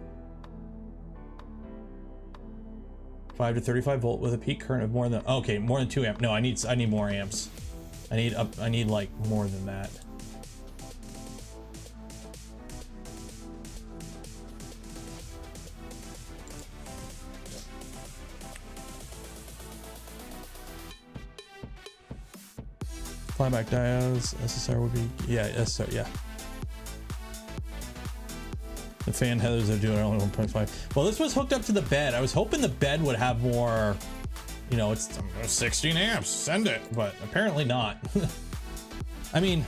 5 to 35 volt with a peak current of more than, okay, more than 2 amp. No, I need more amps. I need like more than that. Flyback diodes, SSR would be, yeah, SSR, yeah. The fan headers are doing only 1.5. Well, this was hooked up to the bed. I was hoping the bed would have more, you know, it's 16 amps, send it, but apparently not. I mean,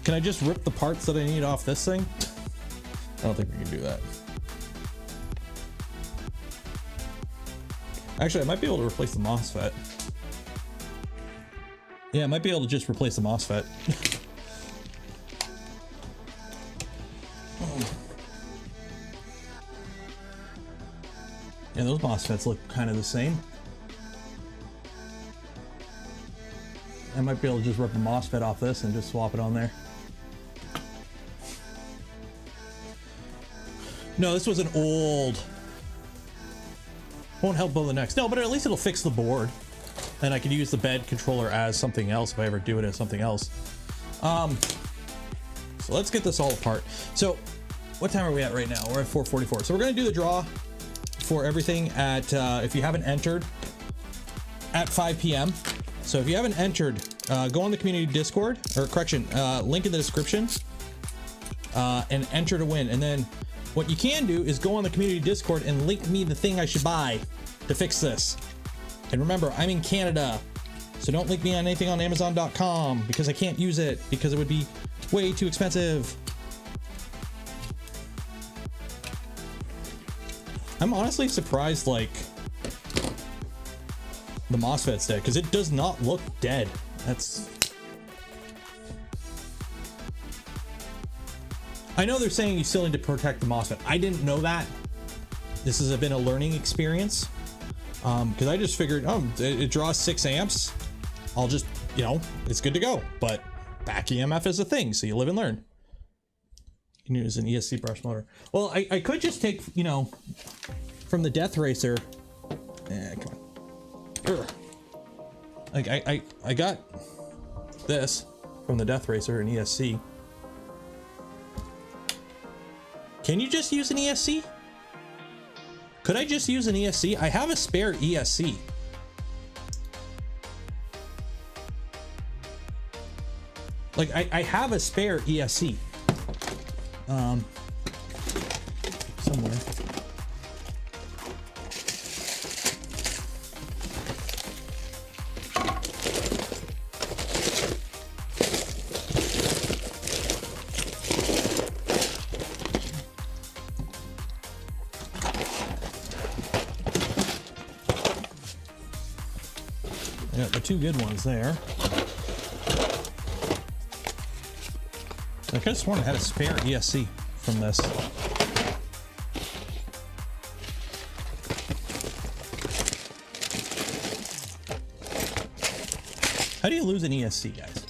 can I just rip the parts that I need off this thing? I don't think we can do that. Actually, I might be able to replace the MOSFET. Yeah, I might be able to just replace the MOSFET. Yeah, those MOSFETs look kind of the same. I might be able to just rip the MOSFET off this and just swap it on there. No, this was an old... Won't help build the next. No, but at least it'll fix the board. And I can use the bed controller as something else if I ever do it as something else. So let's get this all apart. So what time are we at right now? We're at 4:44. So we're going to do the draw for everything at, if you haven't entered, at 5 p.m. So if you haven't entered, go on the community Discord, or correction, link in the description, and enter to win. And then what you can do is go on the community Discord and link me the thing I should buy to fix this. And remember, I'm in Canada, so don't link me on anything on Amazon.com because I can't use it because it would be way too expensive. I'm honestly surprised, like, the MOSFET's dead because it does not look dead. That's... I know they're saying you still need to protect the MOSFET. I didn't know that. This has been a learning experience. because I just figured, oh, it draws 6 amps. I'll just, you know, it's good to go. But back EMF is a thing, so you live and learn. You can use an ESC brush motor. Well, I could just take, you know, from the Death Racer. Come on. Urgh. Like I got this from the Death Racer, an ESC. Can you just use an ESC? Could I just use an ESC? I have a spare ESC. Like I have a spare ESC. Somewhere. I got the 2 good ones there. I could have sworn I had a spare ESC from this. How do you lose an ESC, guys?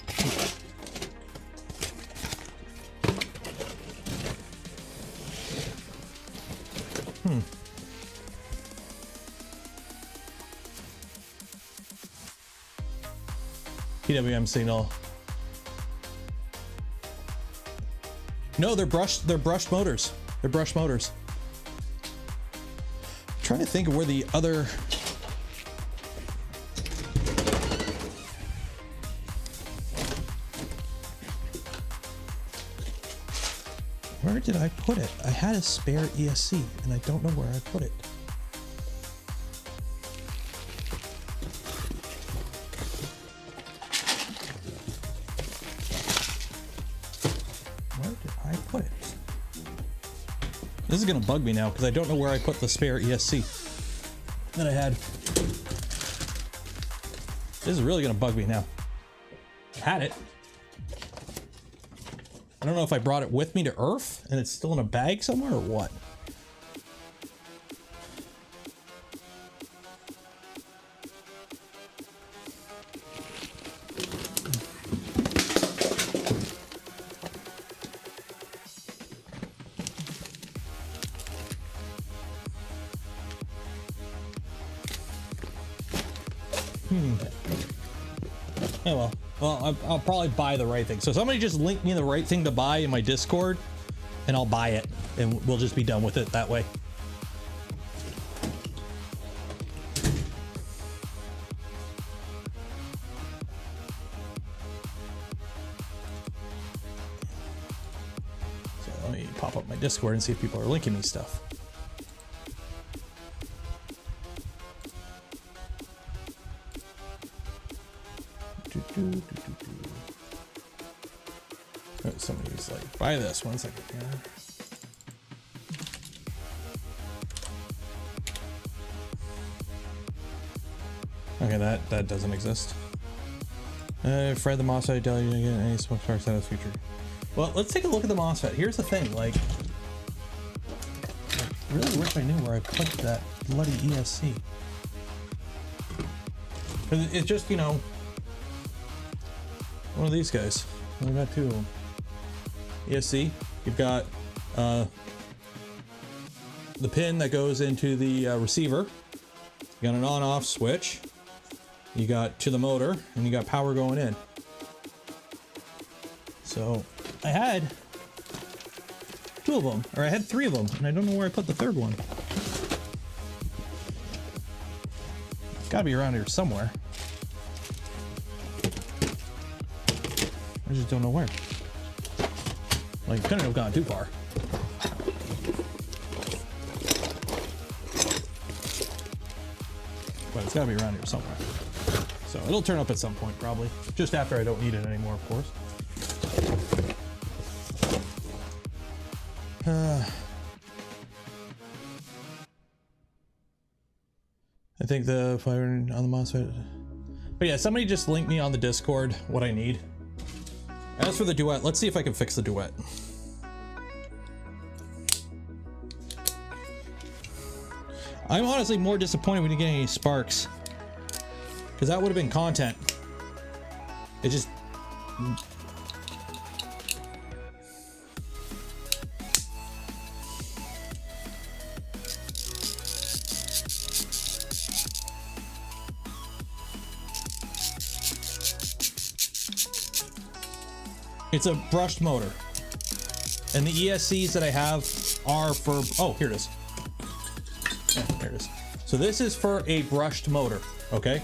PWM signal. No, they're brushed motors. They're brushed motors. I'm trying to think of where the other... Where did I put it? I had a spare ESC and I don't know where I put it. This is gonna bug me now because I don't know where I put the spare ESC that I had. This is really gonna bug me now. I had it. I don't know if I brought it with me to Earth and it's still in a bag somewhere or what. Oh well, I'll probably buy the right thing. So somebody just link me the right thing to buy in my Discord and I'll buy it and we'll just be done with it that way. So let me pop up my Discord and see if people are linking me stuff. Oh, somebody's like, buy this. 1 second here. Okay, that doesn't exist. Fred the MOSFET, tell you to get any smoke sparks out of the future. Well, let's take a look at the MOSFET. Here's the thing, like, I really wish I knew where I put that bloody ESC. Because it's just, you know, one of these guys. Only got 2 of them. ESC. You've got the pin that goes into the receiver. You got an on-off switch. You got to the motor, and you got power going in. So I had 2 of them, or I had 3 of them, and I don't know where I put the 3rd one. It's got to be around here somewhere. I just don't know where. Like, couldn't have gone too far. But it's gotta be around here somewhere. So it'll turn up at some point, probably. Just after I don't need it anymore, of course. I think the fire on the MOSFET. But yeah, somebody just link me on the Discord what I need. As for the Duet, let's see if I can fix the Duet. I'm honestly more disappointed we didn't get any sparks, because that would have been content. It just... It's a brushed motor. And the ESCs that I have are for... Oh, here it is. Yeah, there it is. So this is for a brushed motor, okay?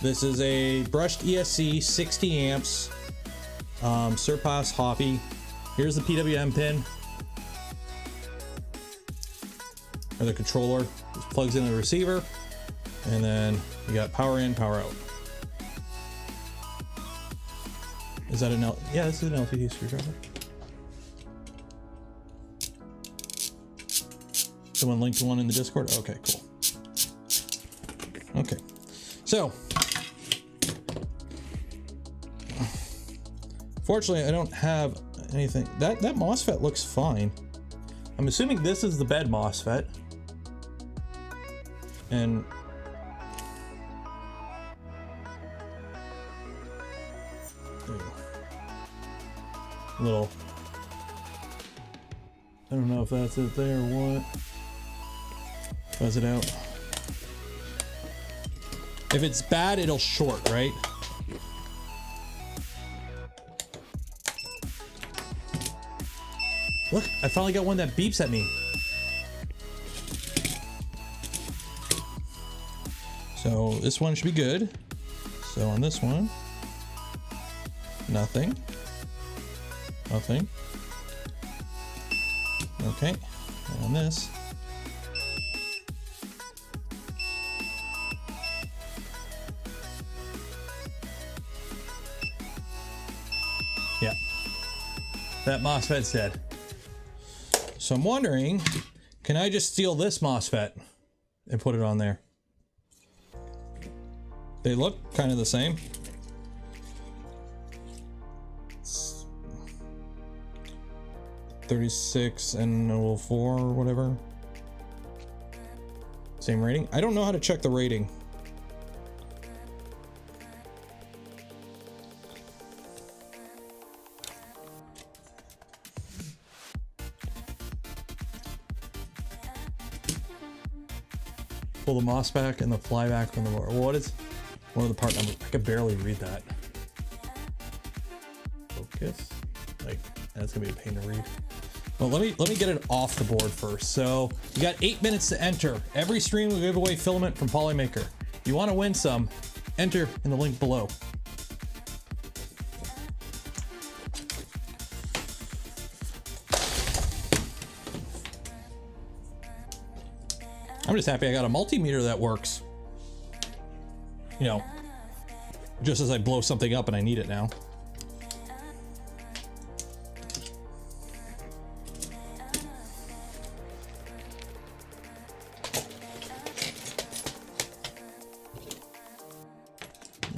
This is a brushed ESC, 60 amps, Surpass Hoppy. Here's the PWM pin. Or the controller. This plugs into the receiver. And then you got power in, power out. Is that an L? Yeah, this is an LTD screwdriver. Someone linked one in the Discord? Okay, cool. Okay. So, fortunately, I don't have anything. That MOSFET looks fine. I'm assuming this is the bed MOSFET. And there you go. Little, I don't know if that's it there or what. Fuzz it out. If it's bad, it'll short, right? Look, I finally got one that beeps at me. So this one should be good. So on this one, nothing. Nothing. Okay, and on this. Yeah, that MOSFET's dead. So I'm wondering, can I just steal this MOSFET and put it on there? They look kind of the same. 36 and 04 or whatever. Same rating. I don't know how to check the rating. Pull the MOS back and the fly back from the motor. What is one of the part numbers? I could barely read that. Focus. Like, that's gonna be a pain to read. Well, let me get it off the board first. So you got 8 minutes to enter. Every stream we give away filament from Polymaker. If you want to win some, enter in the link below. I'm just happy I got a multimeter that works. You know, just as I blow something up and I need it now.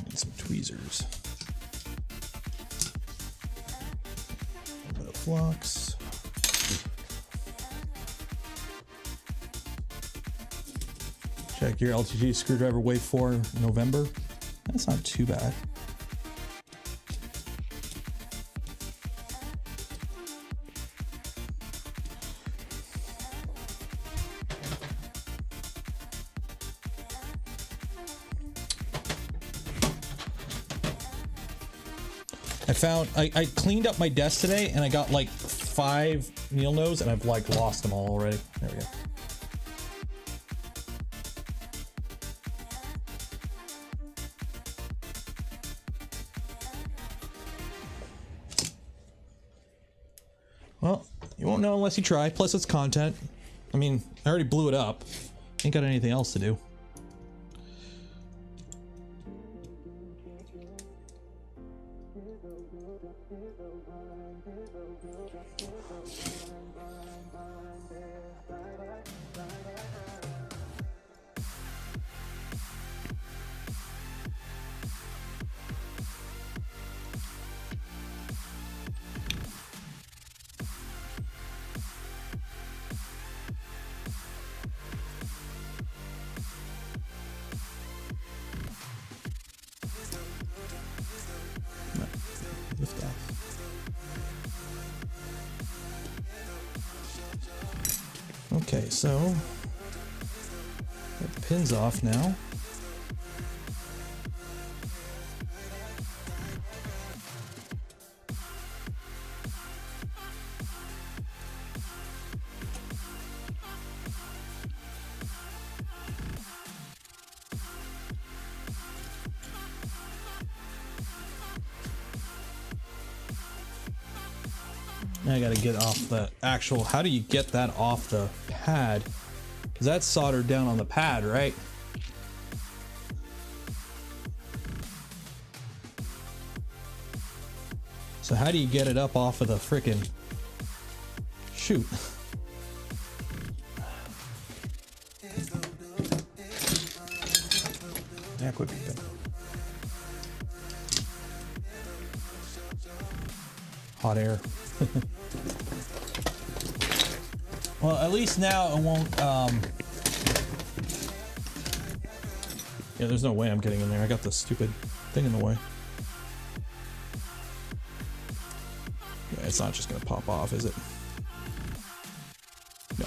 Need some tweezers. A little bit of flux. Check your LTG screwdriver wave 4 November. That's not too bad. I cleaned up my desk today and I got like 5 needle nose and I've like lost them all already. There we go. Well, you won't know unless you try. Plus, it's content. I mean, I already blew it up. Ain't got anything else to do. Okay, so get the pins off now. I gotta get off the actual, how do you get that off the pad? Because that's soldered down on the pad, right? So how do you get it up off of the frickin' shoot? Yeah, quick thing. Hot air. Well, at least now it won't, yeah, there's no way I'm getting in there. I got this stupid thing in the way. Yeah, it's not just gonna pop off, is it? No.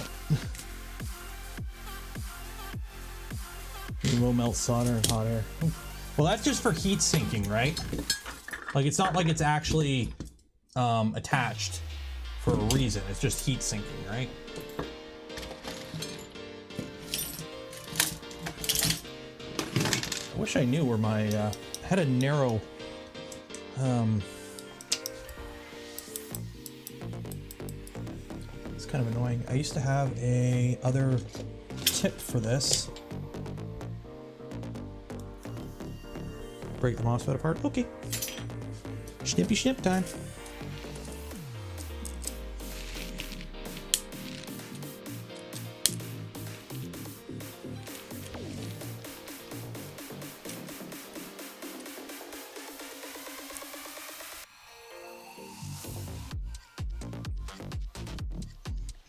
Low melt solder and hot air. Well, that's just for heat sinking, right? Like, it's not like it's actually attached for a reason. It's just heat sinking, right? I wish I knew where my I had a narrow it's kind of annoying. I used to have a other tip for this. Break the MOSFET apart. Okay. Snippy snip time.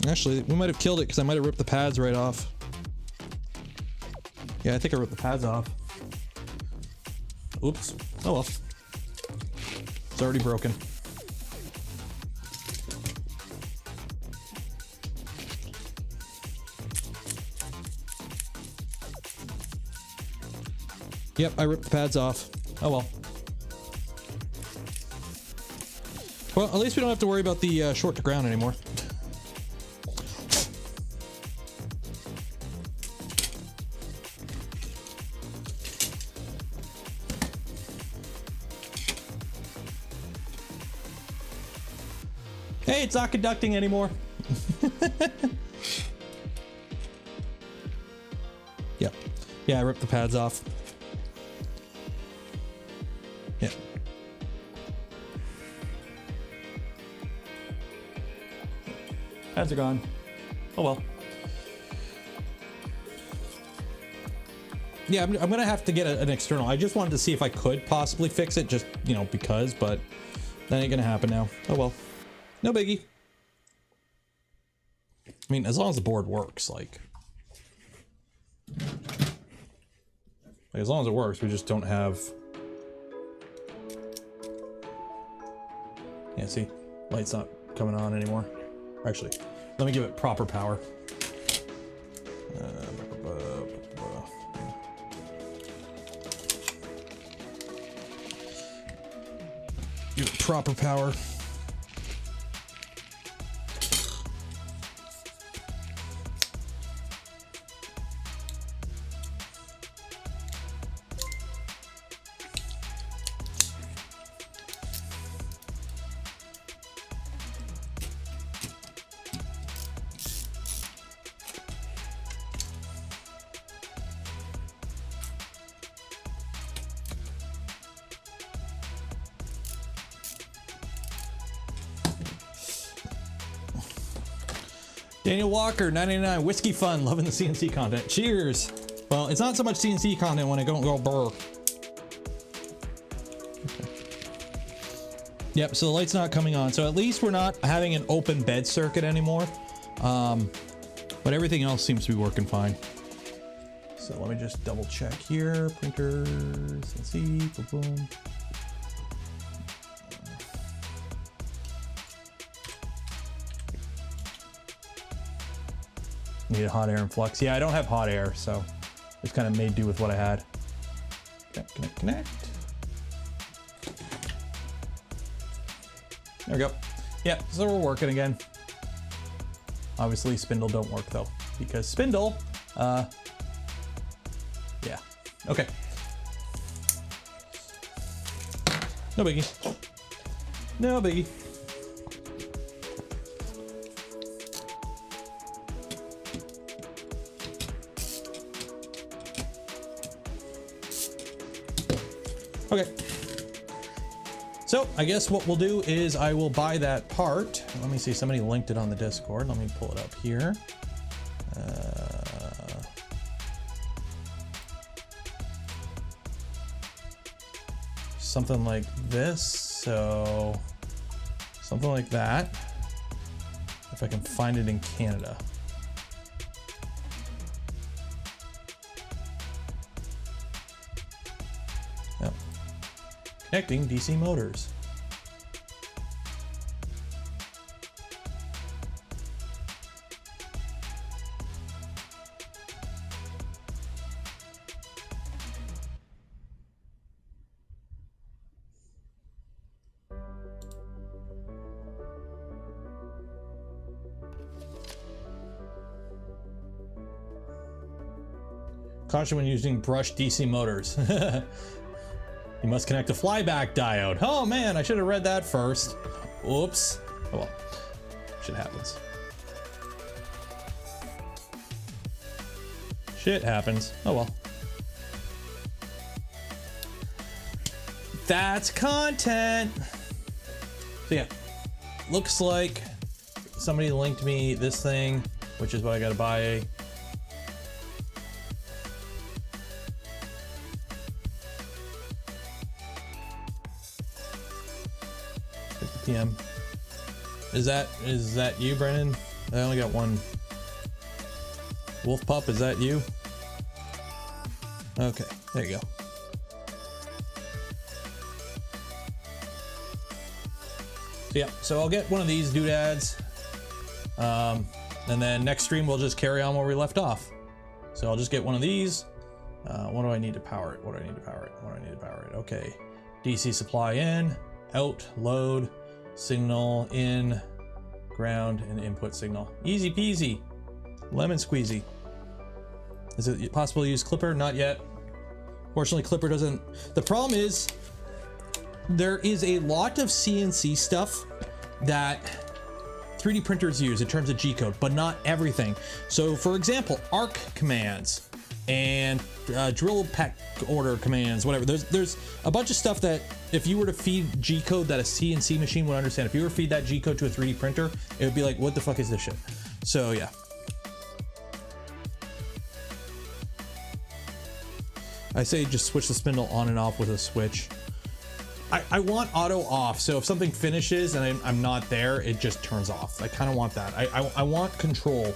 Actually, we might have killed it because I might have ripped the pads right off. Yeah, I think I ripped the pads off. Oops. Oh well. It's already broken. Yep, I ripped the pads off. Oh well. Well, at least we don't have to worry about the short to ground anymore. Hey, it's not conducting anymore. Yep. Yeah, I ripped the pads off. Yeah. Pads are gone. Oh well. Yeah, I'm gonna have to get an external. I just wanted to see if I could possibly fix it, just, you know, because, but that ain't gonna happen now. Oh well. No biggie. I mean, as long as the board works, like as long as it works, we just don't have. Yeah, see, light's not coming on anymore. Actually, let me give it proper power. Give it proper power. Daniel Walker, 99, Whiskey Fun, loving the CNC content. Cheers. Well, it's not so much CNC content when I don't go burr. Okay. Yep, so the light's not coming on. So at least we're not having an open bed circuit anymore. But everything else seems to be working fine. So let me just double check here. Printer, CNC, boom, boom. Needed hot air and flux. Yeah, I don't have hot air, so just kind of made do with what I had. Connect, connect, connect. There we go. Yeah, so we're working again. Obviously, Spindle don't work though, because Spindle, yeah. Okay. No biggie. No biggie. Okay. So I guess what we'll do is I will buy that part. Let me see, somebody linked it on the Discord. Let me pull it up here. Something like this. So something like that. If I can find it in Canada. Yep. Connecting DC motors. Caution when using brushed DC motors. You must connect a flyback diode. Oh man, I should have read that first. Oops. Oh well, shit happens. Shit happens. Oh well. That's content. So yeah, looks like somebody linked me this thing, which is what I gotta buy. 50 PM. Is that you, Brennan? I only got one. Wolf Pup, is that you? Okay, there you go. So yeah, so I'll get one of these doodads, and then next stream we'll just carry on where we left off. So I'll just get one of these. What do I need to power it? What do I need to power it? What do I need to power it? Okay, DC supply in, out, load, signal in, ground, and input signal. Easy peasy, lemon squeezy. Is it possible to use Clipper? Not yet. Fortunately, Clipper doesn't. The problem is, there is a lot of CNC stuff that 3D printers use in terms of G-code, but not everything. So for example, arc commands and drill pack order commands, whatever. There's a bunch of stuff that if you were to feed G-code that a CNC machine would understand, if you were to feed that G-code to a 3D printer, it would be like, what the fuck is this shit? So yeah. I say just switch the spindle on and off with a switch. I want auto off, so if something finishes and I'm not there, it just turns off. I kind of want that. I want control.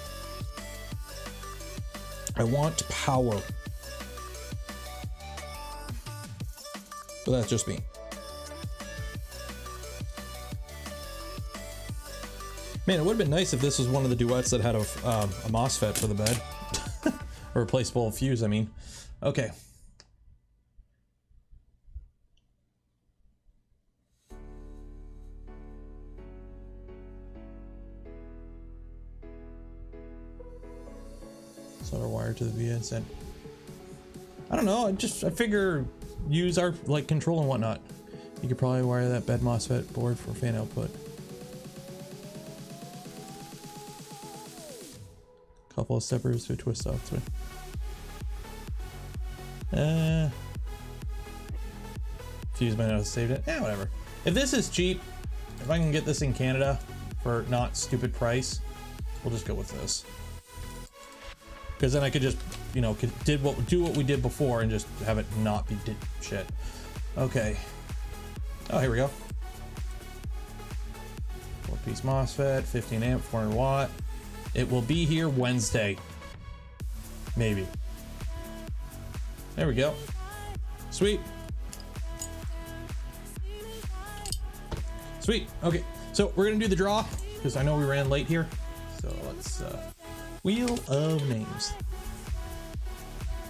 I want power. But that's just me. Man, it would have been nice if this was one of the Duets that had a MOSFET for the bed. A replaceable fuse, I mean. Okay. Solder wire to the VIA and send. I don't know. I figure use our like control and whatnot. You could probably wire that bed MOSFET board for fan output. Couple of steppers to twist off to it. Fuse might not have saved it. Yeah, whatever. If this is cheap, if I can get this in Canada for not stupid price, we'll just go with this. Because then I could just, you know, do what we did before and just have it not be shit. Okay. Oh, here we go. 4-piece MOSFET, 15 amp, 400 watt. It will be here Wednesday. Maybe. There we go. Sweet. Sweet. Okay. So we're gonna do the draw because I know we ran late here. So let's Wheel of names.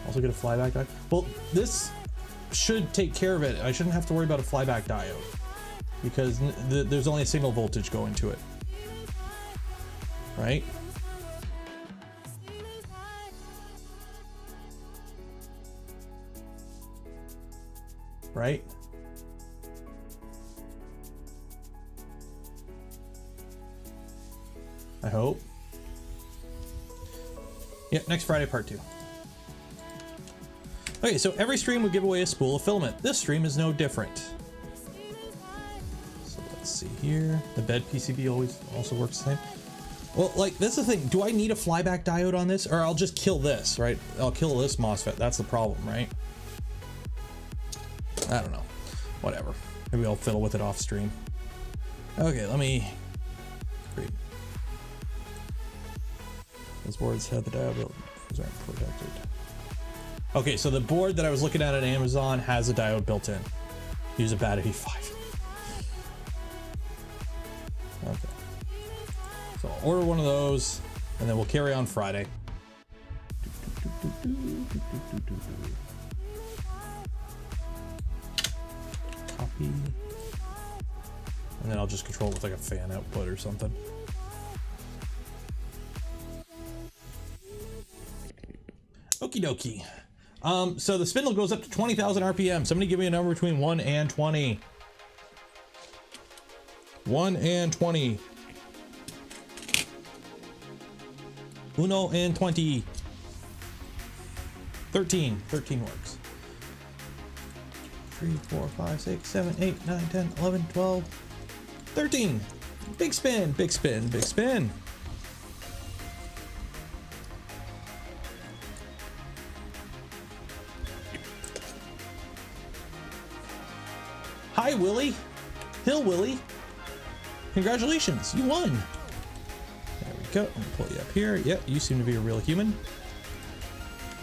Also get a flyback diode. Well, this should take care of it. I shouldn't have to worry about a flyback diode because there's only a signal voltage going to it, right? Right? I hope. Yeah, next Friday, part 2. Okay, so every stream will give away a spool of filament. This stream is no different. So let's see here. The bed PCB always also works the same. Well, like, that's the thing. Do I need a flyback diode on this? Or I'll just kill this, right? I'll kill this MOSFET. That's the problem, right? I don't know. Whatever. Maybe I'll fiddle with it off stream. Okay, let me... Great. Those boards have the diode, those aren't protected. Okay, so the board that I was looking at Amazon has a diode built in. Use a battery 5. Okay. So I'll order one of those, and then we'll carry on Friday. Copy. And then I'll just control it with like a fan output or something. Okie dokie. So the spindle goes up to 20,000 RPM. Somebody give me a number between 1 and 20. 1 and 20. 1 and 20. 13. 13 works. 3, 4, 5, 6, 7, 8, 9, 10, 11, 12, 13. Big spin, big spin, big spin. Hi, Willie. Hill Willie. Congratulations, you won. There we go. I'm gonna pull you up here. Yep, you seem to be a real human.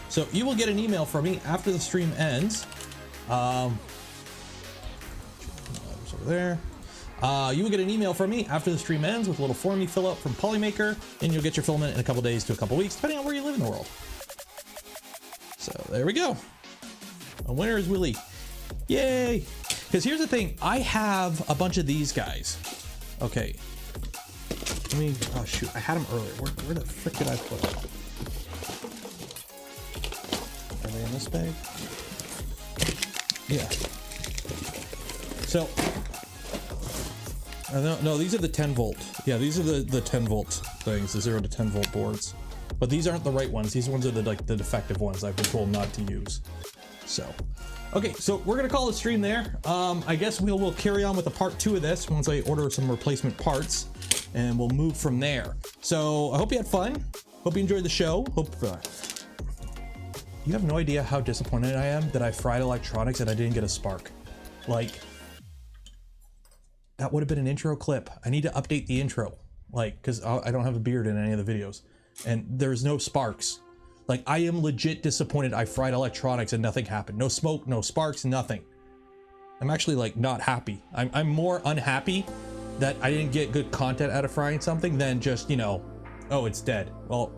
So you will get an email from me after the stream ends. Over there. You will get an email from me after the stream ends with a little form you fill out from Polymaker, and you'll get your filament in a couple days to a couple weeks, depending on where you live in the world. So there we go. A winner is Willie. Yay! Because here's the thing, I have a bunch of these guys. Okay. Let me, oh shoot, I had them earlier. Where the frick did I put them? Are they in this bag? Yeah. So, no, these are the 10 volt. Yeah, these are the 10 volt things, the 0 to 10 volt boards. But these aren't the right ones. These ones are the defective ones I've been told not to use. So, okay, so we're gonna call the stream there. I guess we'll carry on with the part 2 of this once I order some replacement parts, and we'll move from there. So I hope you had fun. Hope you enjoyed the show. Hope you have no idea how disappointed I am that I fried electronics and I didn't get a spark. Like, that would have been an intro clip. I need to update the intro, like, because I don't have a beard in any of the videos, and there's no sparks. Like, I am legit disappointed I fried electronics and nothing happened. No smoke, no sparks, nothing. I'm actually, like, not happy. I'm more unhappy that I didn't get good content out of frying something than just, you know, oh, it's dead. Well,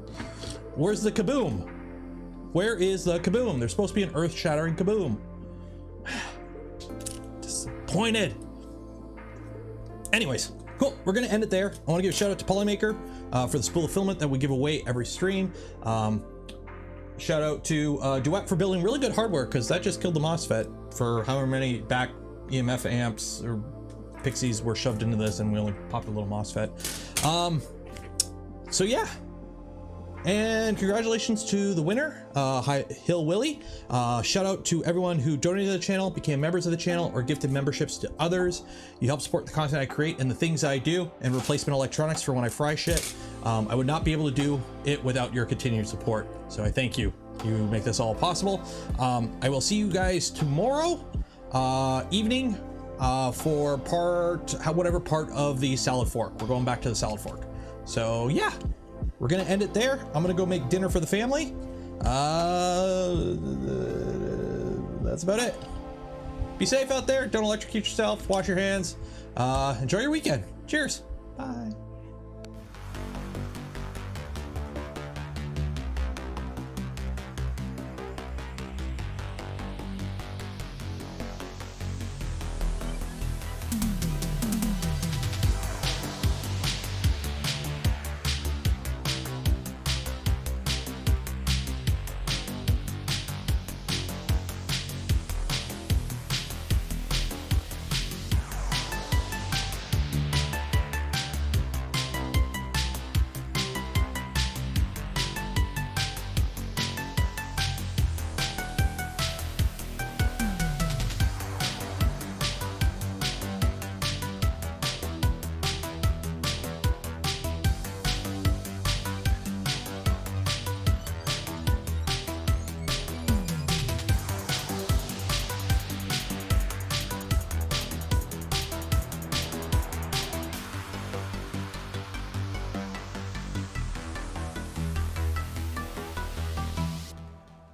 where's the kaboom? Where is the kaboom? There's supposed to be an earth-shattering kaboom. Disappointed. Anyways, cool. We're gonna end it there. I want to give a shout out to Polymaker for the spool of filament that we give away every stream. Shout out to Duet for building really good hardware, because that just killed the MOSFET for however many back EMF amps or pixies were shoved into this, and we only popped a little MOSFET. So yeah. And congratulations to the winner, Hill Willie. Shout out to everyone who donated to the channel, became members of the channel, or gifted memberships to others. You help support the content I create and the things I do, and replacement electronics for when I fry shit. I would not be able to do it without your continued support. So I thank you. You make this all possible. I will see you guys tomorrow evening for whatever part of the salad fork. We're going back to the salad fork. So yeah. We're gonna end it there. I'm gonna go make dinner for the family. That's about it. Be safe out there. Don't electrocute yourself. Wash your hands. Enjoy your weekend. Cheers. Bye.